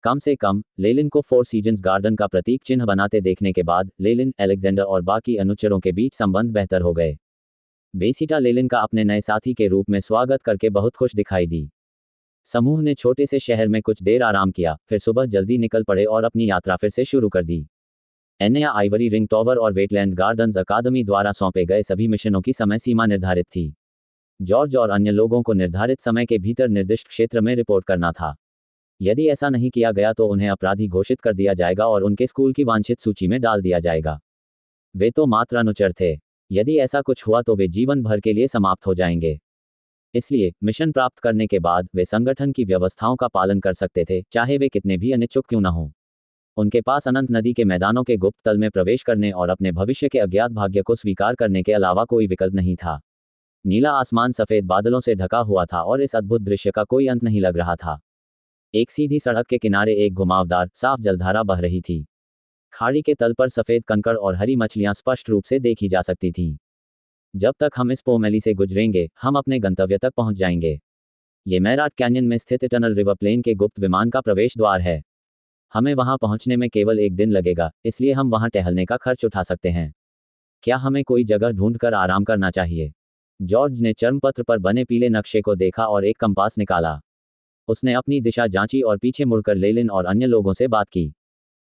कम से कम लेलिन को फोर सीजन्स गार्डन का प्रतीक चिन्ह बनाते देखने के बाद लेलिन, अलेक्जेंडर और बाकी अनुचरों के बीच संबंध बेहतर हो गए। बेसिटा लेलिन का अपने नए साथी के रूप में स्वागत करके बहुत खुश दिखाई दी। समूह ने छोटे से शहर में कुछ देर आराम किया, फिर सुबह जल्दी निकल पड़े और अपनी यात्रा फिर से शुरू कर दी। एनिया आइवरी रिंग टॉवर और वेटलैंड गार्डन्स अकादमी द्वारा सौंपे गए सभी मिशनों की समय सीमा निर्धारित थी। जॉर्ज और अन्य लोगों को निर्धारित समय के भीतर निर्दिष्ट क्षेत्र में रिपोर्ट करना था। यदि ऐसा नहीं किया गया तो उन्हें अपराधी घोषित कर दिया जाएगा और उनके स्कूल की वांछित सूची में डाल दिया जाएगा। वे तो मात्र अनुचर थे। यदि ऐसा कुछ हुआ तो वे जीवन भर के लिए समाप्त हो जाएंगे। इसलिए मिशन प्राप्त करने के बाद वे संगठन की व्यवस्थाओं का पालन कर सकते थे, चाहे वे कितने भी अनिच्छुक क्यों न हों। उनके पास अनंत नदी के मैदानों के गुप्त तल में प्रवेश करने और अपने भविष्य के अज्ञात भाग्य को स्वीकार करने के अलावा कोई विकल्प नहीं था। नीला आसमान सफेद बादलों से ढका हुआ था और इस अद्भुत दृश्य का कोई अंत नहीं लग रहा था। एक सीधी सड़क के किनारे एक घुमावदार साफ जलधारा बह रही थी। खाड़ी के तल पर सफेद कंकड़ और हरी मछलियां स्पष्ट रूप से देखी जा सकती थीं। जब तक हम इस पोमेली से गुजरेंगे हम अपने गंतव्य तक पहुंच जाएंगे। ये मैराट कैन्यन में स्थित इटर्नल रिवर प्लेन के गुप्त विमान का प्रवेश द्वार है। हमें वहां पहुंचने में केवल एक दिन लगेगा, इसलिए हम वहां टहलने का खर्च उठा सकते हैं। क्या हमें कोई जगह ढूंढकर आराम करना चाहिए? जॉर्ज ने चर्मपत्र पर बने पीले नक्शे को देखा और एक कंपास निकाला। उसने अपनी दिशा जांची और पीछे मुड़कर लेलिन और अन्य लोगों से बात की।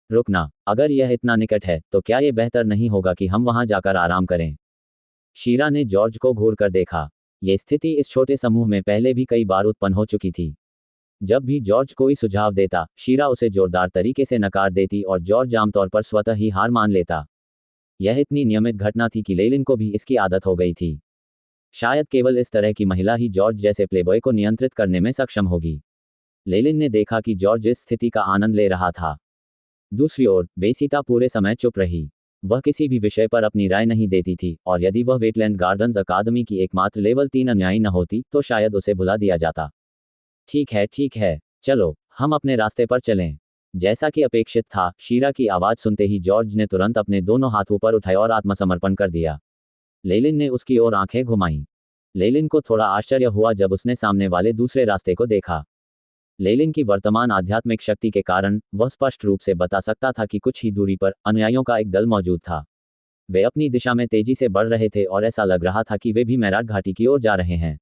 रुकना, अगर यह इतना निकट है तो क्या यह बेहतर नहीं होगा कि हम वहां जाकर आराम करें? शीरा ने जॉर्ज को घूर कर देखा। यह स्थिति इस छोटे समूह में पहले भी कई बार उत्पन्न हो चुकी थी। जब भी जॉर्ज कोई सुझाव देता, शीरा उसे जोरदार तरीके से नकार देती और जॉर्ज आमतौर पर स्वतः ही हार मान लेता। यह इतनी नियमित घटना थी कि लेलिन को भी इसकी आदत हो गई थी। शायद केवल इस तरह की महिला ही जॉर्ज जैसे प्लेबॉय को नियंत्रित करने में सक्षम होगी। लेलिन ने देखा कि जॉर्ज इस स्थिति का आनंद ले रहा था। दूसरी ओर बेसिटा पूरे समय चुप रही। वह किसी भी विषय पर अपनी राय नहीं देती थी और यदि वह वेटलैंड गार्डन्स अकादमी की एकमात्र लेवल 3 अनुयायी न होती तो शायद उसे भुला दिया जाता। ठीक है, चलो हम अपने रास्ते पर चलें। जैसा कि अपेक्षित था, शीरा की आवाज सुनते ही जॉर्ज ने तुरंत अपने दोनों हाथ ऊपर उठाए और आत्मसमर्पण कर दिया। लेलिन ने उसकी ओर आंखें घुमाईं। लेलिन को थोड़ा आश्चर्य हुआ जब उसने सामने वाले दूसरे रास्ते को देखा। लेलिन की वर्तमान आध्यात्मिक शक्ति के कारण वह स्पष्ट रूप से बता सकता था कि कुछ ही दूरी पर अनुयायियों का एक दल मौजूद था। वे अपनी दिशा में तेजी से बढ़ रहे थे और ऐसा लग रहा था कि वे भी मैराट घाटी की ओर जा रहे हैं।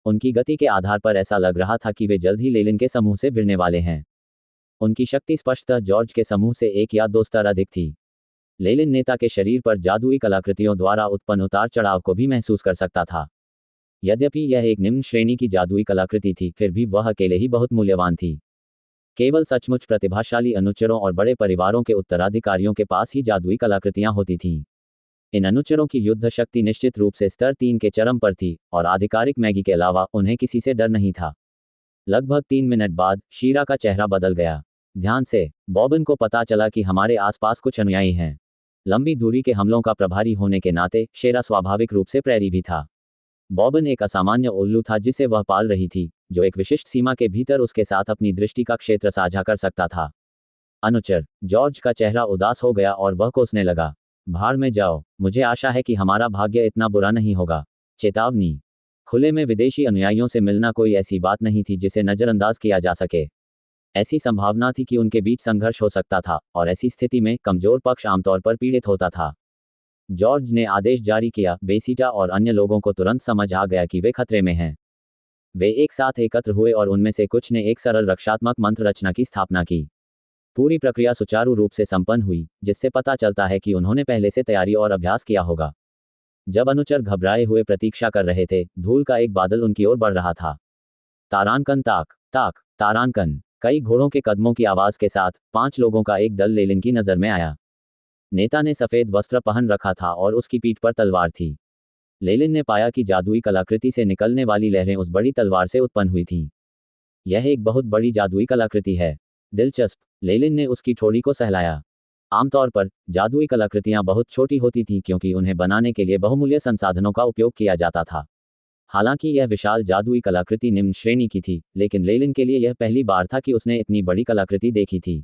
उनकी गति के आधार पर ऐसा लग रहा था कि वे जल्द ही लेलिन के समूह से भिड़ने वाले हैं। उनकी शक्ति स्पष्टतः जॉर्ज के समूह से एक या दो स्तर अधिक थी। लेलिन नेता के शरीर पर जादुई कलाकृतियों द्वारा उत्पन्न उतार चढ़ाव को भी महसूस कर सकता था। यद्यपि यह एक निम्न श्रेणी की जादुई कलाकृति थी, फिर भी वह अकेले ही बहुत मूल्यवान थी। केवल सचमुच प्रतिभाशाली अनुचरों और बड़े परिवारों के उत्तराधिकारियों के पास ही जादुई कलाकृतियां होती थीं। इन अनुचरों की युद्ध शक्ति निश्चित रूप से स्तर 3 के चरम पर थी और आधिकारिक मैगी के अलावा उन्हें किसी से डर नहीं था। लगभग 3 मिनट बाद शीरा का चेहरा बदल गया। ध्यान से, बॉबिन को पता चला कि हमारे आसपास कुछ अनुयायी हैं। लंबी दूरी के हमलों का प्रभारी होने के नाते शेरा स्वाभाविक रूप से प्रेरी भी था। बॉबिन एक असामान्य उल्लू था जिसे वह पाल रही थी, जो एक विशिष्ट सीमा के भीतर उसके साथ अपनी दृष्टि का क्षेत्र साझा कर सकता था। अनुचर जॉर्ज का चेहरा उदास हो गया और वह कोसने लगा। भाड़ में जाओ, मुझे आशा है कि हमारा भाग्य इतना बुरा नहीं होगा। चेतावनी, खुले में विदेशी अनुयायियों से मिलना कोई ऐसी बात नहीं थी जिसे नज़रअंदाज किया जा सके। ऐसी संभावना थी कि उनके बीच संघर्ष हो सकता था और ऐसी स्थिति में कमजोर पक्ष आमतौर पर पीड़ित होता था। जॉर्ज ने आदेश जारी किया। बेसिटा और अन्य लोगों को तुरंत समझ आ गया कि वे खतरे में हैं। वे एक साथ एकत्र हुए और उनमें से कुछ ने एक सरल रक्षात्मक मंत्र रचना की स्थापना की। पूरी प्रक्रिया सुचारू रूप से संपन्न हुई, जिससे पता चलता है कि उन्होंने पहले से तैयारी और अभ्यास किया होगा। जब अनुचर घबराए हुए प्रतीक्षा कर रहे थे, धूल का एक बादल उनकी ओर बढ़ रहा था। तारांकन ताक ताक तारांकन। कई घोड़ों के कदमों की आवाज के साथ 5 लोगों का एक दल लेलिन की नजर में आया। नेता ने सफेद वस्त्र पहन रखा था और उसकी पीठ पर तलवार थी। लेलिन ने पाया कि जादुई कलाकृति से निकलने वाली लहरें उस बड़ी तलवार से उत्पन्न हुई थीं। यह एक बहुत बड़ी जादुई कलाकृति है। दिलचस्प। लेलिन ने उसकी ठोड़ी को सहलाया। आमतौर पर जादुई कलाकृतियां बहुत छोटी होती थीं क्योंकि उन्हें बनाने के लिए बहुमूल्य संसाधनों का उपयोग किया जाता था। हालांकि यह विशाल जादुई कलाकृति निम्न श्रेणी की थी, लेकिन लेलिन के लिए यह पहली बार था कि उसने इतनी बड़ी कलाकृति देखी थी।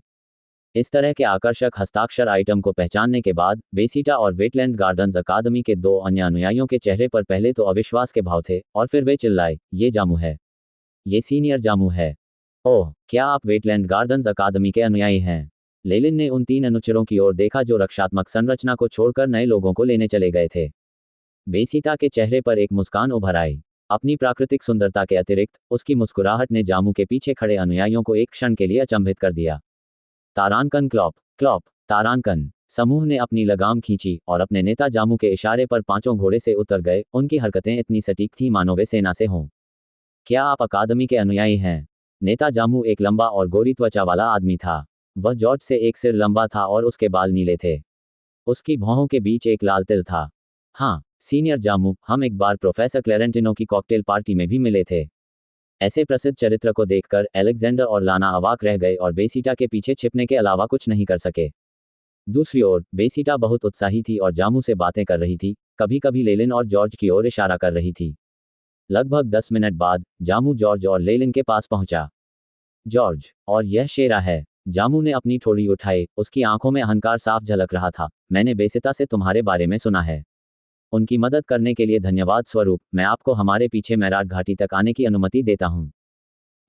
इस तरह के आकर्षक हस्ताक्षर आइटम को पहचानने के बाद बेसीटा और वेटलैंड गार्डन्स अकादमी के 2 अन्य अनुयायियों के चेहरे पर पहले तो अविश्वास के भाव थे और फिर वे चिल्लाए, ये जामू है। ये सीनियर जामू है। ओह, क्या आप वेटलैंड गार्डन्स अकादमी के अनुयायी हैं? लेलिन ने उन 3 अनुचरों की ओर देखा जो रक्षात्मक संरचना को छोड़कर नए लोगों को लेने चले गए थे। बेसीटा के चेहरे पर एक मुस्कान उभर आई। अपनी प्राकृतिक सुंदरता के अतिरिक्त उसकी मुस्कुराहट ने जामू के पीछे खड़े अनुयायियों को एक क्षण के लिए अचंभित कर दिया। तारांकन क्लॉप क्लॉप तारांकन। समूह ने अपनी लगाम खींची और अपने नेता जामू के इशारे पर 5 घोड़े से उतर गए। उनकी हरकतें इतनी सटीक थीं मानो वे सेना से हों। क्या आप अकादमी के अनुयायी हैं? नेता जामू एक लंबा और गोरी त्वचा वाला आदमी था। वह जॉर्ज से एक सिर लंबा था और उसके बाल नीले थे। उसकी भौहों के बीच एक लाल तिल था। हाँ, सीनियर जामू, हम एक बार प्रोफेसर क्लेरेंटिनो की कॉकटेल पार्टी में भी मिले थे। ऐसे प्रसिद्ध चरित्र को देखकर अलेक्जेंडर और लाना अवाक रह गए और बेसीटा के पीछे छिपने के अलावा कुछ नहीं कर सके। दूसरी ओर बेसीटा बहुत उत्साही थी और जामू से बातें कर रही थी, कभी कभी लेलिन और जॉर्ज की ओर इशारा कर रही थी। लगभग 10 मिनट बाद जामू जॉर्ज और लेलिन के पास पहुंचा। जॉर्ज, और यह शेरा है। जामू ने अपनी ठोड़ी उठाई, उसकी आंखों में अहंकार साफ झलक रहा था। मैंने बेसिता से तुम्हारे बारे में सुना है। उनकी मदद करने के लिए धन्यवाद स्वरूप मैं आपको हमारे पीछे मैराट घाटी तक आने की अनुमति देता हूं।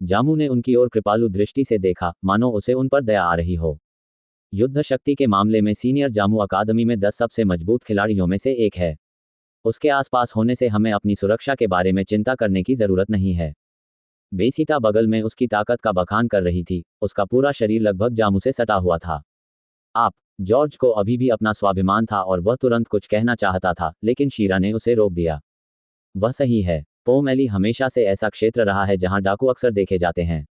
जामू ने उनकी ओर कृपालु दृष्टि से देखा, मानो उसे उन पर दया आ रही हो। युद्ध शक्ति के मामले में सीनियर जामू अकादमी में 10 सबसे मजबूत खिलाड़ियों में से एक है। उसके आसपास होने से हमें अपनी सुरक्षा के बारे में चिंता करने की जरूरत नहीं है। बेसीटा बगल में उसकी ताकत का बखान कर रही थी, उसका पूरा शरीर लगभग जामू से सटा हुआ था। आप। जॉर्ज को अभी भी अपना स्वाभिमान था और वह तुरंत कुछ कहना चाहता था, लेकिन शीरा ने उसे रोक दिया। वह सही है। पोमेली हमेशा से ऐसा क्षेत्र रहा है जहां डाकू अक्सर देखे जाते हैं।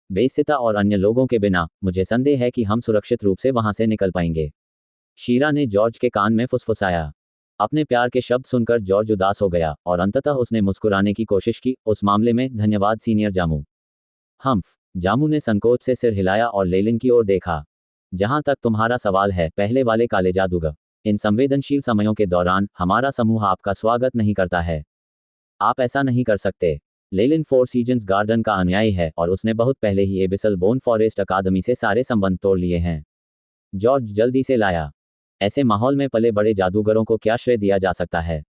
बेसिता और अन्य लोगों के बिना मुझे संदेह है कि हम सुरक्षित रूप से वहां से निकल पाएंगे। शीरा ने जॉर्ज के कान में फुसफुसाया। अपने प्यार के शब्द सुनकर जॉर्ज उदास हो गया और अंततः उसने मुस्कुराने की कोशिश की। उस मामले में धन्यवाद सीनियर जामू। हम्फ। जामू ने संकोच से सिर हिलाया और लेलिन की ओर देखा। जहां तक तुम्हारा सवाल है, पहले वाले काले जादूगर, इन संवेदनशील समयों के दौरान हमारा समूह आपका स्वागत नहीं करता है। आप ऐसा नहीं कर सकते। लेलिन 4 सीजन्स गार्डन का अनुयायी है और उसने बहुत पहले ही एबिसल बोन फॉरेस्ट अकादमी से सारे संबंध तोड़ लिए हैं। जॉर्ज जल्दी से लाया। ऐसे माहौल में पले बड़े जादूगरों को क्या श्रेय दिया जा सकता है?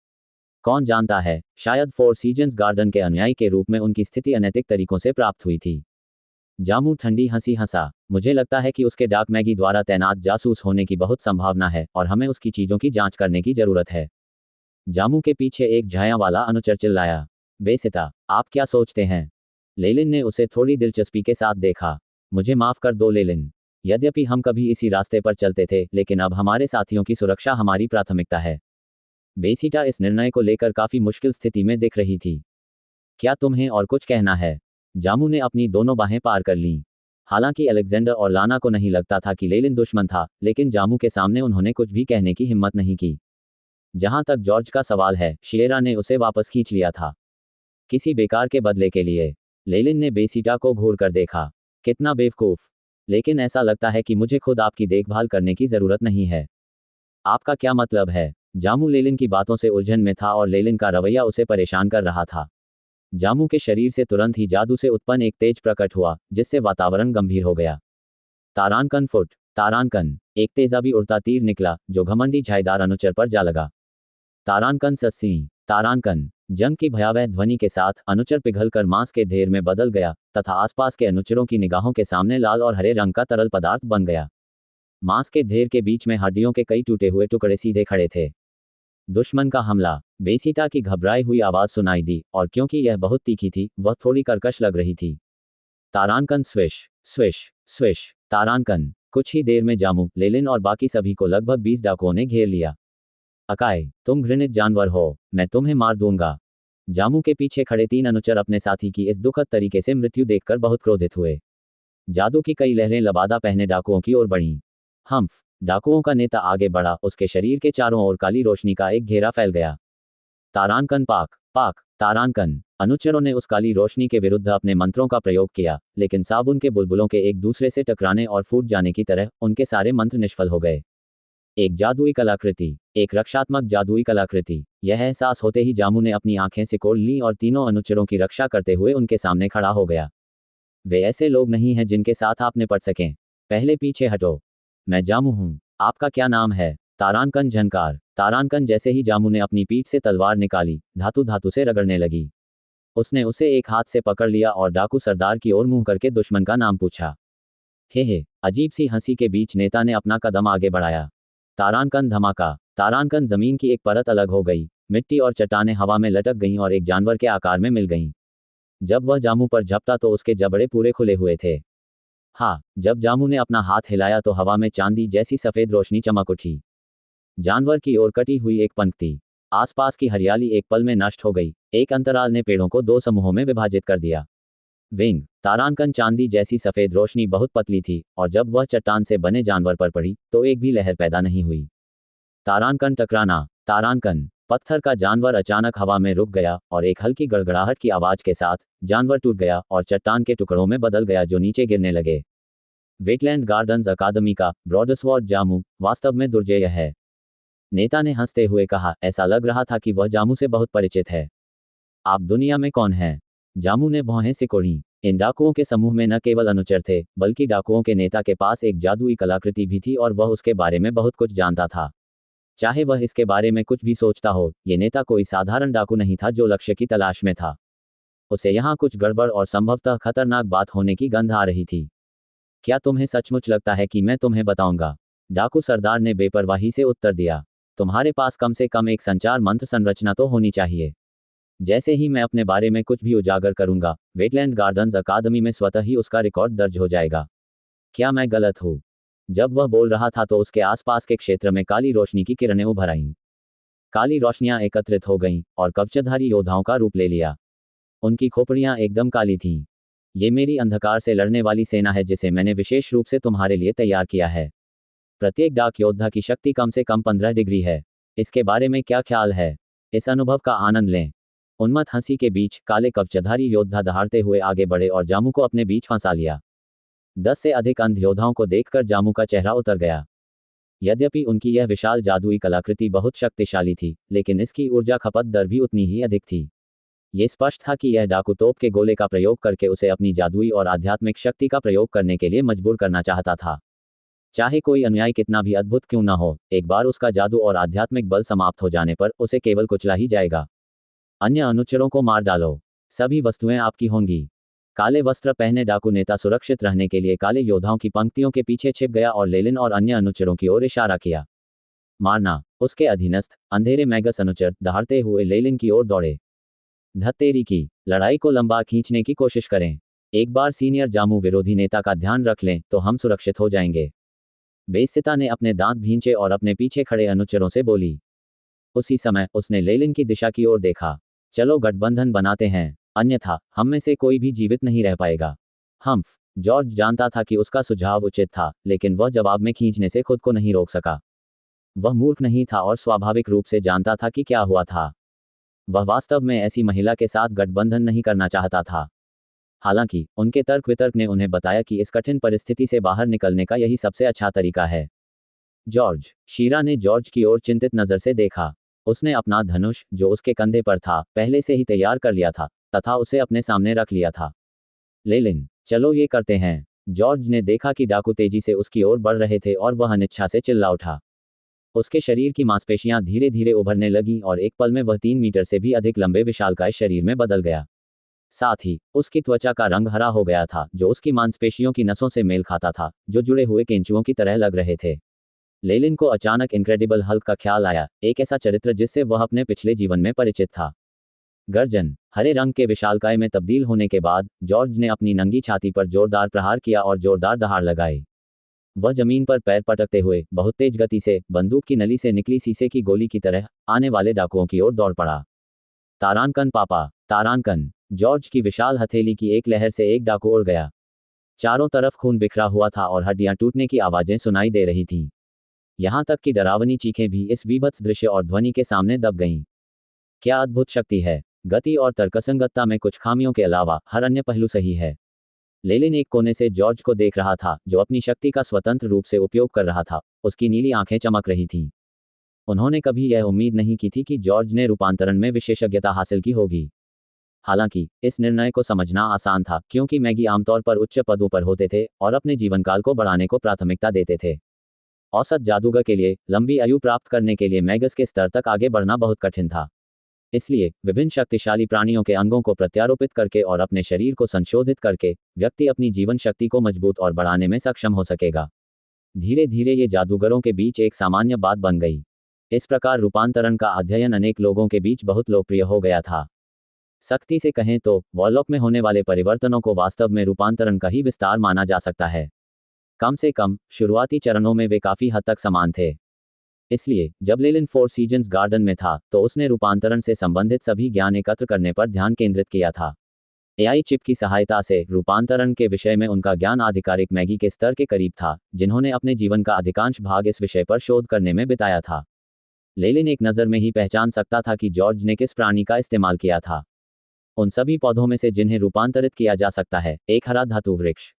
कौन जानता है, शायद 4 सीजन्स गार्डन के अनुयायी के रूप में उनकी स्थिति अनैतिक तरीकों से प्राप्त हुई थी। जामू ठंडी हंसी हंसा। मुझे लगता है कि उसके डाक मैगी द्वारा तैनात जासूस होने की बहुत संभावना है और हमें उसकी चीजों की जांच करने की जरूरत है। जामू के पीछे एक झाया वाला अनुचर चिल्लाया। बेसिता, आप क्या सोचते हैं? लेलिन ने उसे थोड़ी दिलचस्पी के साथ देखा। मुझे माफ कर दो लेलिन। यद्यपि हम कभी इसी रास्ते पर चलते थे, लेकिन अब हमारे साथियों की सुरक्षा हमारी प्राथमिकता है। बेसिटा इस निर्णय को लेकर काफी मुश्किल स्थिति में दिख रही थी। क्या तुम्हें और कुछ कहना है? जामू ने अपनी दोनों बाहें पार कर लीं। हालांकि अलेक्जेंडर और लाना को नहीं लगता था कि लेलिन दुश्मन था, लेकिन जामू के सामने उन्होंने कुछ भी कहने की हिम्मत नहीं की। जहां तक जॉर्ज का सवाल है, शिएरा ने उसे वापस खींच लिया था। किसी बेकार के बदले के लिए। लेलिन ने बेसिटा को घूर कर देखा। कितना बेवकूफ। लेकिन ऐसा लगता है कि मुझे खुद आपकी देखभाल करने की जरूरत नहीं है। आपका क्या मतलब है? जामू लेलिन की बातों से उलझन में था और लेलिन का रवैया उसे परेशान कर रहा था। जामू के शरीर से तुरंत ही जादू से उत्पन्न एक तेज प्रकट हुआ, जिससे वातावरण गंभीर हो गया। तारांकन फुट। तारांकन। एक तेजाबी उड़ता तीर निकला, जो घमंडी छाईदार अनुचर पर जा लगा। तारांकन सस्सी। तारांकन। जंग की भयावह ध्वनि के साथ अनुचर पिघलकर मांस के ढेर में बदल गया तथा आसपास के अनुचरों की निगाहों के सामने लाल और हरे रंग का तरल पदार्थ बन गया। मांस के ढेर के बीच में हड्डियों के कई टूटे हुए टुकड़े सीधे खड़े थे। दुश्मन का हमला। बेसिटा की घबराई हुई आवाज सुनाई दी, और क्योंकि यह बहुत तीखी थी, वह थोड़ी कर्कश लग रही थी। तारांकन स्विश स्विश स्विश। तारांकन। कुछ ही देर में जामू, लेलिन और बाकी सभी को लगभग 20 डाकुओं ने घेर लिया। अकाय, तुम घृणित जानवर हो, मैं तुम्हें मार दूंगा। जामू के पीछे खड़े 3 अनुचर अपने साथी की इस दुखद तरीके से मृत्यु देखकर बहुत क्रोधित हुए। जादू की कई लहरें लबादा पहने डाकुओं की ओर बढ़ीं। हम्फ, डाकुओं का नेता आगे बढ़ा, उसके शरीर के चारों ओर काली रोशनी का एक घेरा फैल गया। तारांकन पाक पाक तारांकन। अनुचरों ने उस काली रोशनी के विरुद्ध अपने मंत्रों का प्रयोग किया, लेकिन साबुन के बुलबुलों के एक दूसरे से टकराने और फूट जाने की तरह उनके सारे मंत्र निष्फल हो गए। एक जादुई कलाकृति, एक रक्षात्मक जादुई कलाकृति। यह एहसास होते ही जामू ने अपनी आंखें सिकोड़ लीं और तीनों अनुचरों की रक्षा करते हुए उनके सामने खड़ा हो गया। वे ऐसे लोग नहीं हैं जिनके साथ आप निपट सकें। पहले पीछे हटो। मैं जामू हूं। आपका क्या नाम है? तारांकन झनकार। तारांकन जैसे ही जामू ने अपनी पीठ से तलवार निकाली, धातु धातु से रगड़ने लगी। उसने उसे एक हाथ से पकड़ लिया और डाकू सरदार की ओर मुंह करके दुश्मन का नाम पूछा। हे, अजीब सी हंसी के बीच नेता ने अपना कदम आगे बढ़ाया। तारांकन धमाका। तारांकन जमीन की एक परत अलग हो गई, मिट्टी और चट्टानें हवा में लटक गईं और एक जानवर के आकार में मिल गईं। जब वह जामू पर झपटा तो उसके जबड़े पूरे खुले हुए थे। हाँ, जब जामू ने अपना हाथ हिलाया तो हवा में चांदी जैसी सफेद रोशनी चमक उठी। जानवर की ओर कटी हुई एक पंक्ति। आसपास की हरियाली एक पल में नष्ट हो गई। एक अंतराल ने पेड़ों को 2 समूहों में विभाजित कर दिया। विंग। तारांकन चांदी जैसी सफेद रोशनी बहुत पतली थी और जब वह चट्टान से बने जानवर पर पड़ी तो एक भी लहर पैदा नहीं हुई। तारांकन टकराना। तारांकन। पत्थर का जानवर अचानक हवा में रुक गया और एक हल्की गड़गड़ाहट की आवाज के साथ जानवर टूट गया और चट्टान के टुकड़ों में बदल गया जो नीचे गिरने लगे। वेटलैंड गार्डन्स अकादमी का ब्रॉडस्वर्ड जामू वास्तव में दुर्जेय है। नेता ने हंसते हुए कहा, ऐसा लग रहा था कि वह जामू से बहुत परिचित है। आप दुनिया में कौन हैं? जामू ने भौहें सिकोड़ी। इन डाकुओं के समूह में न केवल अनुचर थे, बल्कि डाकुओं के नेता के पास एक जादुई कलाकृति भी थी और वह उसके बारे में बहुत कुछ जानता था। चाहे वह इसके बारे में कुछ भी सोचता हो, ये नेता कोई साधारण डाकू नहीं था जो लक्ष्य की तलाश में था। उसे यहाँ कुछ गड़बड़ और संभवतः खतरनाक बात होने की गंध आ रही थी। क्या तुम्हें सचमुच लगता है कि मैं तुम्हें बताऊंगा? डाकू सरदार ने बेपरवाही से उत्तर दिया। तुम्हारे पास कम से कम एक संचार मंत्र संरचना तो होनी चाहिए। जैसे ही मैं अपने बारे में कुछ भी उजागर करूंगा, वेटलैंड गार्डन्स अकादमी में स्वतः ही उसका रिकॉर्ड दर्ज हो जाएगा। क्या मैं गलत हूँ? जब वह बोल रहा था तो उसके आसपास के क्षेत्र में काली रोशनी की किरणें उभर आईं। काली रोशनियां एकत्रित हो गईं और कवचधारी योद्धाओं का रूप ले लिया। उनकी खोपड़ियां एकदम काली थीं। ये मेरी अंधकार से लड़ने वाली सेना है जिसे मैंने विशेष रूप से तुम्हारे लिए तैयार किया है। प्रत्येक डाक योद्धा की शक्ति कम से कम 15 डिग्री है। इसके बारे में क्या ख्याल है? इस अनुभव का आनंद लें। उन्मत्त हंसी के बीच काले कवचधारी योद्धा दहाड़ते हुए आगे बढ़े और जामू को अपने बीच फंसा लिया। 10 से अधिक अंध योद्धाओं को देखकर जामू का चेहरा उतर गया। यद्यपि उनकी यह विशाल जादुई कलाकृति बहुत शक्तिशाली थी, लेकिन इसकी ऊर्जा खपत दर भी उतनी ही अधिक थी। ये स्पष्ट था कि यह डाकू तोप के गोले का प्रयोग करके उसे अपनी जादुई और आध्यात्मिक शक्ति का प्रयोग करने के लिए मजबूर करना चाहता था। चाहे कोई अनुयायी कितना भी अद्भुत क्यों न हो, एक बार उसका जादू और आध्यात्मिक बल समाप्त हो जाने पर उसे केवल कुचला ही जाएगा। अन्य अनुचरों को मार डालो। सभी वस्तुएं आपकी होंगी। काले वस्त्र पहने डाकू नेता सुरक्षित रहने के लिए काले योद्धाओं की पंक्तियों के पीछे छिप गया और लेलिन और अन्य अनुचरों की ओर इशारा किया। मारना। उसके अधीनस्थ अंधेरे मैगस अनुचर दहाड़ते हुए लेलिन की ओर दौड़े। धत्तेरी की। लड़ाई को लंबा खींचने की कोशिश करें। एक बार सीनियर जामू विरोधी नेता का ध्यान रख लें तो हम सुरक्षित हो जाएंगे। बेइज्जता ने अपने दांत भींचे और अपने पीछे खड़े अनुचरों से बोली। उसी समय उसने लेलिन की दिशा की ओर देखा। चलो गठबंधन बनाते हैं, अन्यथा हम में से कोई भी जीवित नहीं रह पाएगा। हम्फ। जॉर्ज जानता था कि उसका सुझाव उचित था, लेकिन वह जवाब में खींचने से खुद को नहीं रोक सका। वह मूर्ख नहीं था और स्वाभाविक रूप से जानता था कि क्या हुआ था। वह वास्तव में ऐसी महिला के साथ गठबंधन नहीं करना चाहता था। हालांकि उनके तर्क वितर्क ने उन्हें बताया कि इस कठिन परिस्थिति से बाहर निकलने का यही सबसे अच्छा तरीका है। जॉर्ज। शीरा ने जॉर्ज की ओर चिंतित नजर से देखा। उसने अपना धनुष, जो उसके कंधे पर था, पहले से ही तैयार कर लिया था तथा उसे अपने सामने रख लिया था। लेलिन, चलो ये करते हैं। जॉर्ज ने देखा कि डाकू तेजी से उसकी ओर बढ़ रहे थे और वह अनिच्छा से चिल्ला उठा। उसके शरीर की मांसपेशियां धीरे धीरे उभरने लगीं और एक पल में वह 3 मीटर से भी अधिक लंबे विशालकाय शरीर में बदल गया। साथ ही उसकी त्वचा का रंग हरा हो गया था, जो उसकी मांसपेशियों की नसों से मेल खाता था, जो जुड़े हुए केंचुओं की तरह लग रहे थे। लेलिन को अचानक इनक्रेडिबल हल्क का ख्याल आया, एक ऐसा चरित्र जिससे वह अपने पिछले जीवन में परिचित था। गर्जन। हरे रंग के विशालकाय में तब्दील होने के बाद जॉर्ज ने अपनी नंगी छाती पर जोरदार प्रहार किया और जोरदार दहाड़ लगाई। वह जमीन पर पैर पटकते हुए बहुत तेज गति से बंदूक की नली से निकली शीशे की गोली की तरह आने वाले डाकुओं की ओर दौड़ पड़ा। तारांकन पापा, तारांकन। जॉर्ज की विशाल हथेली की एक लहर से एक डाकू उड़ गया। चारों तरफ खून बिखरा हुआ था और हड्डियां टूटने की आवाजें सुनाई दे रही थीं। यहां तक कि डरावनी चीखें भी इस बीभत्स दृश्य और ध्वनि के सामने दब गईं। क्या अद्भुत शक्ति है! गति और तर्कसंगतता में कुछ खामियों के अलावा हर अन्य पहलू सही है। लेलिन एक कोने से जॉर्ज को देख रहा था, जो अपनी शक्ति का स्वतंत्र रूप से उपयोग कर रहा था। उसकी नीली आंखें चमक रही थीं। उन्होंने कभी यह उम्मीद नहीं की थी कि जॉर्ज ने रूपांतरण में विशेषज्ञता हासिल की होगी। हालांकि इस निर्णय को समझना आसान था, क्योंकि मैगी आमतौर पर उच्च पदों पर होते थे और अपने जीवनकाल को बढ़ाने को प्राथमिकता देते थे। औसत जादूगर के लिए लंबी आयु प्राप्त करने के लिए मैगस के स्तर तक आगे बढ़ना बहुत कठिन था। इसलिए विभिन्न शक्तिशाली प्राणियों के अंगों को प्रत्यारोपित करके और अपने शरीर को संशोधित करके व्यक्ति अपनी जीवन शक्ति को मजबूत और बढ़ाने में सक्षम हो सकेगा। धीरे धीरे ये जादूगरों के बीच एक सामान्य बात बन गई। इस प्रकार रूपांतरण का अध्ययन अनेक लोगों के बीच बहुत लोकप्रिय हो गया था। सख्ती से कहें तो वॉलॉक में होने वाले परिवर्तनों को वास्तव में रूपांतरण का ही विस्तार माना जा सकता है। कम से कम शुरुआती चरणों में वे काफी हद तक समान थे। इसलिए जब लेलिन फोर सीजन्स गार्डन में था तो उसने रूपांतरण से संबंधित सभी ज्ञान एकत्र करने पर ध्यान केंद्रित किया था। एआई चिप की सहायता से रूपांतरण के विषय में उनका ज्ञान आधिकारिक मैगी के स्तर के करीब था, जिन्होंने अपने जीवन का अधिकांश भाग इस विषय पर शोध करने में बिताया था। लेलिन एक नज़र में ही पहचान सकता था कि जॉर्ज ने किस प्राणी का इस्तेमाल किया था। उन सभी पौधों में से जिन्हें रूपांतरित किया जा सकता है, एक हरा धातु वृक्ष।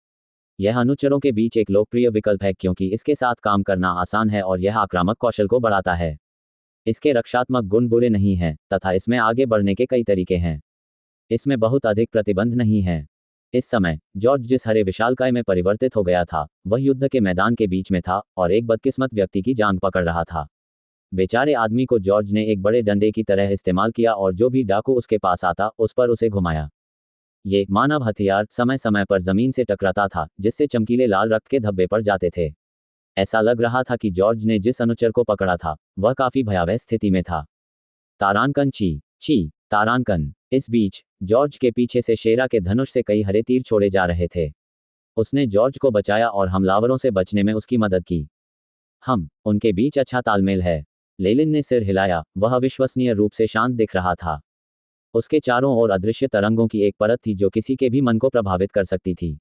यह अनुचरों के बीच एक लोकप्रिय विकल्प है क्योंकि इसके साथ काम करना आसान है और यह आक्रामक कौशल को बढ़ाता है। इसके रक्षात्मक गुण बुरे नहीं हैं तथा इसमें आगे बढ़ने के कई तरीके हैं। इसमें बहुत अधिक प्रतिबंध नहीं है। इस समय जॉर्ज जिस हरे विशालकाय में परिवर्तित हो गया था, वह युद्ध के मैदान के बीच में था और एक बदकिस्मत व्यक्ति की जान पकड़ रहा था। बेचारे आदमी को जॉर्ज ने एक बड़े डंडे की तरह इस्तेमाल किया और जो भी डाकू उसके पास आता उस पर उसे घुमाया। ये मानव हथियार समय समय पर जमीन से टकराता था, जिससे चमकीले लाल रक्त के धब्बे पड़ जाते थे। ऐसा लग रहा था कि जॉर्ज ने जिस अनुचर को पकड़ा था वह काफी भयावह स्थिति में था। तारांकन ची तारांकन। इस बीच जॉर्ज के पीछे से शेरा के धनुष से कई हरे तीर छोड़े जा रहे थे। उसने जॉर्ज को बचाया और हमलावरों से बचने में उसकी मदद की। उनके बीच अच्छा तालमेल है। लेलिन ने सिर हिलाया। वह अविश्वसनीय रूप से शांत दिख रहा था। उसके चारों ओर अदृश्य तरंगों की एक परत थी जो किसी के भी मन को प्रभावित कर सकती थी।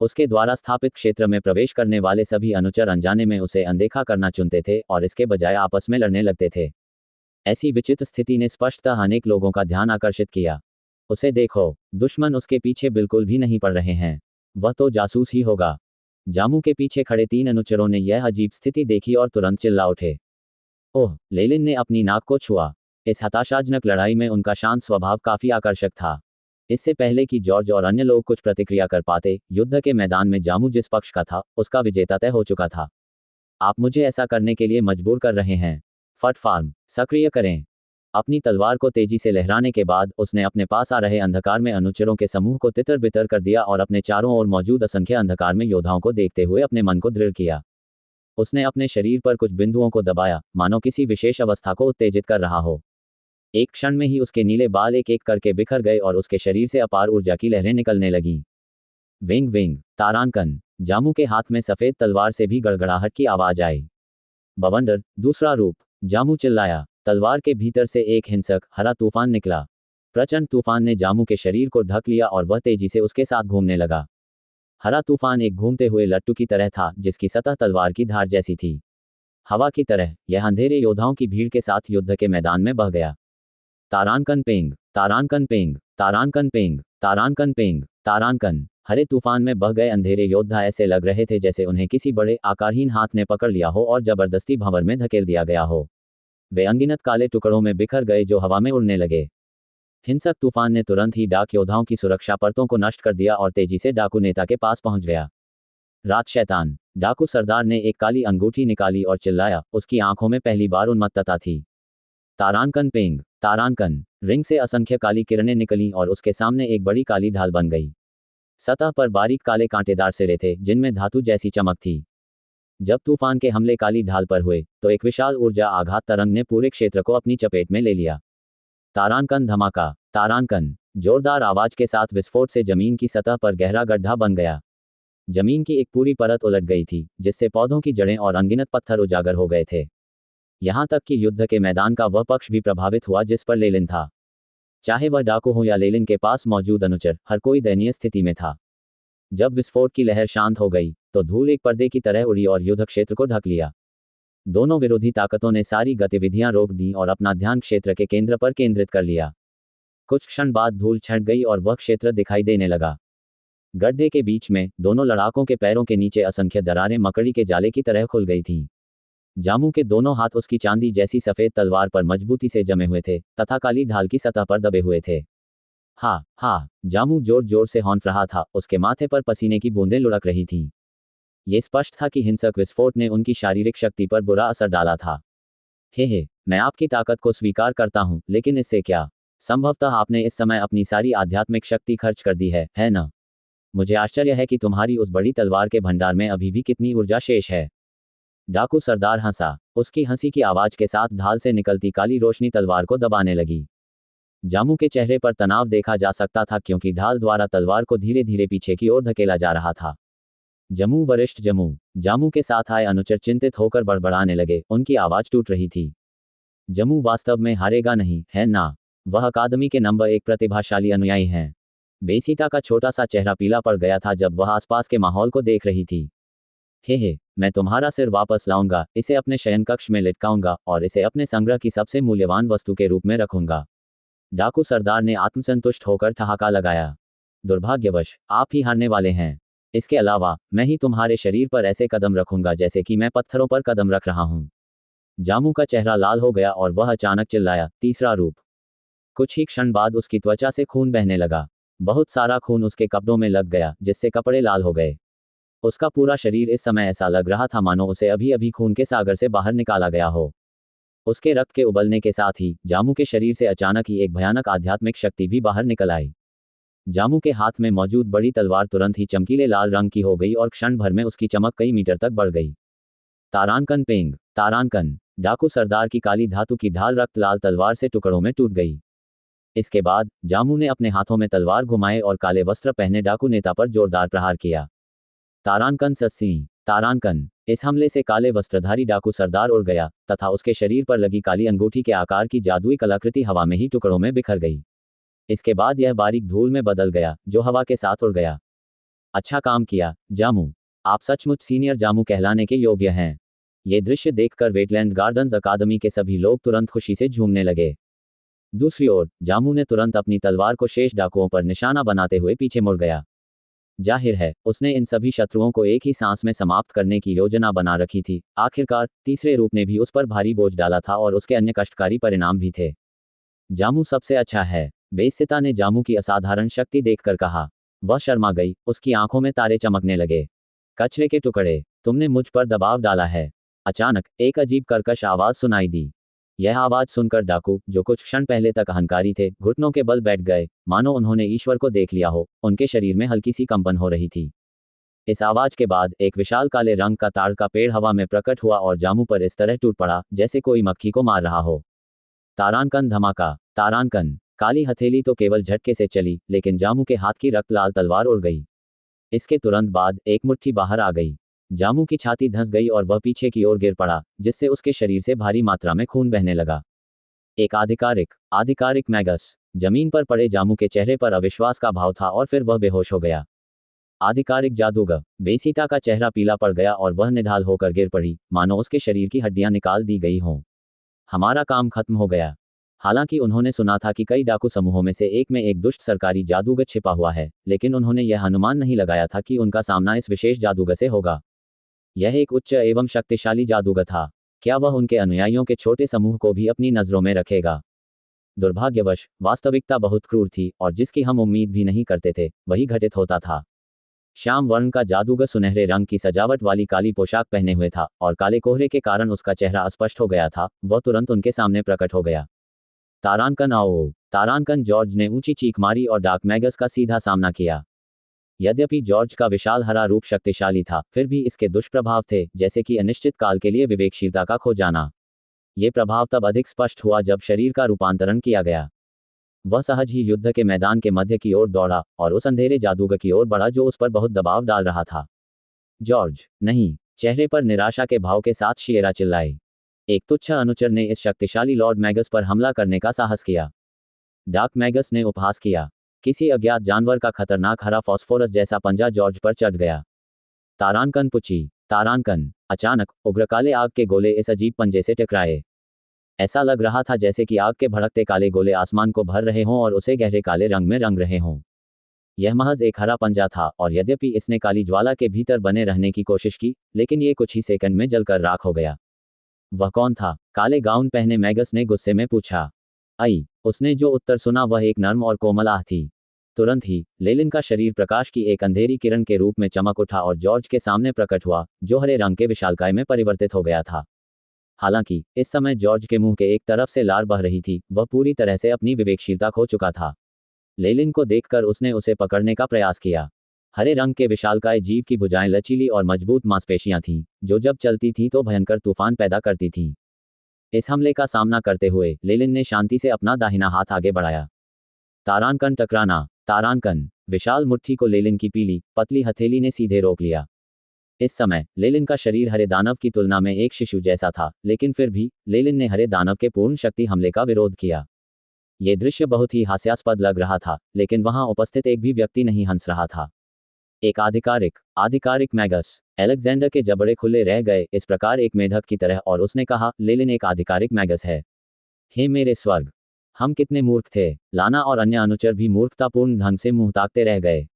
उसके द्वारा स्थापित क्षेत्र में प्रवेश करने वाले सभी अनुचर अनजाने में उसे अनदेखा करना चुनते थे और इसके बजाय आपस में लड़ने लगते थे। ऐसी विचित्र स्थिति ने स्पष्टतः अनेक लोगों का ध्यान आकर्षित किया। उसे देखो, दुश्मन उसके पीछे बिल्कुल भी नहीं पड़ रहे हैं। वह तो जासूस ही होगा। जामू के पीछे खड़े 3 अनुचरों ने यह अजीब स्थिति देखी और तुरंत चिल्ला उठे। ओह! लेलिन ने अपनी नाक को छुआ। इस हताशाजनक लड़ाई में उनका शांत स्वभाव काफी आकर्षक था। इससे पहले कि जॉर्ज और अन्य लोग कुछ प्रतिक्रिया कर पाते, युद्ध के मैदान में जामू जिस पक्ष का था उसका विजेता तय हो चुका था। आप मुझे ऐसा करने के लिए मजबूर कर रहे हैं। फट फार्म सक्रिय करें। अपनी तलवार को तेजी से लहराने के बाद उसने अपने पास आ रहे अंधकार में अनुचरों के समूह को तितर बितर कर दिया और अपने चारों ओर मौजूद असंख्य अंधकार में योद्धाओं को देखते हुए अपने मन को दृढ़ किया। उसने अपने शरीर पर कुछ बिंदुओं को दबाया, मानो किसी विशेष अवस्था को उत्तेजित कर रहा हो। एक क्षण में ही उसके नीले बाल एक एक करके बिखर गए और उसके शरीर से अपार ऊर्जा की लहरें निकलने लगीं। Wing wing तारांकन। जामू के हाथ में सफेद तलवार से भी गड़गड़ाहट की आवाज आई। बवंडर दूसरा रूप। जामू चिल्लाया। तलवार के भीतर से एक हिंसक हरा तूफान निकला। प्रचंड तूफान ने जामू के शरीर को ढक लिया और वह तेजी से उसके साथ घूमने लगा। हरा तूफान एक घूमते हुए लट्टू की तरह था जिसकी सतह तलवार की धार जैसी थी। हवा की तरह यह अंधेरे योद्धाओं की भीड़ के साथ युद्ध के मैदान में बह गया। तारांकन पेंग तारांकन पेंग तारांकन पेंग तारांकन पेंग तारांकन। हरे तूफान में बह गए अंधेरे योद्धा ऐसे लग रहे थे जैसे उन्हें किसी बड़े आकारहीन हाथ ने पकड़ लिया हो और जबरदस्ती भंवर में धकेल दिया गया हो। वे अनगिनत काले टुकड़ों में बिखर गए जो हवा में उड़ने लगे। हिंसक तूफान ने तुरंत ही डाक योद्धाओं की सुरक्षा परतों को नष्ट कर दिया और तेजी से डाकू नेता के पास पहुंच गया। रात शैतान। डाकू सरदार ने एक काली अंगूठी निकाली और चिल्लाया। उसकी आंखों में पहली बार उन्मत्तता थी। तारांकन पेंग तारांकन। रिंग से असंख्य काली किरणें निकलीं और उसके सामने एक बड़ी काली ढाल बन गई। सतह पर बारीक काले कांटेदार सिरे थे जिनमें धातु जैसी चमक थी। जब तूफान के हमले काली ढाल पर हुए तो एक विशाल ऊर्जा आघात तरंग ने पूरे क्षेत्र को अपनी चपेट में ले लिया। तारांकन धमाका। तारांकन। जोरदार आवाज के साथ विस्फोट से जमीन की सतह पर गहरा गड्ढा बन गया। जमीन की एक पूरी परत उलट गई थी, जिससे पौधों की जड़ें और अनगिनत पत्थर उजागर हो गए थे। यहाँ तक कि युद्ध के मैदान का वह पक्ष भी प्रभावित हुआ जिस पर लेलिन था। चाहे वह डाकू हो या लेलिन के पास मौजूद अनुचर, हर कोई दयनीय स्थिति में था। जब विस्फोट की लहर शांत हो गई तो धूल एक पर्दे की तरह उड़ी और युद्ध क्षेत्र को ढक लिया। दोनों विरोधी ताकतों ने सारी गतिविधियां रोक दी और अपना ध्यान क्षेत्र के केंद्र पर केंद्रित कर लिया। कुछ क्षण बाद धूल छंट गई और वह क्षेत्र दिखाई देने लगा। गड्ढे के बीच में दोनों लड़ाकों के पैरों के नीचे असंख्य दरारें मकड़ी के जाले की तरह खुल गई थीं। जामू के दोनों हाथ उसकी चांदी जैसी सफेद तलवार पर मजबूती से जमे हुए थे तथा काली ढाल की सतह पर दबे हुए थे। हाँ हाँ, जामू जोर जोर से हौंफ रहा था, उसके माथे पर पसीने की बूंदें लुढ़क रही थीं। ये स्पष्ट था कि हिंसक विस्फोट ने उनकी शारीरिक शक्ति पर बुरा असर डाला था। हे, मैं आपकी ताकत को स्वीकार करता हूँ, लेकिन इससे क्या? संभवतः आपने इस समय अपनी सारी आध्यात्मिक शक्ति खर्च कर दी है ना? मुझे आश्चर्य है कि तुम्हारी उस बड़ी तलवार के भंडार में अभी भी कितनी ऊर्जा शेष है। डाकू सरदार हंसा। उसकी हंसी की आवाज के साथ ढाल से निकलती काली रोशनी तलवार को दबाने लगी। जामू के चेहरे पर तनाव देखा जा सकता था क्योंकि ढाल द्वारा तलवार को धीरे धीरे पीछे की ओर धकेला जा रहा था। जमू वरिष्ठ जमू, जामू के साथ आए अनुचर चिंतित होकर बड़बड़ाने लगे, उनकी आवाज टूट रही थी। जमू वास्तव में हारेगा नहीं, है ना? वह अकादमी के नंबर 1 प्रतिभाशाली अनुयायी हैं। बेसीता का छोटा सा चेहरा पीला पड़ गया था जब वह आसपास के माहौल को देख रही थी। हे, मैं तुम्हारा सिर वापस लाऊंगा, इसे अपने शयन कक्ष में लटकाऊंगा और इसे अपने संग्रह की सबसे मूल्यवान वस्तु के रूप में रखूंगा। डाकू सरदार ने आत्मसंतुष्ट होकर ठहाका लगाया। दुर्भाग्यवश आप ही हारने वाले हैं। इसके अलावा मैं ही तुम्हारे शरीर पर ऐसे कदम रखूंगा जैसे कि मैं पत्थरों पर कदम रख रहा हूं। जामू का चेहरा लाल हो गया और वह अचानक चिल्लाया, तीसरा रूप। कुछ ही क्षण बाद उसकी त्वचा से खून बहने लगा। बहुत सारा खून उसके कपड़ों में लग गया, जिससे कपड़े लाल हो गए। उसका पूरा शरीर इस समय ऐसा लग रहा था मानो उसे अभी अभी खून के सागर से बाहर निकाला गया हो। उसके रक्त के उबलने के साथ ही जामू के शरीर से अचानक ही एक भयानक आध्यात्मिक शक्ति भी बाहर निकल आई। जामू के हाथ में मौजूद बड़ी तलवार तुरंत ही चमकीले लाल रंग की हो गई और क्षण भर में उसकी चमक कई मीटर तक बढ़ गई। तारांकन पेंग, तारांकन। डाकू सरदार की काली धातु की ढाल रक्त लाल तलवार से टुकड़ों में टूट गई। इसके बाद जामू ने अपने हाथों में तलवार घुमाए और काले वस्त्र पहने डाकू नेता पर जोरदार प्रहार किया। तारांकन सस्सी, तारांकन। इस हमले से काले वस्त्रधारी डाकू सरदार उड़ गया तथा उसके शरीर पर लगी काली अंगूठी के आकार की जादुई कलाकृति हवा में ही टुकड़ों में बिखर गई। इसके बाद यह बारीक धूल में बदल गया जो हवा के साथ उड़ गया। अच्छा काम किया, जामू। आप सचमुच सीनियर जामू कहलाने के योग्य हैं। ये दृश्य देखकर वेटलैंड गार्डन्स अकादमी के सभी लोग तुरंत खुशी से झूमने लगे। दूसरी ओर जामू ने तुरंत अपनी तलवार को शेष डाकुओं पर निशाना बनाते हुए पीछे मुड़ गया। जाहिर है उसने इन सभी शत्रुओं को एक ही सांस में समाप्त करने की योजना बना रखी थी। आखिरकार तीसरे रूप ने भी उस पर भारी बोझ डाला था और उसके अन्य कष्टकारी परिणाम भी थे। जामू सबसे अच्छा है, बेइज्जता ने जामू की असाधारण शक्ति देखकर कहा। वह शर्मा गई, उसकी आंखों में तारे चमकने लगे। कचरे के टुकड़े, तुमने मुझ पर दबाव डाला है। अचानक एक अजीब कर्कश आवाज सुनाई दी। यह आवाज सुनकर डाकू, जो कुछ क्षण पहले तक अहंकारी थे, घुटनों के बल बैठ गए, मानो उन्होंने ईश्वर को देख लिया हो। उनके शरीर में हल्की सी कंपन हो रही थी। इस आवाज के बाद एक विशाल काले रंग का ताड़ का पेड़ हवा में प्रकट हुआ और जामू पर इस तरह टूट पड़ा जैसे कोई मक्खी को मार रहा हो। तारांकन धमाका, तारांकन। काली हथेली तो केवल झटके से चली, लेकिन जामू के हाथ की रक्त लाल तलवार उड़ गई। इसके तुरंत बाद एक मुट्ठी बाहर आ गई। जामू की छाती धंस गई और वह पीछे की ओर गिर पड़ा, जिससे उसके शरीर से भारी मात्रा में खून बहने लगा। एक आधिकारिक मैगस। जमीन पर पड़े जामू के चेहरे पर अविश्वास का भाव था और फिर वह बेहोश हो गया। आधिकारिक जादूगर। बेसीता का चेहरा पीला पड़ गया और वह निढाल होकर गिर पड़ी, मानो उसके शरीर की हड्डियां निकाल दी गई हों। हमारा काम खत्म हो गया। हालांकि उन्होंने सुना था कि कई डाकू समूहों में से एक में एक दुष्ट सरकारी जादूगर छिपा हुआ है, लेकिन उन्होंने यह अनुमान नहीं लगाया था कि उनका सामना इस विशेष जादूगर से होगा। यह एक उच्च एवं शक्तिशाली जादूगर था। क्या वह उनके अनुयायियों के छोटे समूह को भी अपनी नजरों में रखेगा? दुर्भाग्यवश वास्तविकता बहुत क्रूर थी और जिसकी हम उम्मीद भी नहीं करते थे वही घटित होता था। श्याम वर्ण का जादूगर सुनहरे रंग की सजावट वाली काली पोशाक पहने हुए था और काले कोहरे के कारण उसका चेहरा अस्पष्ट हो गया था। वह तुरंत उनके सामने प्रकट हो गया। तारांकन आओ। तारांकन जॉर्ज ने ऊंची चीख मारी और डार्क मैगस का सीधा सामना किया। यद्यपि जॉर्ज का विशाल हरा रूप शक्तिशाली था, फिर भी इसके दुष्प्रभाव थे, जैसे कि अनिश्चित काल के लिए विवेकशीलता का खो जाना। ये प्रभाव तब अधिक स्पष्ट हुआ जब शरीर का रूपांतरण किया गया। वह सहज ही युद्ध के मैदान के मध्य की ओर दौड़ा और उस अंधेरे जादूगर की ओर बढ़ा जो उस पर बहुत दबाव डाल रहा था। जॉर्ज, नहीं। चेहरे पर निराशा के भाव के साथ शिएरा चिल्लाई। एक तुच्छ अनुचर ने इस शक्तिशाली लॉर्ड मैगस पर हमला करने का साहस किया। डार्क मैगस ने उपहास किया। किसी अज्ञात जानवर का खतरनाक हरा फॉस्फोरस जैसा पंजा जॉर्ज पर चढ़ गया। तारानकन पुची, तारानकन। अचानक उग्र काले आग के गोले इस अजीब पंजे से टकराए। ऐसा लग रहा था जैसे कि आग के भड़कते काले गोले आसमान को भर रहे हों और उसे गहरे काले रंग में रंग रहे हों। यह महज एक हरा पंजा था और यद्यपि इसने काली ज्वाला के भीतर बने रहने की कोशिश की, लेकिन ये कुछ ही सेकंड में जलकर राख हो गया। वह कौन था? काले गाउन पहने मैगस ने गुस्से में पूछा। आई। उसने जो उत्तर सुना वह एक नर्म और कोमल आह थी। तुरंत ही लेलिन का शरीर प्रकाश की एक अंधेरी किरण के रूप में चमक उठा और जॉर्ज के सामने प्रकट हुआ, जो हरे रंग के विशालकाय में परिवर्तित हो गया था। हालांकि इस समय जॉर्ज के मुंह के एक तरफ से लार बह रही थी, वह पूरी तरह से अपनी विवेकशीलता खो चुका था। लेलिन को देखकर उसने उसे पकड़ने का प्रयास किया। हरे रंग के विशालकाय जीव की भुजाएं लचीली और मजबूत मांसपेशियां थीं, जो जब चलती थीं तो भयंकर तूफान पैदा करती थीं। इस हमले का सामना करते हुए लेलिन ने शांति से अपना दाहिना हाथ आगे बढ़ाया। तारानकन टकराना। तारानकन। विशाल मुट्ठी को लेलिन की पीली, पतली हथेली ने सीधे रोक लिया। इस समय लेलिन का शरीर हरे दानव की तुलना में एक शिशु जैसा था, लेकिन फिर भी लेलिन ने हरे दानव के पूर्ण शक्ति हमले का विरोध किया। यह दृश्य बहुत ही हास्यास्पद लग रहा था, लेकिन वहां उपस्थित एक भी व्यक्ति नहीं हंस रहा था। एक आधिकारिक मैगस। अलेक्जेंडर के जबड़े खुले रह गए, इस प्रकार एक मेढक की तरह, और उसने कहा, लेलिन एक आधिकारिक मैगस है। हे मेरे स्वर्ग! हम कितने मूर्ख थे! लाना और अन्य अनुचर भी मूर्खतापूर्ण ढंग से मुंह ताकते रह गए।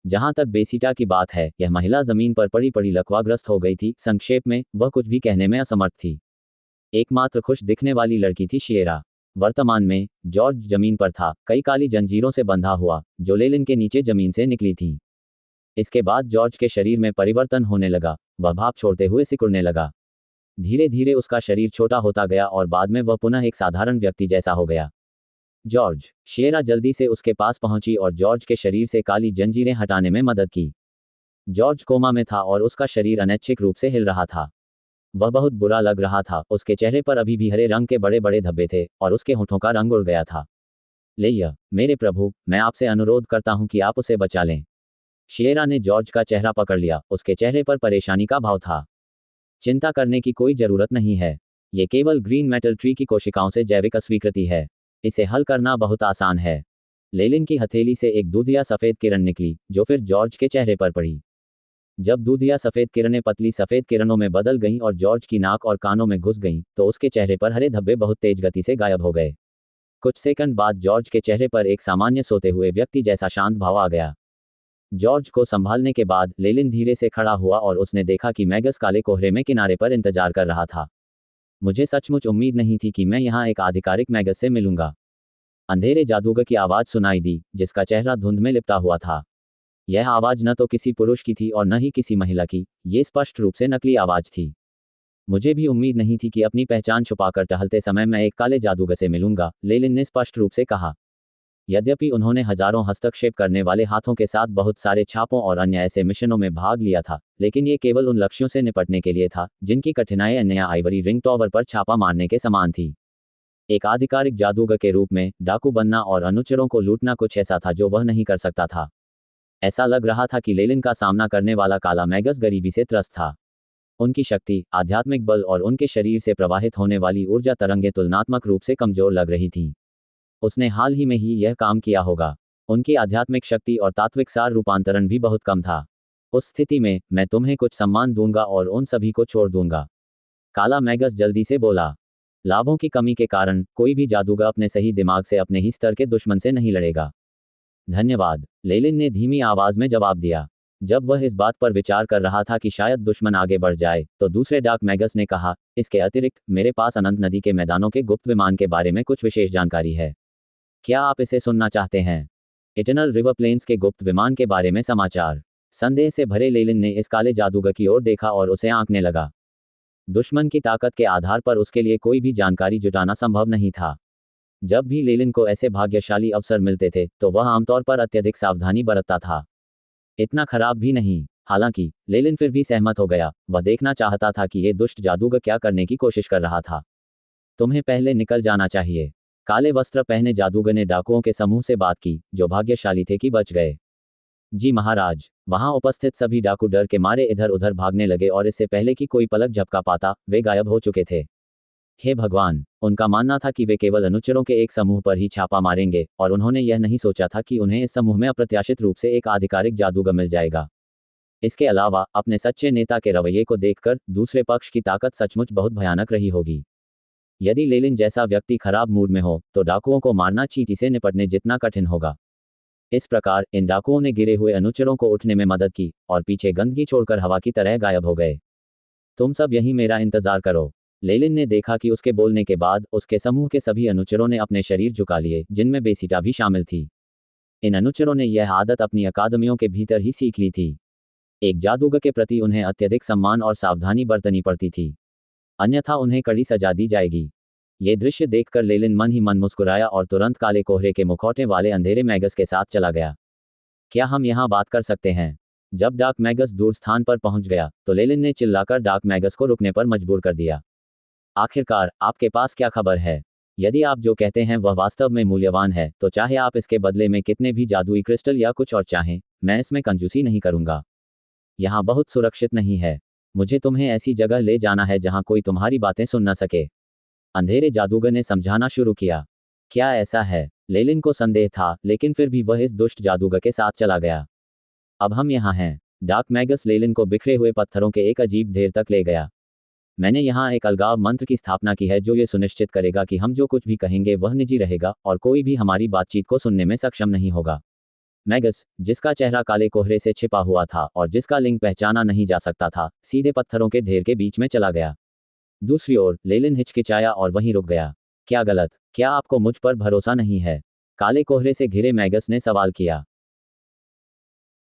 जहां तक बेसीटा की बात है, यह महिला जमीन पर पड़ी पड़ी लकवाग्रस्त हो गई थी। संक्षेप में, वह कुछ भी कहने में असमर्थ थी। एकमात्र खुश दिखने वाली लड़की थी शिएरा। वर्तमान में जॉर्ज जमीन पर था, कई काली जंजीरों से बंधा हुआ, जो लेलिन के नीचे जमीन से निकली थीं। इसके बाद जॉर्ज के शरीर में परिवर्तन होने लगा। वह भाप छोड़ते हुए सिकुड़ने लगा। धीरे धीरे उसका शरीर छोटा होता गया और बाद में वह पुनः एक साधारण व्यक्ति जैसा हो गया। जॉर्ज। शिएरा जल्दी से उसके पास पहुंची और जॉर्ज के शरीर से काली जंजीरें हटाने में मदद की। जॉर्ज कोमा में था और उसका शरीर अनैच्छिक रूप से हिल रहा था। वह बहुत बुरा लग रहा था। उसके चेहरे पर अभी भी हरे रंग के बड़े बड़े धब्बे थे और उसके होठों का रंग उड़ गया था। लेय्या, मेरे प्रभु, मैं आपसे अनुरोध करता हूं कि आप उसे बचा लें। शिएरा ने जॉर्ज का चेहरा पकड़ लिया। उसके चेहरे पर परेशानी का भाव था। चिंता करने की कोई जरूरत नहीं है। ये केवल ग्रीन मेटल ट्री की कोशिकाओं से जैविक अस्वीकृति है। इसे हल करना बहुत आसान है। लेलिन की हथेली से एक दूधिया सफेद किरण निकली, जो फिर जॉर्ज के चेहरे पर पड़ी। जब दूधिया सफेद किरणें पतली सफेद किरणों में बदल गईं और जॉर्ज की नाक और कानों में घुस गईं, तो उसके चेहरे पर हरे धब्बे बहुत तेज गति से गायब हो गए। कुछ सेकंड बाद जॉर्ज के चेहरे पर एक सामान्य सोते हुए व्यक्ति जैसा शांत भाव आ गया। जॉर्ज को संभालने के बाद लेलिन धीरे से खड़ा हुआ और उसने देखा कि मैगस काले कोहरे में किनारे पर इंतजार कर रहा था। मुझे सचमुच उम्मीद नहीं थी कि मैं यहाँ एक आधिकारिक मैगस से मिलूंगा। अंधेरे जादूगर की आवाज सुनाई दी, जिसका चेहरा धुंध में लिपटा हुआ था। यह आवाज न तो किसी पुरुष की थी और न ही किसी महिला की, ये स्पष्ट रूप से नकली आवाज थी। मुझे भी उम्मीद नहीं थी कि अपनी पहचान छुपाकर टहलते समय मैं एक काले जादूगर से मिलूंगा, लेलिन ने स्पष्ट रूप से कहा। यद्यपि उन्होंने हजारों हस्तक्षेप करने वाले हाथों के साथ बहुत सारे छापों और अन्य ऐसे मिशनों में भाग लिया था, लेकिन ये केवल उन लक्ष्यों से निपटने के लिए था जिनकी कठिनाई अन्य आइवरी रिंग टॉवर पर छापा मारने के समान थी। एक आधिकारिक जादूगर के रूप में डाकू बनना और अनुचरों को लूटना कुछ ऐसा था जो वह नहीं कर सकता था। ऐसा लग रहा था कि लेलिन का सामना करने वाला काला मैगस गरीबी से त्रस्त था। उनकी शक्ति, आध्यात्मिक बल और उनके शरीर से प्रवाहित होने वाली ऊर्जा तरंगें तुलनात्मक रूप से कमजोर लग रही थीं। उसने हाल ही में ही यह काम किया होगा। उनकी आध्यात्मिक शक्ति और तात्विक सार रूपांतरण भी बहुत कम था। उस स्थिति में मैं तुम्हें कुछ सम्मान दूंगा और उन सभी को छोड़ दूंगा। काला मैगस जल्दी से बोला। लाभों की कमी के कारण कोई भी जादूगर अपने सही दिमाग से अपने ही स्तर के दुश्मन से नहीं लड़ेगा। धन्यवाद, लेलिन ने धीमी आवाज में जवाब दिया। जब वह इस बात पर विचार कर रहा था कि शायद दुश्मन आगे बढ़ जाए, तो दूसरे डार्क मैगस ने कहा, इसके अतिरिक्त मेरे पास अनंत नदी के मैदानों के गुप्त विमान के बारे में कुछ विशेष जानकारी है। क्या आप इसे सुनना चाहते हैं? इटर्नल रिवर प्लेन्स के गुप्त विमान के बारे में समाचार। संदेह से भरे लेलिन ने इस काले जादूगर की ओर देखा और उसे आंकने लगा। दुश्मन की ताकत के आधार पर उसके लिए कोई भी जानकारी जुटाना संभव नहीं था। जब भी लेलिन को ऐसे भाग्यशाली अवसर मिलते थे, तो वह आमतौर पर अत्यधिक सावधानी बरतता था। इतना खराब भी नहीं। हालांकि लेलिन फिर भी सहमत हो गया। वह देखना चाहता था कि ये दुष्ट जादूगर क्या करने की कोशिश कर रहा था। तुम्हें पहले निकल जाना चाहिए। काले वस्त्र पहने जादूगर ने डाकुओं के समूह से बात की, जो भाग्यशाली थे कि बच गए। जी महाराज। वहां उपस्थित सभी डाकू डर के मारे इधर उधर भागने लगे और इससे पहले कि कोई पलक झपका पाता वे गायब हो चुके थे। हे भगवान, उनका मानना था कि वे केवल अनुचरों के एक समूह पर ही छापा मारेंगे और उन्होंने यह नहीं सोचा था कि उन्हें इस समूह में अप्रत्याशित रूप से एक आधिकारिक जादूगर मिल जाएगा। इसके अलावा अपने सच्चे नेता के रवैये को देखकर दूसरे पक्ष की ताकत सचमुच बहुत भयानक रही होगी। यदि लेलिन जैसा व्यक्ति खराब मूड में हो तो डाकुओं को मारना चींटी से निपटने जितना कठिन होगा। इस प्रकार इन डाकुओं ने गिरे हुए अनुचरों को उठने में मदद की और पीछे गंदगी छोड़कर हवा की तरह गायब हो गए। तुम सब यहीं मेरा इंतजार करो। लेलिन ने देखा कि उसके बोलने के बाद उसके समूह के सभी अनुचरों ने अपने शरीर झुका लिए, जिनमें बेसीटा भी शामिल थी। इन अनुचरों ने यह आदत अपनी अकादमियों के भीतर ही सीख ली थी। एक जादूगर के प्रति उन्हें अत्यधिक सम्मान और सावधानी बरतनी पड़ती थी, अन्यथा उन्हें कड़ी सजा दी जाएगी। ये दृश्य देखकर लेलिन मन ही मन मुस्कुराया और तुरंत काले कोहरे के मुखौटे वाले अंधेरे मैगस के साथ चला गया। क्या हम यहाँ बात कर सकते हैं? जब डार्क मैगस दूर स्थान पर पहुंच गया तो लेलिन ने चिल्लाकर डार्क मैगस को रुकने पर मजबूर कर दिया। आखिरकार आपके पास क्या खबर है? यदि आप जो कहते हैं वह वास्तव में मूल्यवान है तो चाहे आप इसके बदले में कितने भी जादुई क्रिस्टल या कुछ और चाहें, मैं इसमें कंजूसी नहीं करूंगा। यहाँ बहुत सुरक्षित नहीं है। मुझे तुम्हें ऐसी जगह ले जाना है जहाँ कोई तुम्हारी बातें सुन न सके। अंधेरे जादूगर ने समझाना शुरू किया। क्या ऐसा है? लेलिन को संदेह था, लेकिन फिर भी वह इस दुष्ट जादूगर के साथ चला गया। अब हम यहाँ हैं। डार्क मैगस लेलिन को बिखरे हुए पत्थरों के एक अजीब ढेर तक ले गया। मैंने यहाँ एक अलगाव मंत्र की स्थापना की है जो ये सुनिश्चित करेगा कि हम जो कुछ भी कहेंगे वह निजी रहेगा और कोई भी हमारी बातचीत को सुनने में सक्षम नहीं होगा। मैगस, जिसका चेहरा काले कोहरे से छिपा हुआ था और जिसका लिंग पहचाना नहीं जा सकता था, सीधे पत्थरों के ढेर के बीच में चला गया। दूसरी ओर लेलिन हिचकिचाया और वहीं रुक गया। क्या गलत? क्या आपको मुझ पर भरोसा नहीं है? काले कोहरे से घिरे मैगस ने सवाल किया।